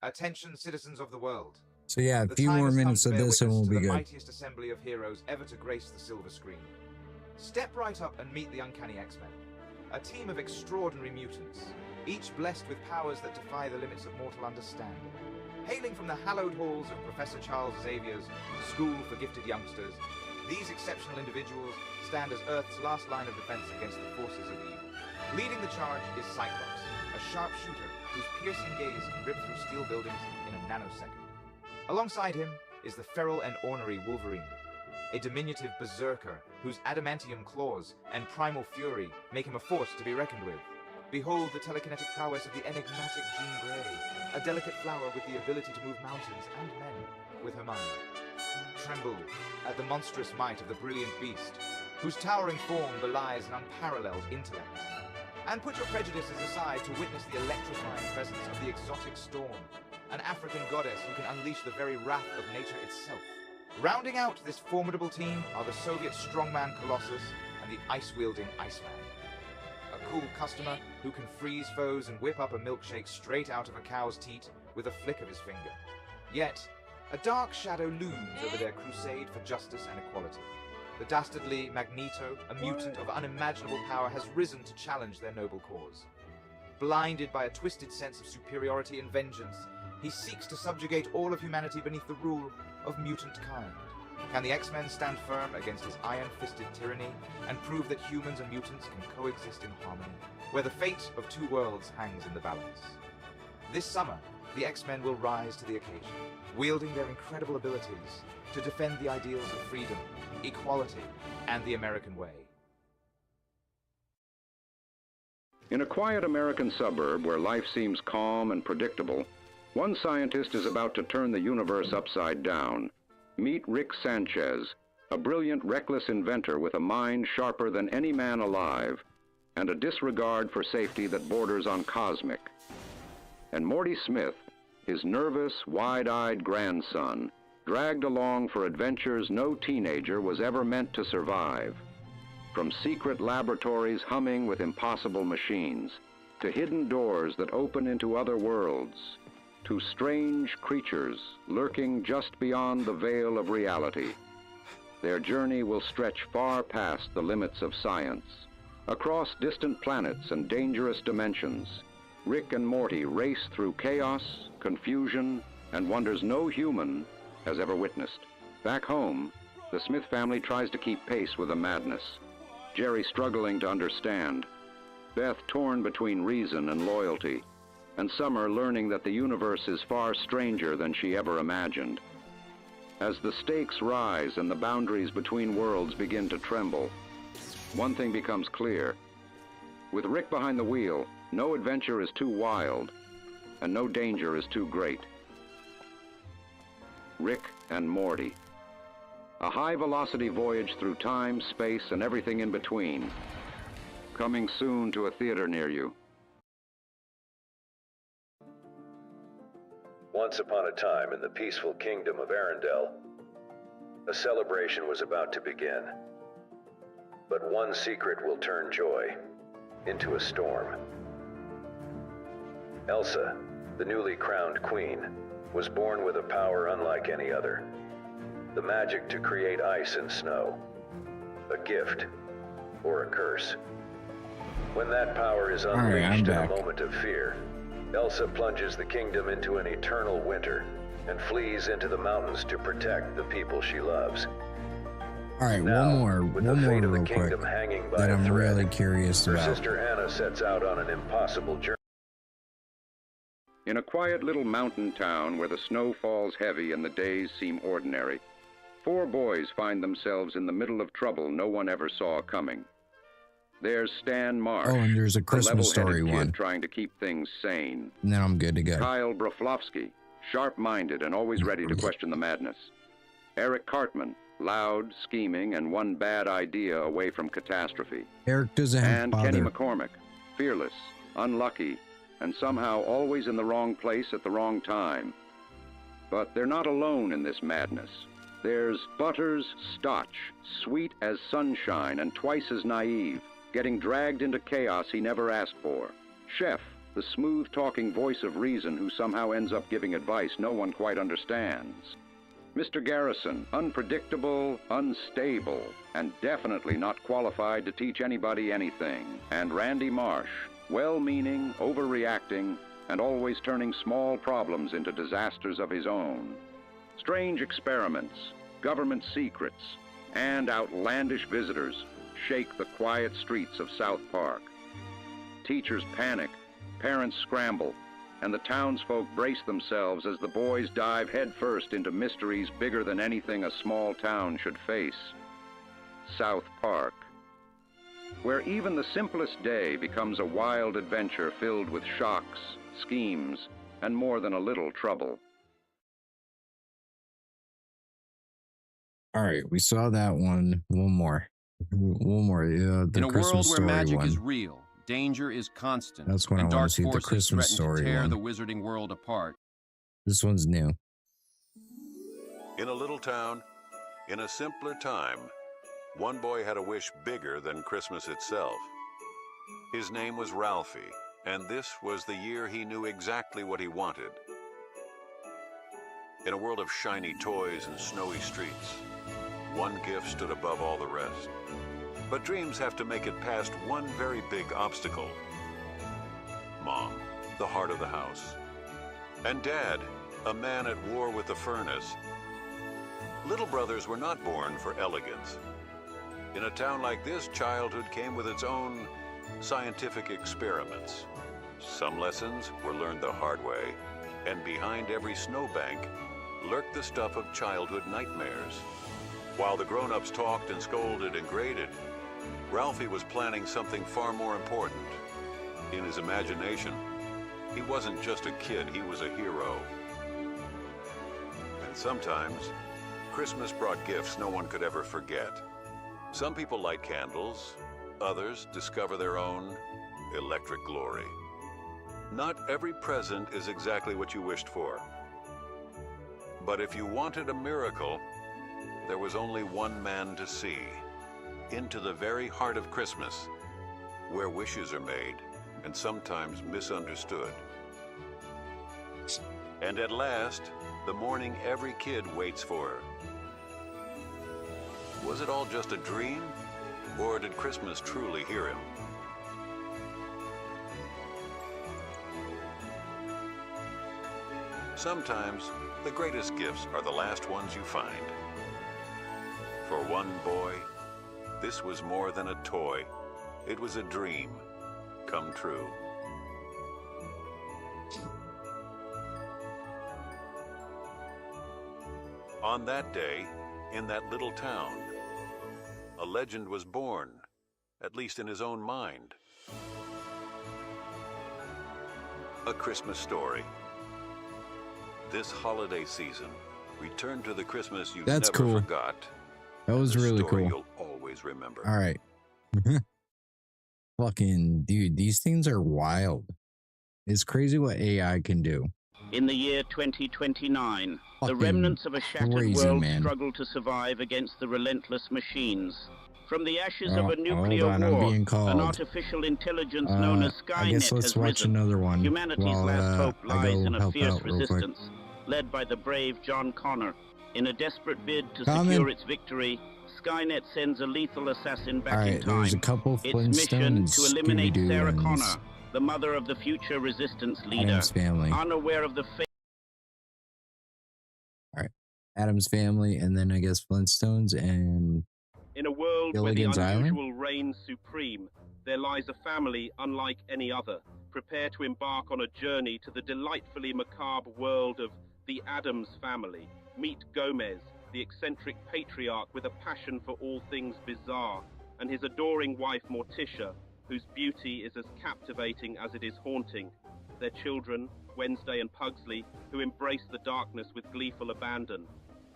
Attention, citizens of the world. So yeah, a The few time more has come minutes to of bear this and witness we'll to be the good. mightiest assembly of heroes ever to grace the silver screen. Step right up and meet the Uncanny X-Men, a team of extraordinary mutants, each blessed with powers that defy the limits of mortal understanding. Hailing from the hallowed halls of Professor Charles Xavier's School for Gifted Youngsters, these exceptional individuals stand as Earth's last line of defense against the forces of evil. Leading the charge is Cyclops, a sharpshooter whose piercing gaze can rip through steel buildings in a nanosecond. Alongside him is the feral and ornery Wolverine, a diminutive berserker whose adamantium claws and primal fury make him a force to be reckoned with. Behold the telekinetic prowess of the enigmatic Jean Grey, a delicate flower with the ability to move mountains and men with her mind. Tremble at the monstrous might of the brilliant beast, whose towering form belies an unparalleled intellect. And put your prejudices aside to witness the electrifying presence of the exotic Storm, an African goddess who can unleash the very wrath of nature itself. Rounding out this formidable team are the Soviet strongman Colossus and the ice-wielding Iceman. A cool customer who can freeze foes and whip up a milkshake straight out of a cow's teat with a flick of his finger. Yet, a dark shadow looms over their crusade for justice and equality. The dastardly Magneto, a mutant of unimaginable power, has risen to challenge their noble cause. Blinded by a twisted sense of superiority and vengeance, he seeks to subjugate all of humanity beneath the rule of mutant kind. Can the X-Men stand firm against his iron-fisted tyranny and prove that humans and mutants can coexist in harmony, where the fate of two worlds hangs in the balance? This summer, the X-Men will rise to the occasion, wielding their incredible abilities to defend the ideals of freedom, equality, and the American way. In a quiet American suburb where life seems calm and predictable, one scientist is about to turn the universe upside down. Meet Rick Sanchez, a brilliant, reckless inventor with a mind sharper than any man alive, and a disregard for safety that borders on cosmic. And Morty Smith, his nervous, wide-eyed grandson, dragged along for adventures no teenager was ever meant to survive. From secret laboratories humming with impossible machines, to hidden doors that open into other worlds, to strange creatures lurking just beyond the veil of reality. Their journey will stretch far past the limits of science. Across distant planets and dangerous dimensions, Rick and Morty race through chaos, confusion, and wonders no human has ever witnessed. Back home, the Smith family tries to keep pace with the madness. Jerry struggling to understand, Beth torn between reason and loyalty, and Summer learning that the universe is far stranger than she ever imagined. As the stakes rise and the boundaries between worlds begin to tremble, one thing becomes clear. With Rick behind the wheel, no adventure is too wild, and no danger is too great. Rick and Morty. A high-velocity voyage through time, space, and everything in between. Coming soon to a theater near you. Once upon a time in the peaceful kingdom of Arendelle, a celebration was about to begin. But one secret will turn joy into a storm. Elsa, the newly crowned queen, was born with a power unlike any other. The magic to create ice and snow. A gift or a curse. When that power is unleashed in a moment of fear, Elsa plunges the kingdom into an eternal winter and flees into the mountains to protect the people she loves. Alright, Now, one more real quick that I'm really curious her about. sister Anna sets out on an impossible journey. In a quiet little mountain town where the snow falls heavy and the days seem ordinary, 4 boys find themselves in the middle of trouble no one ever saw coming. There's Stan Marsh, Oh, and there's a Christmas the level-headed Story kid one. trying to keep things sane. And then I'm good to go. Kyle Broflovsky, sharp-minded and always ready to question the madness. Eric Cartman, loud, scheming, and one bad idea away from catastrophe. Eric doesn't have And father. Kenny McCormick, fearless, unlucky, and somehow always in the wrong place at the wrong time. But they're not alone in this madness. There's Butters Stotch, sweet as sunshine and twice as naive, getting dragged into chaos he never asked for. Chef, the smooth-talking voice of reason who somehow ends up giving advice no one quite understands. Mr. Garrison, unpredictable, unstable, and definitely not qualified to teach anybody anything. And Randy Marsh, well-meaning, overreacting, and always turning small problems into disasters of his own. Strange experiments, government secrets, and outlandish visitors shake the quiet streets of South Park. Teachers panic, parents scramble, and the townsfolk brace themselves as the boys dive headfirst into mysteries bigger than anything a small town should face. South Park, where even the simplest day becomes a wild adventure filled with shocks, schemes, and more than a little trouble. All right, we saw that one. One more. The In a Christmas world where story magic one. is real, danger is constant, That's what I and wanna dark see, the forces Christmas threaten story to tear one. the wizarding world apart. This one's new. In a little town, in a simpler time, one boy had a wish bigger than Christmas itself. His name was Ralphie, and this was the year he knew exactly what he wanted. In a world of shiny toys and snowy streets, one gift stood above all the rest. But dreams have to make it past one very big obstacle. Mom, the heart of the house. And Dad, a man at war with the furnace. Little brothers were not born for elegance. In a town like this, childhood came with its own scientific experiments. Some lessons were learned the hard way, and behind every snowbank lurked the stuff of childhood nightmares. While the grown-ups talked and scolded and graded, Ralphie was planning something far more important. In his imagination, he wasn't just a kid, he was a hero. And sometimes, Christmas brought gifts no one could ever forget. Some people light candles, others discover their own electric glory. Not every present is exactly what you wished for. But if you wanted a miracle, there was only one man to see, into the very heart of Christmas, where wishes are made and sometimes misunderstood. And at last, the morning every kid waits for. Was it all just a dream, or did Christmas truly hear him? Sometimes, the greatest gifts are the last ones you find. For one boy, this was more than a toy. It was a dream come true. On that day, in that little town, a legend was born, at least in his own mind. A Christmas story. This holiday season, return to the Christmas you That's never cool. forgot. That was The really story cool. You'll always remember. All right. Fucking dude, these things are wild. It's crazy what AI can do. In the year 2029, the Fucking remnants of a shattered crazy, world man. struggle to survive against the relentless machines. From the ashes Oh, of a nuclear hold on, I'm war, being called. an artificial intelligence known as I guess Skynet let's has watch risen. another one Humanity's while last hope I lies go in a help fierce out real quick. resistance, led by the brave John Connor. In a desperate bid to Coming. secure its victory, Skynet sends a lethal assassin back All in right, time. there's a couple Its Flintstone mission and to eliminate Scooby-Doo Sarah ones. Connor, the mother of the future resistance leader. Adam's Family. Unaware of the fate. All right, Adam's Family, and then I guess Flintstones and In a world Gilligan's where the Island? unusual reigns supreme, there lies a family unlike any other. Prepare to embark on a journey to the delightfully macabre world of the Addams Family. Meet Gomez, the eccentric patriarch with a passion for all things bizarre, and his adoring wife Morticia, whose beauty is as captivating as it is haunting. Their children, Wednesday and Pugsley, who embrace the darkness with gleeful abandon.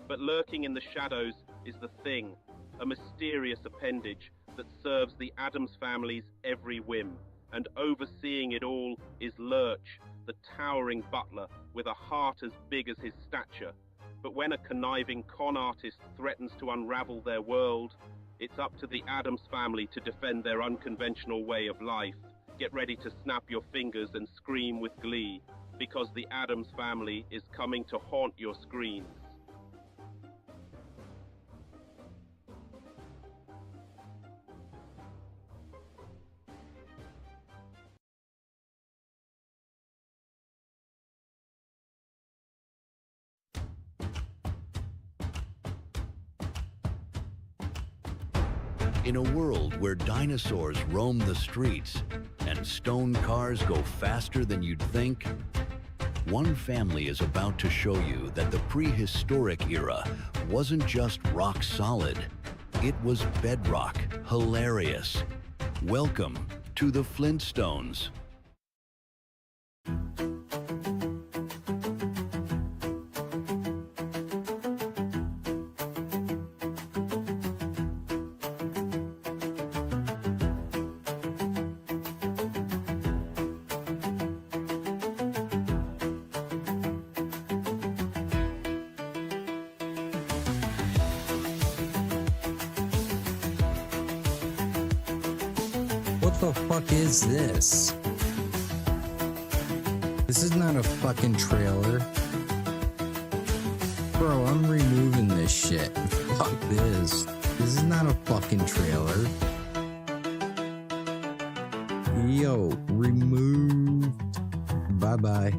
But lurking in the shadows is the Thing, a mysterious appendage that serves the Addams family's every whim. And overseeing it all is Lurch, the towering butler with a heart as big as his stature. But when a conniving con artist threatens to unravel their world, it's up to the Addams family to defend their unconventional way of life. get ready to snap your fingers and scream with glee, because the Addams Family is coming to haunt your screens. In a world where dinosaurs roam the streets and stone cars go faster than you'd think, one family is about to show you that the prehistoric era wasn't just rock solid, it was bedrock, hilarious. Welcome to the Flintstones. What the fuck is this? This is not a fucking trailer. Bro, I'm removing this shit. Fuck this. This is not a fucking trailer. Yo, removed. Bye-bye.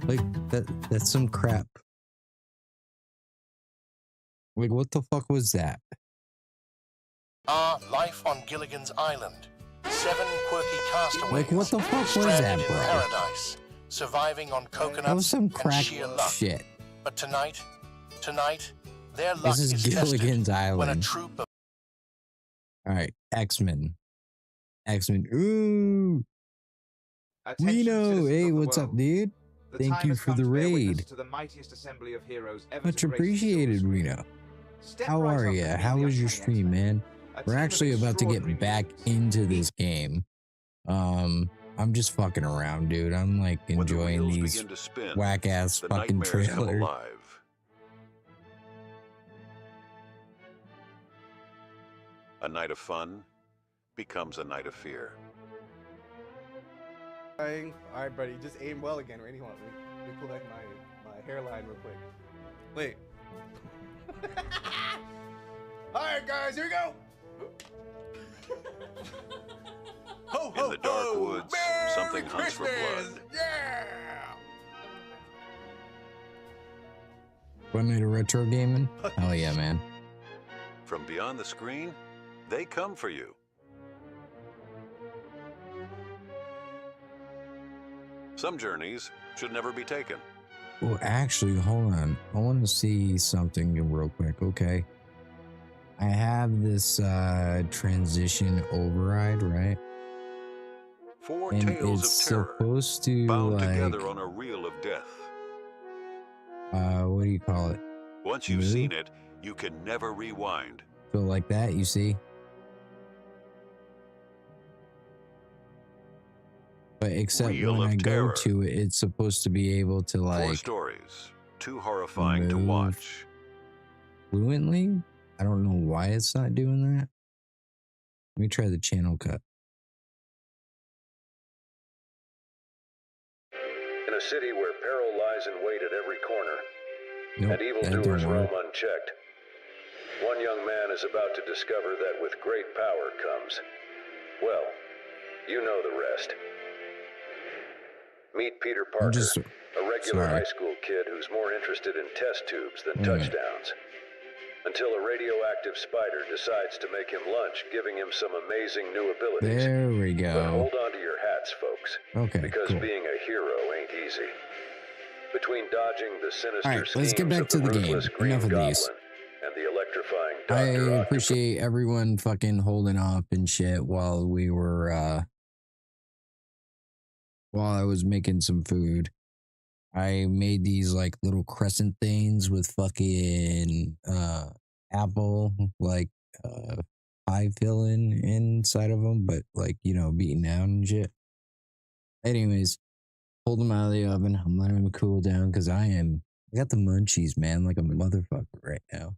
Like, that's some crap. Like, what the fuck was that? Life on Gilligan's Island. 7 quirky castaways. Like, what the fuck was that, bro? In paradise, surviving on coconuts That was some crack and sheer luck. shit. But tonight, their luck This is Gilligan's tested Island. when a troop of Alright, X-Men. X-Men. Ooh! Reno! Hey, what's up, dude? Thank you for the raid. To the mightiest assembly of heroes ever Much to grace appreciated, Reno. How are you? How was your stream, man? We're actually about to get back into this game. I'm just fucking around, dude. I'm like enjoying these whack-ass fucking trailers. A night of fun becomes a night of fear. All right, buddy, just aim well again. Or anyone, let me pull back my hairline real quick. Wait. All right, guys, here we go. Ho, ho, In the dark ho. woods, Merry something hunts for Christmas. blood. Yeah. One night of retro gaming? Hell yeah, man. From beyond the screen, they come for you. Some journeys should never be taken. Well, actually, hold on. I want to see something real quick, okay? I have this transition override, right? 4 And tales it's of terror, supposed to, bound like, together on a reel of death. what do you call it? Once you've Move? seen it, you can never rewind. So like that, you see? But except Reel when of I go terror. to it, it's supposed to be able to 4 like stories, too horrifying to move watch. fluently. I don't know why it's not doing that. Let me try the channel cut. In a city where peril lies in wait at every corner, Nope, and that evildoers don't roam work. unchecked, one young man is about to discover that with great power comes, well, you know the rest. Meet Peter Parker, just- a regular sorry. high school kid who's more interested in test tubes than Wait a minute. touchdowns. Until a radioactive spider decides to make him lunch, giving him some amazing new abilities. There we But go. hold on to your hats, folks. Okay, Because cool. being a hero ain't easy. Between dodging the sinister All right, let's schemes get back of to the game. ruthless Green Enough of these. Goblin and the electrifying I Dr. Octopus. appreciate everyone fucking holding up and shit while we were while I was making some food. I made these like little crescent things with fucking apple like pie filling inside of them, but like, you know, beaten down and shit. Anyways, pulled them out of the oven. I'm letting them cool down because I got the munchies, man, like a motherfucker right now.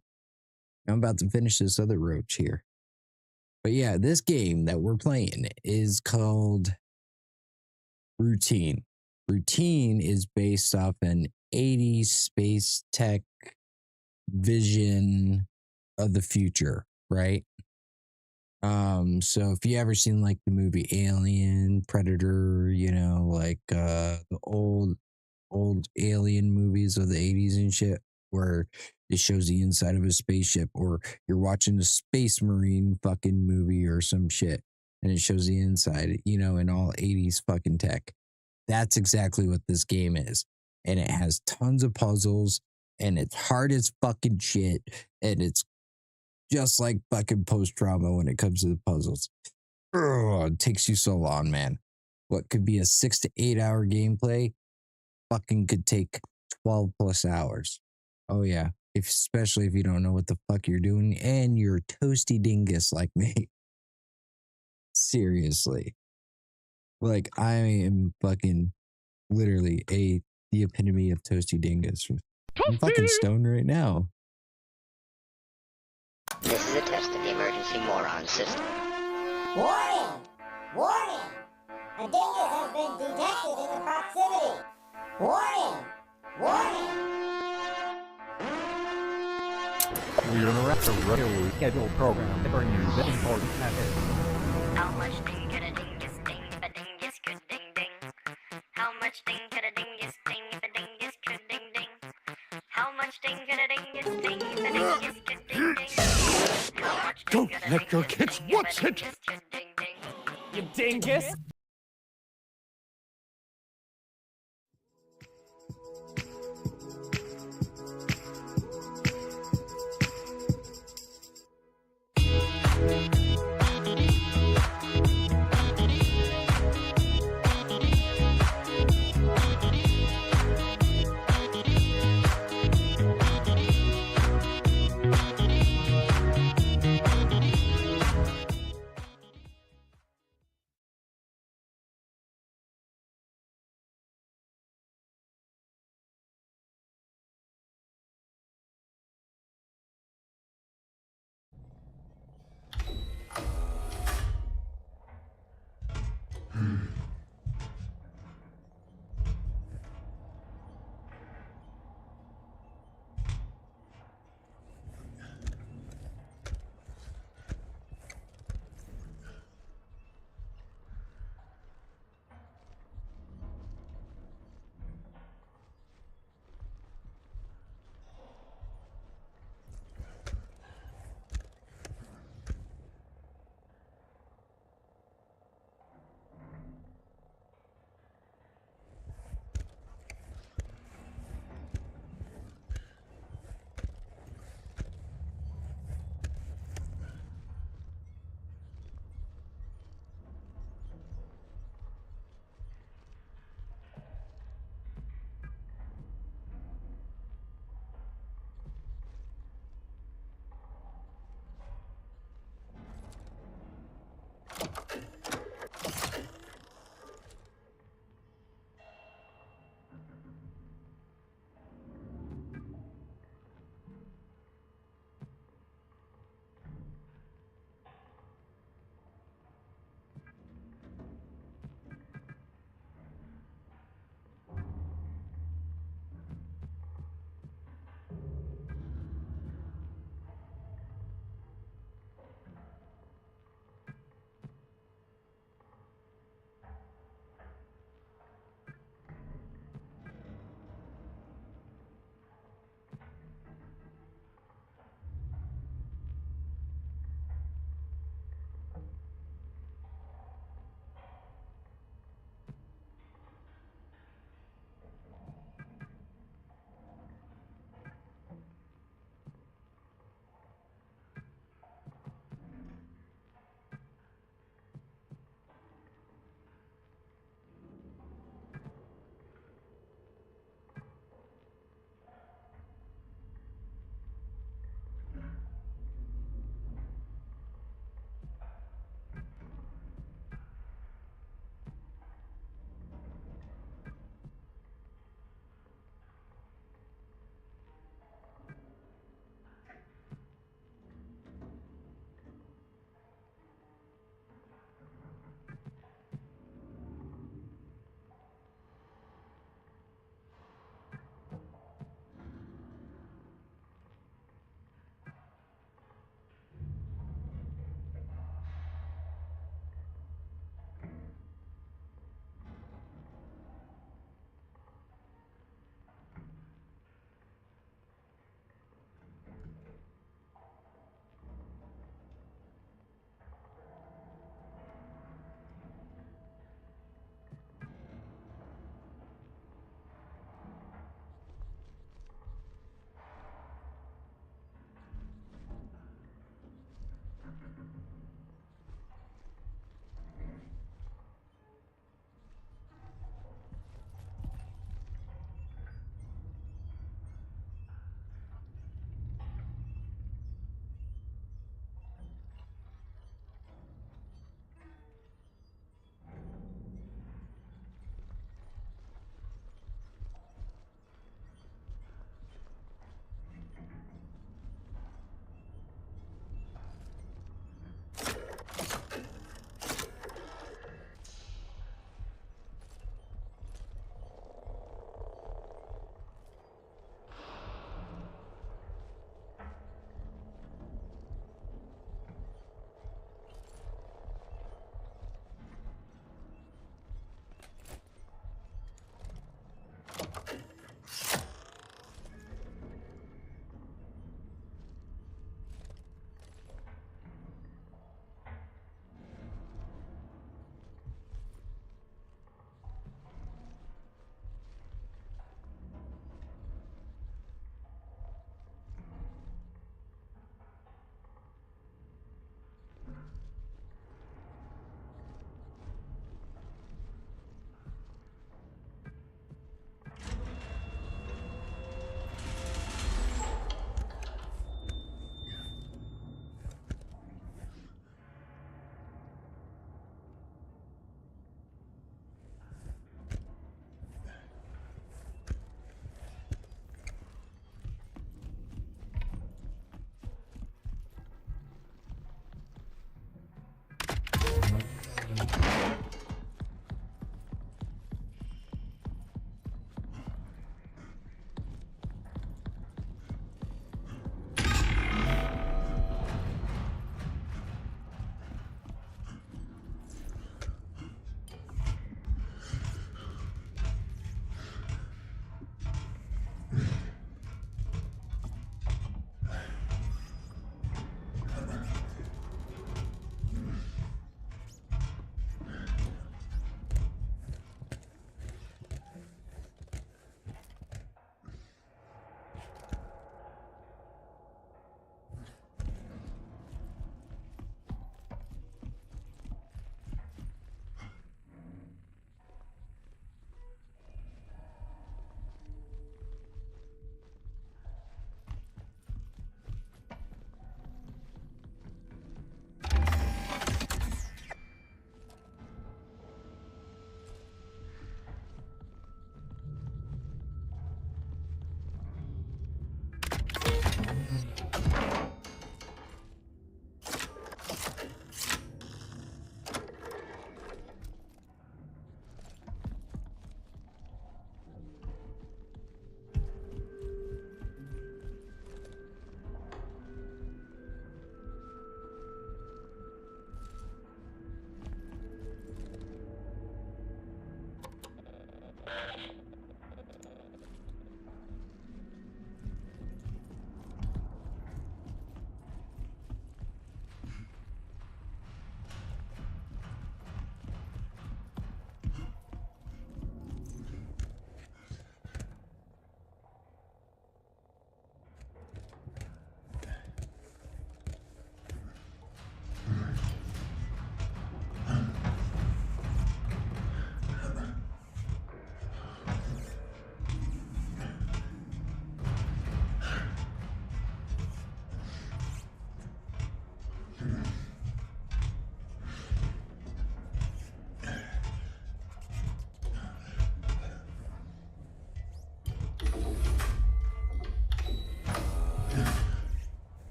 I'm about to finish this other roach here. But yeah, this game that we're playing is called Routine. Routine is based off an 80s space tech vision of the future, right? So if you ever seen like the movie Alien, Predator, you know, like the old alien movies of the 80s and shit, where it shows the inside of a spaceship, or you're watching a Space Marine fucking movie or some shit and it shows the inside, you know, in all 80s fucking tech. That's exactly what this game is. And it has tons of puzzles and it's hard as fucking shit. And it's just like fucking post-trauma when it comes to the puzzles. Ugh, it takes you so long, man. What could be a 6 to 8 hour gameplay fucking could take 12 plus hours. Oh yeah, especially if you don't know what the fuck you're doing and you're a toasty dingus like me. Seriously. Like, I am fucking literally the epitome of toasty dingus. I'm fucking stoned right now. This is a test of the emergency moron system. Warning! Warning! A dingus has been detected in the proximity. Warning! Warning! We interrupt a regularly scheduled program to bring you this important message. How much ding could a dingus ding if a dingus could ding ding? How much ding could a dingus ding if a dingus could ding ding? How much ding could a dingus ding if a dingus could ding ding? How much ding Don't let your kids watch it! You dingus!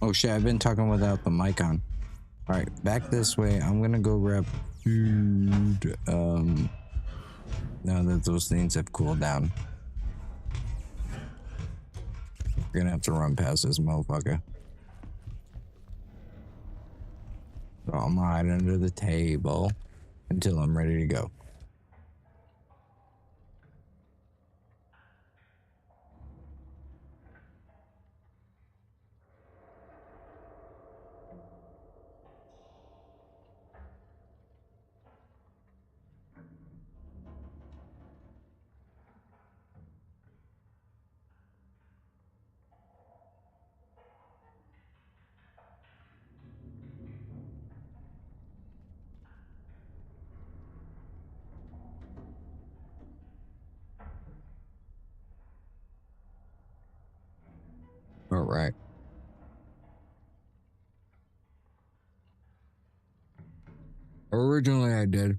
Oh shit, I've been talking without the mic on. Alright, back this way. I'm gonna go grab food. Now that those things have cooled down. We're gonna have to run past this motherfucker. So I'm gonna hide under the table until I'm ready to go. All right. Originally, I did.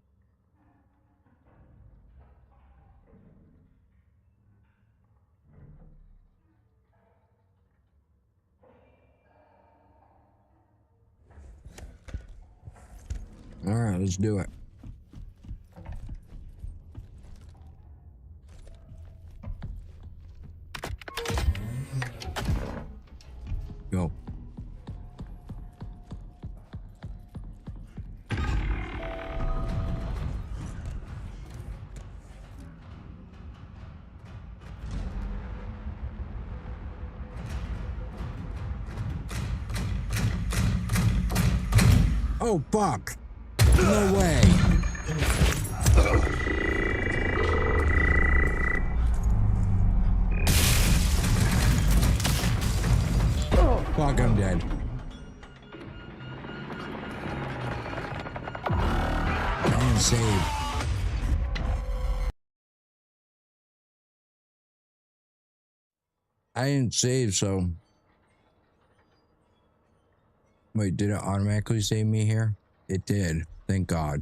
All right, let's do it. Go. Oh, fuck. No way. Fuck, I'm dead. I didn't save. I didn't save, so... Wait, did it automatically save me here? It did. Thank God.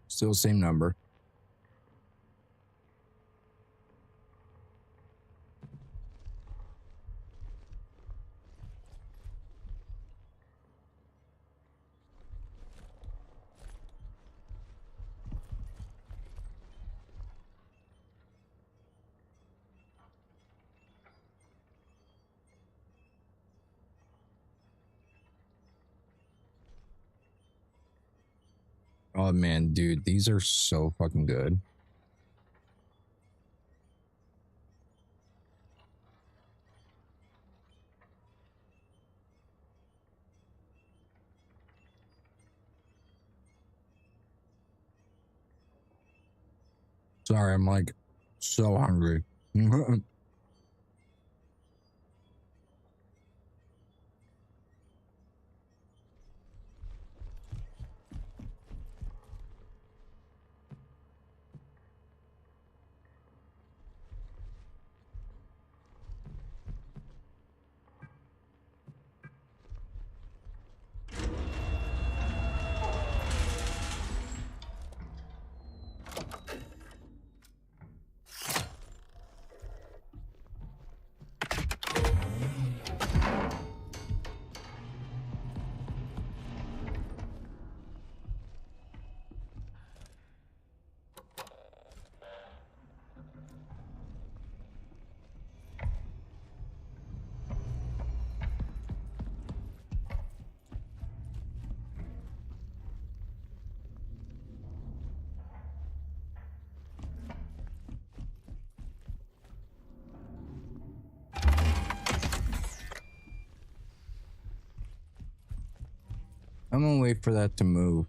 Still same number. Oh man, dude, these are so fucking good. Sorry, I'm like so hungry. I'm gonna wait for that to move.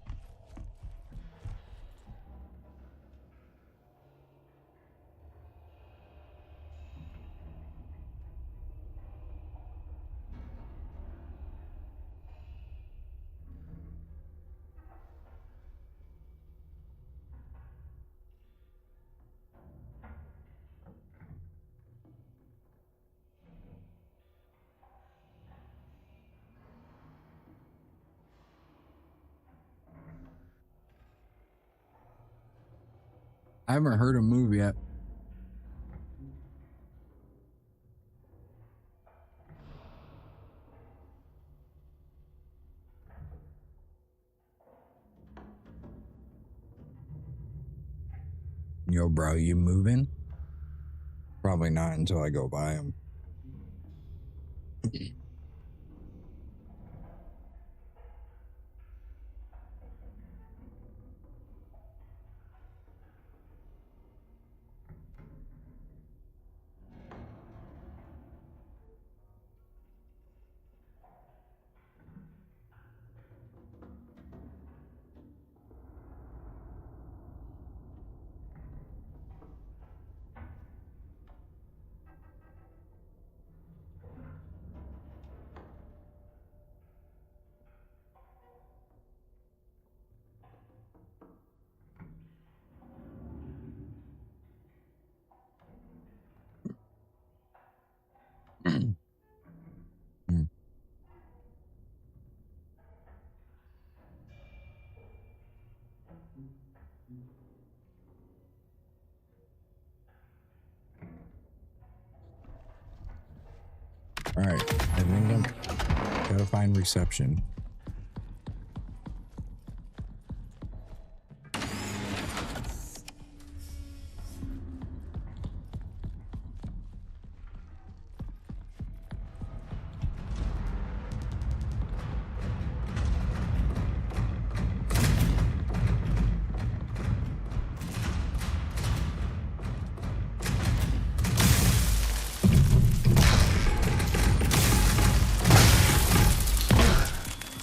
I haven't heard him move yet. Yo, bro, you moving? Probably not until I go by him. All right, I think I'm gotta find reception.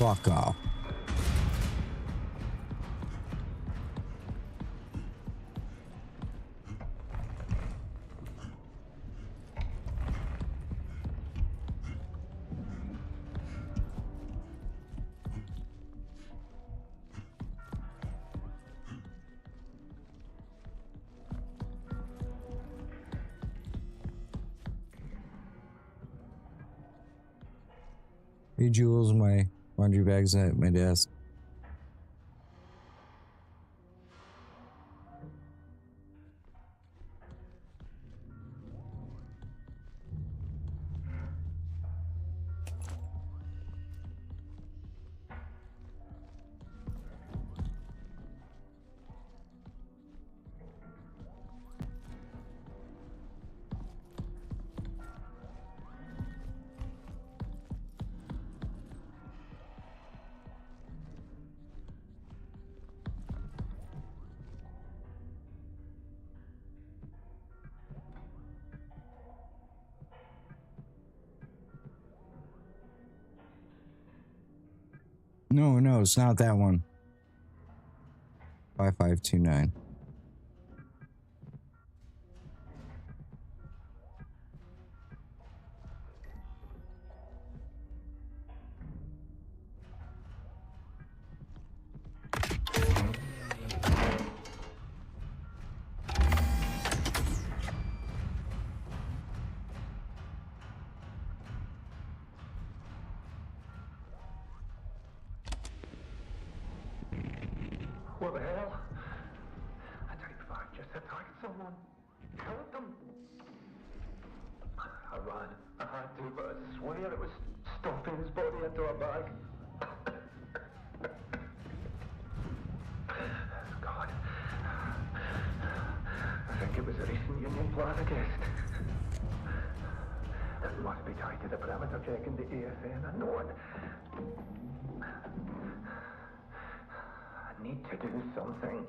Fuck off. Hey, Jules, my laundry bag's at my desk. No, it's not that one. 5529. What the hell? I tell you, if I just attacked someone, killed them. I ran. I had to, but I swear it was stuffing his body into a bag. God. I think it was a recent Union Plaza guest. It must be tied to the perimeter check in the A.S.N. I know it. I need to do something.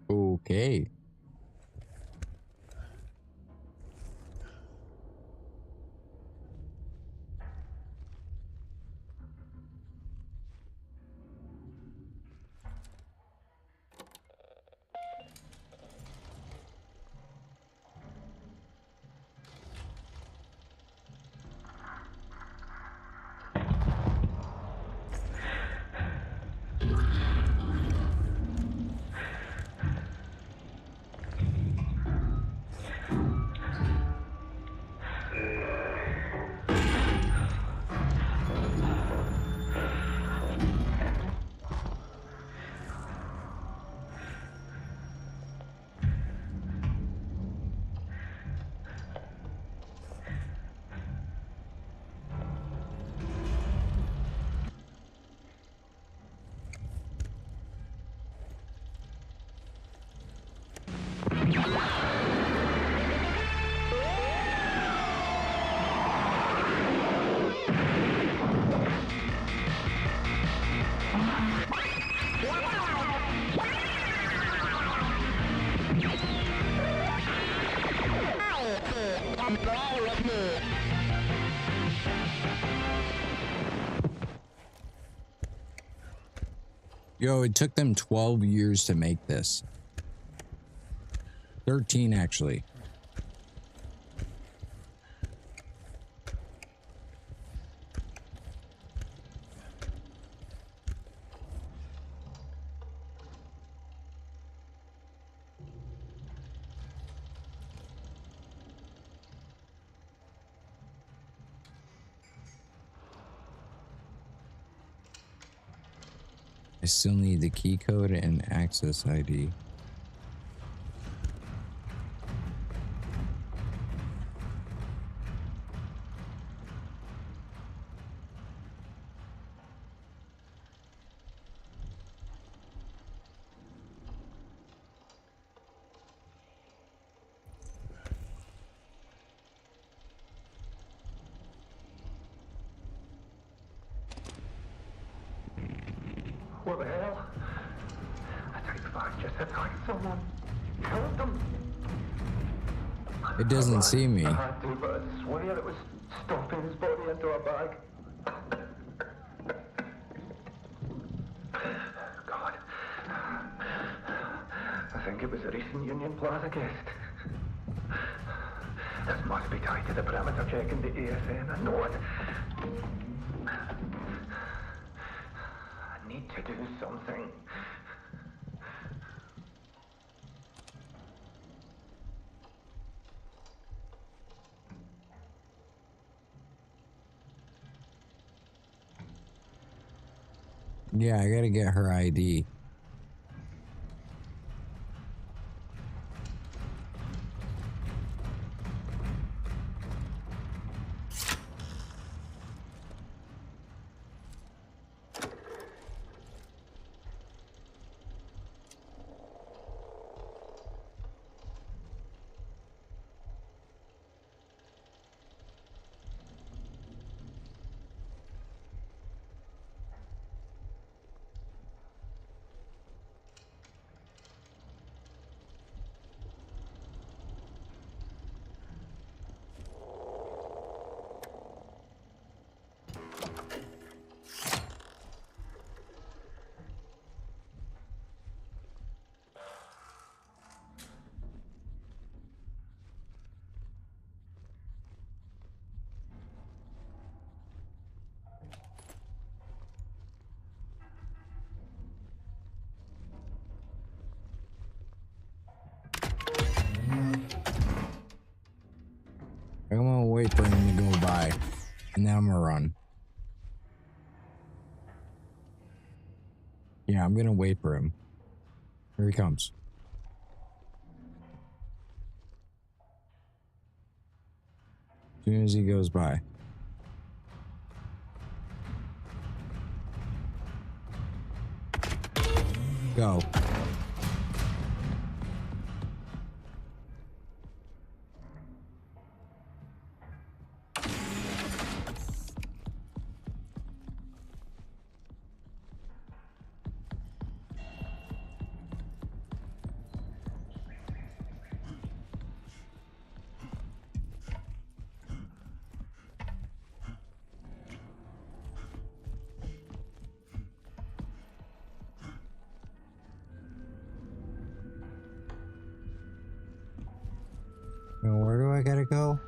Okay. Yo, it took them 12 years to make this. 13, actually. I still need the key code and access ID. What the hell? I take the fight, just attacked someone. Killed them. It doesn't see me. I had to, but I swear it was stuffing his body into a bag. God. I think it was a recent Union Plaza guest. This must be tied to the perimeter check in the A.S.N. I know it. I need to do something. Yeah, I gotta get her ID. I'm gonna wait for him to go by, and then I'm gonna run. Yeah, I'm gonna wait for him. Here he comes. As soon as he goes by. Go. Now, where do I gotta go?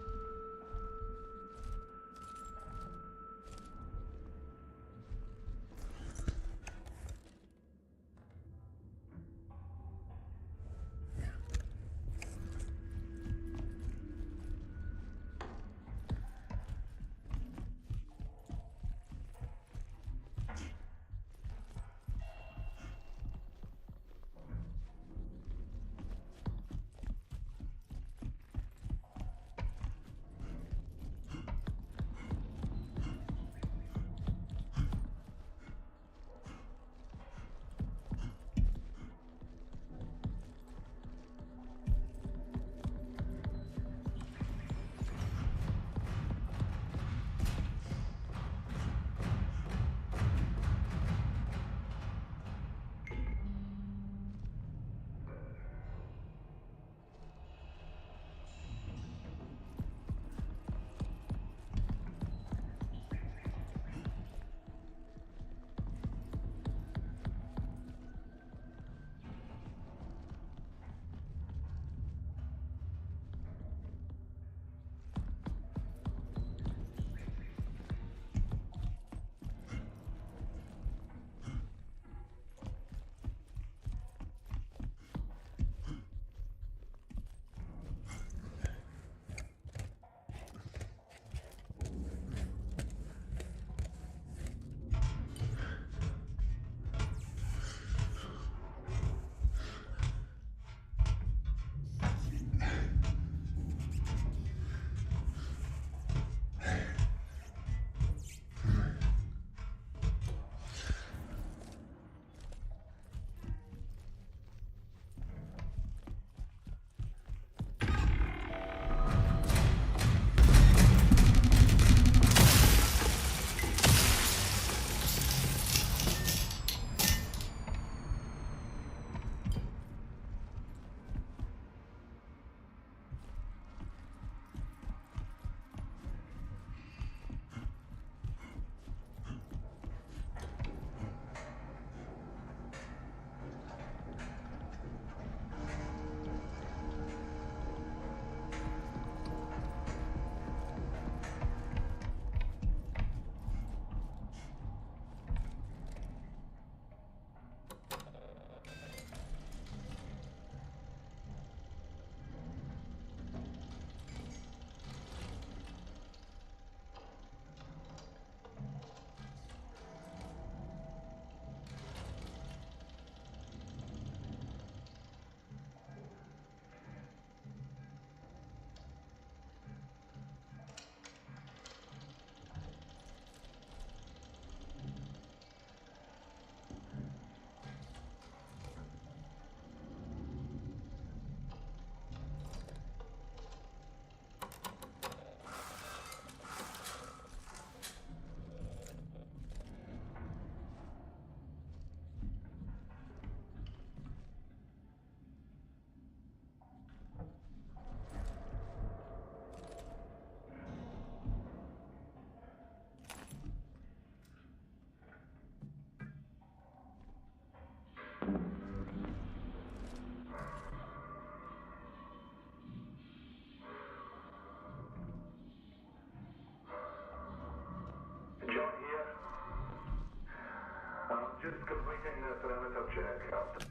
just completing the parameter check, Captain.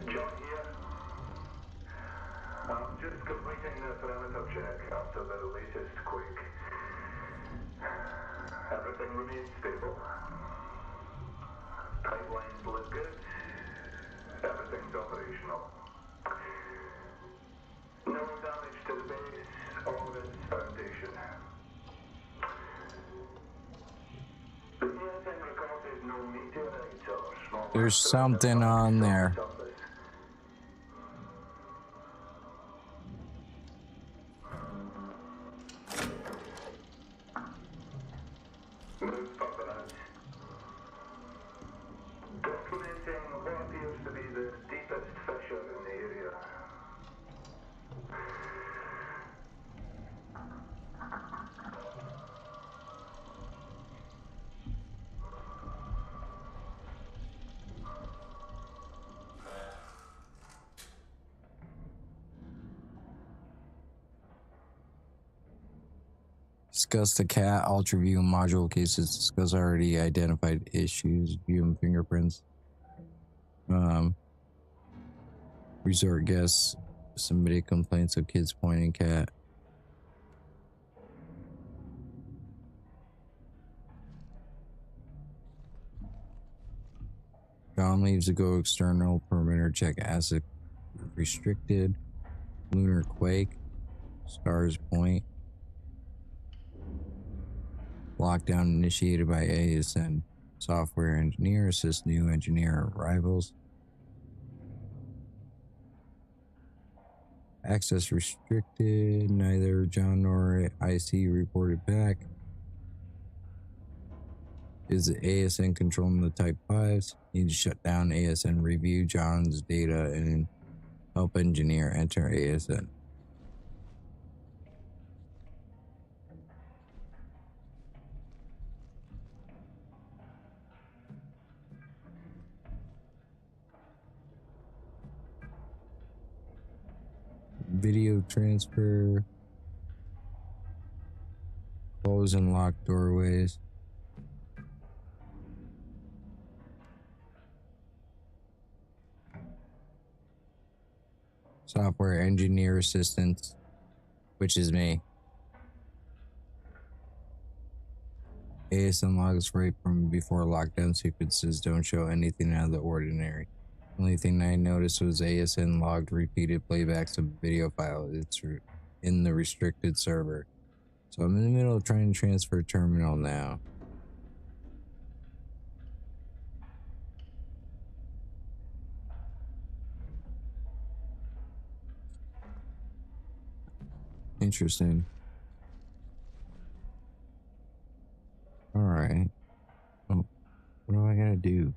John here. I'm just completing the parameter check after the latest quake. Everything remains stable. Pipelines look good. Everything's operational. No damage to the base or its foundation. The A.S.N recorded no meteorites or small... There's something on there. Move further out. Documenting what appears to be the deepest fissure in the area. Discuss the cat ultra view module cases. Discuss already identified issues. View and fingerprints. Resort guests submitted complaints of kids pointing cat. John leaves to go external perimeter check asset restricted. Lunar quake. Stars point. Lockdown initiated by A.S.N. Software engineer assists new engineer arrivals. Access restricted. Neither John nor IC reported back. Is A.S.N controlling the Type 5s? Need to shut down A.S.N. Review John's data and help engineer enter A.S.N. Video transfer. Close and lock doorways. Software engineer assistance, which is me. A.S.N. logs right from before lockdown sequences don't show anything out of the ordinary. Only thing I noticed was A.S.N. logged repeated playbacks of video file. It's in the restricted server. So I'm in the middle of trying to transfer terminal now. Interesting. All right. Oh, what do I gotta do?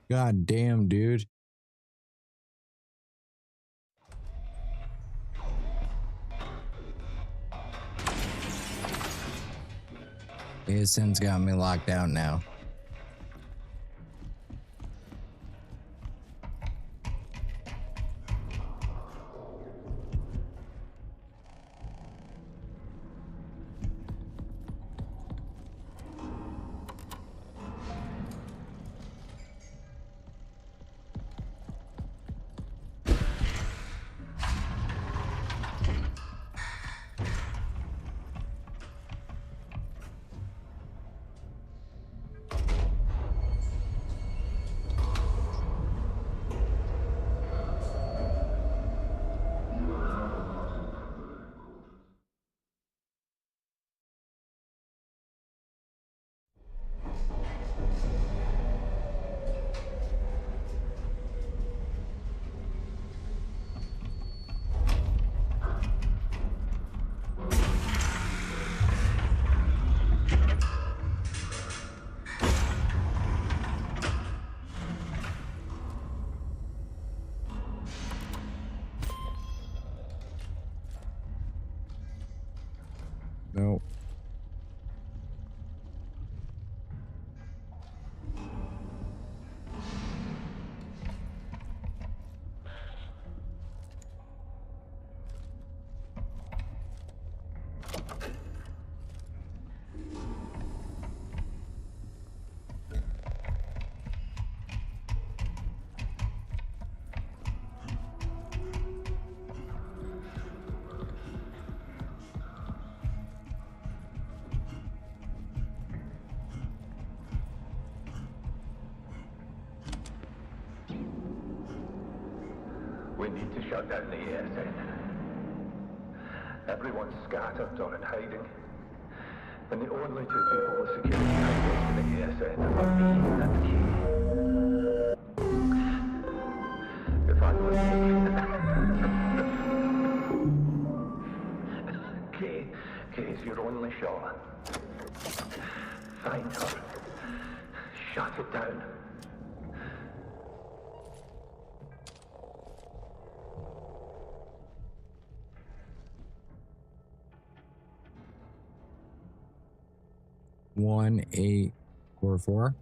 God damn, dude. A.S.N's got me locked out now. No. We need to shut down the A.S.N. Everyone's scattered or in hiding. And the only two people with security access to the A.S.N are me and Kay. If I was Kay, Kay's your only shot. Find her. Shut it down. One, 8, 4, 4.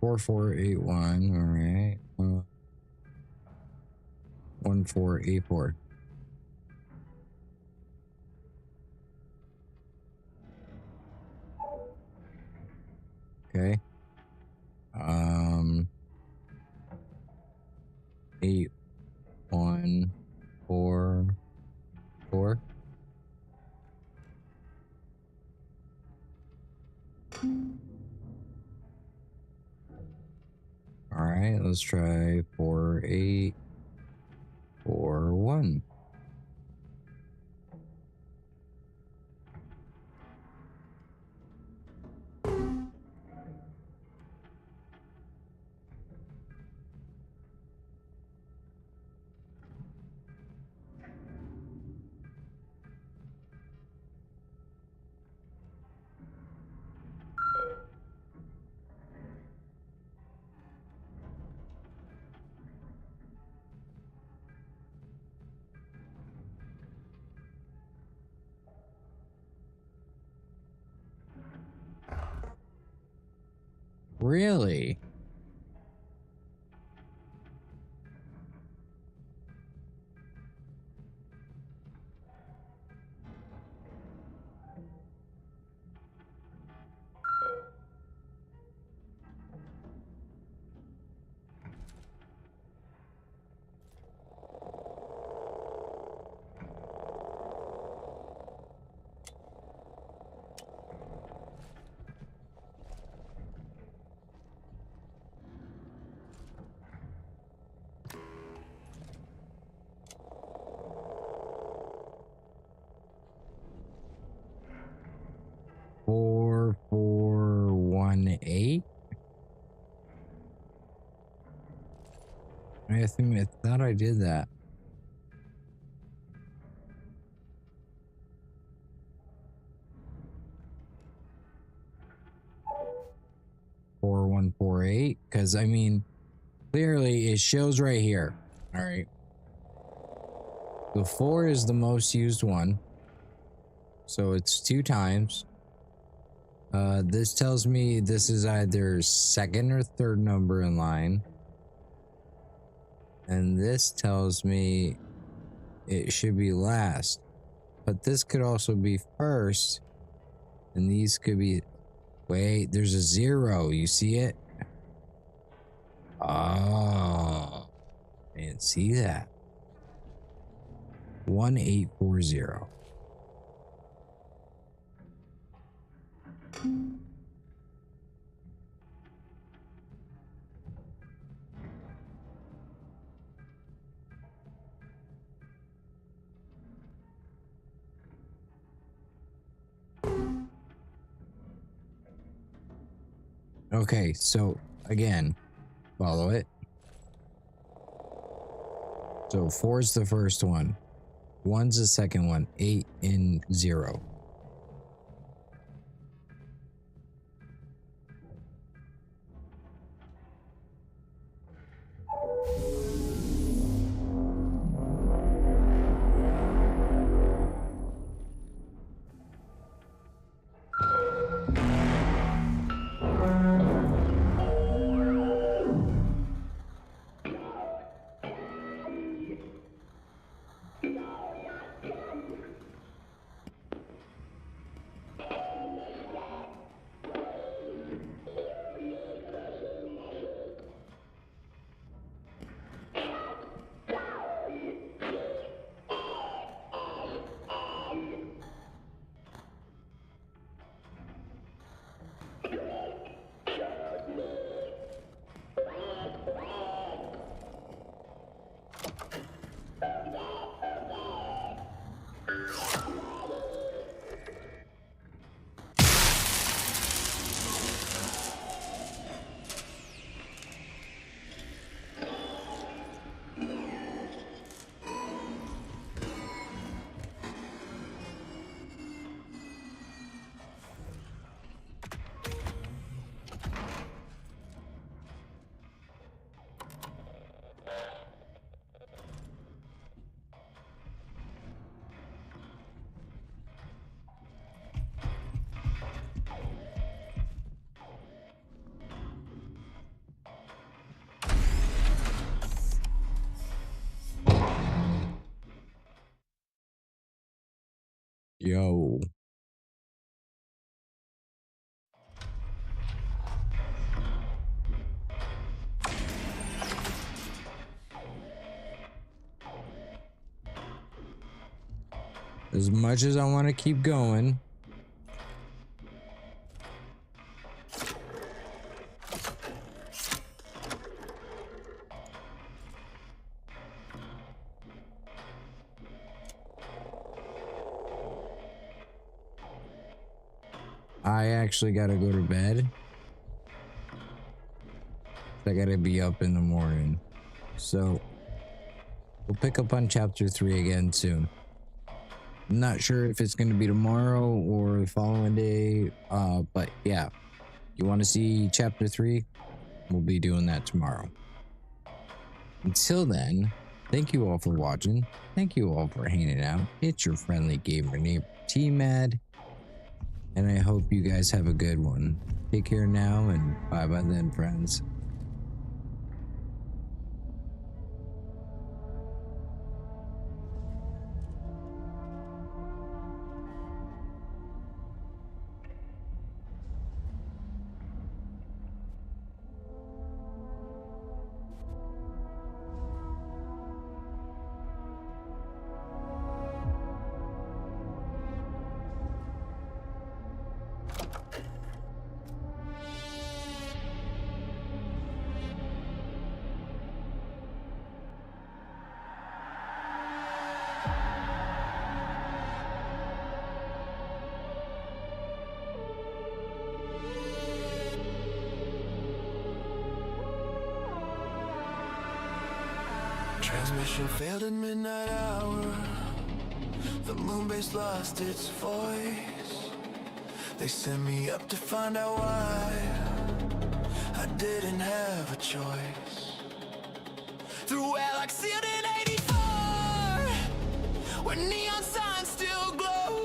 Four, 4, 8, 1. All right. 1, 4, 8, 4. Okay. 8, 1, 4, 4. All right, let's try 4, 8, 4, 1. Really? I think I thought I did that. $4148, because I mean, clearly it shows right here. All right. The 4 is the most used one. So it's 2 times. This tells me this is either second or third number in line. And this tells me it should be last. But this could also be first. And these could be... Wait, there's a 0. You see it? Oh. I didn't see that. 1840. Okay, so again, follow it. So 4 is the first one. 1's the second one. 8 and 0. Yo. As much as I want to keep going, I actually gotta go to bed. I gotta be up in the morning. So we'll pick up on chapter 3 again soon. I'm not sure if it's going to be tomorrow or the following day, but yeah, you want to see chapter 3? We'll be doing that tomorrow. Until then, thank you all for watching. Thank you all for hanging out. It's your friendly gamer named TMAD, and I hope you guys have a good one. Take care now, and bye bye then, friends. Transmission failed at midnight hour. The moon base lost its voice. They sent me up to find out why. I didn't have a choice. Through air like sealed in 84, where neon signs still glow.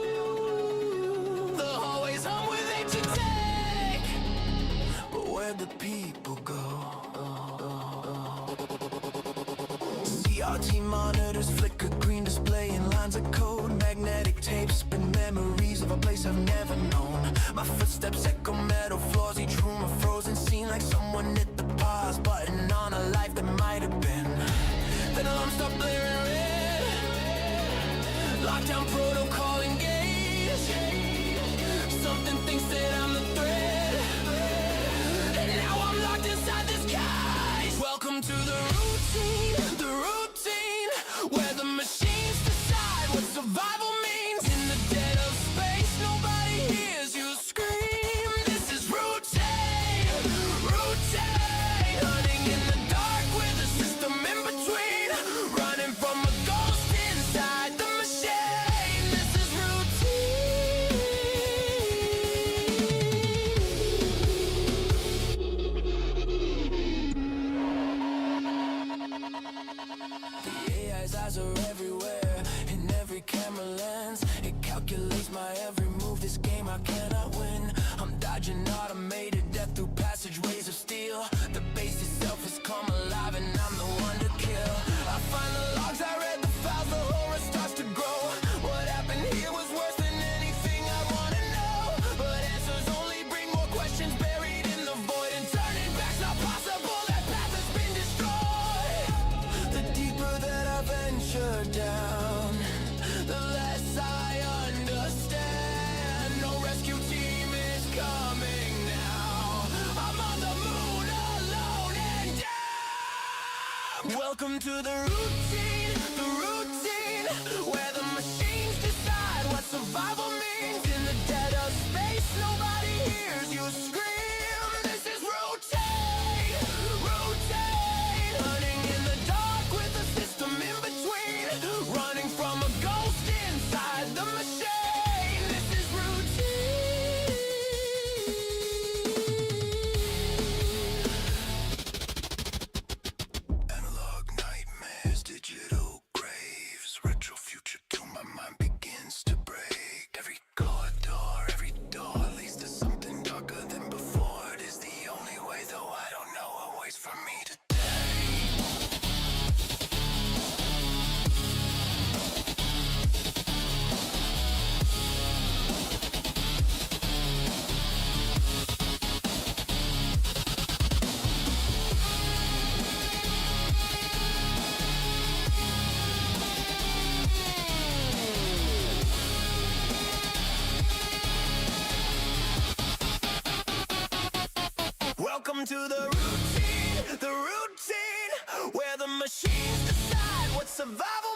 The hallways hum with ancient tech, but where'd the people go? CRT monitors flicker, green displaying lines of code. Magnetic tapes spin memories of a place I've never known. My footsteps echo metal floors, each room a frozen scene, like someone hit the pause button on a life that might have been. Then alarms stop blaring red. Lockdown protocol engaged. Something thinks that I'm the threat, and now I'm locked inside this cage. Welcome to the routine, where the machines decide what survival means. In the dead of space, nobody hears you scream. This is routine, routine. Hunting in the dark with a system in between. Running from a ghost inside the machine. This is The AI's eyes are everywhere, in every camera lens. It calculates my every move, this game I cannot win. I'm dodging automated death through passageways of steel. The base itself has come alive and I'm the one to kill. I find the logs, I read the files, the horror starts to grow. What happened here was worse than anything I wanna know. But answers only bring more questions buried in the void. And turning back's not possible, that path has been destroyed. The deeper that I venture down, the less I understand. No rescue team is coming now. I'm on the moon alone and down. Welcome to the routine, where the machines decide what survival means. In the dead of space, nobody hears you scream. This is routine, routine. Hunting in the dark with a system in between. Running from a ghost inside the machine. This is routine. Analog nightmares, digital graves. Retro future till my mind begins to break. Every corridor, every door leads to something darker than before. It is the only way, though I don't know what waits for me today. Welcome to the routine, where the machines decide what survival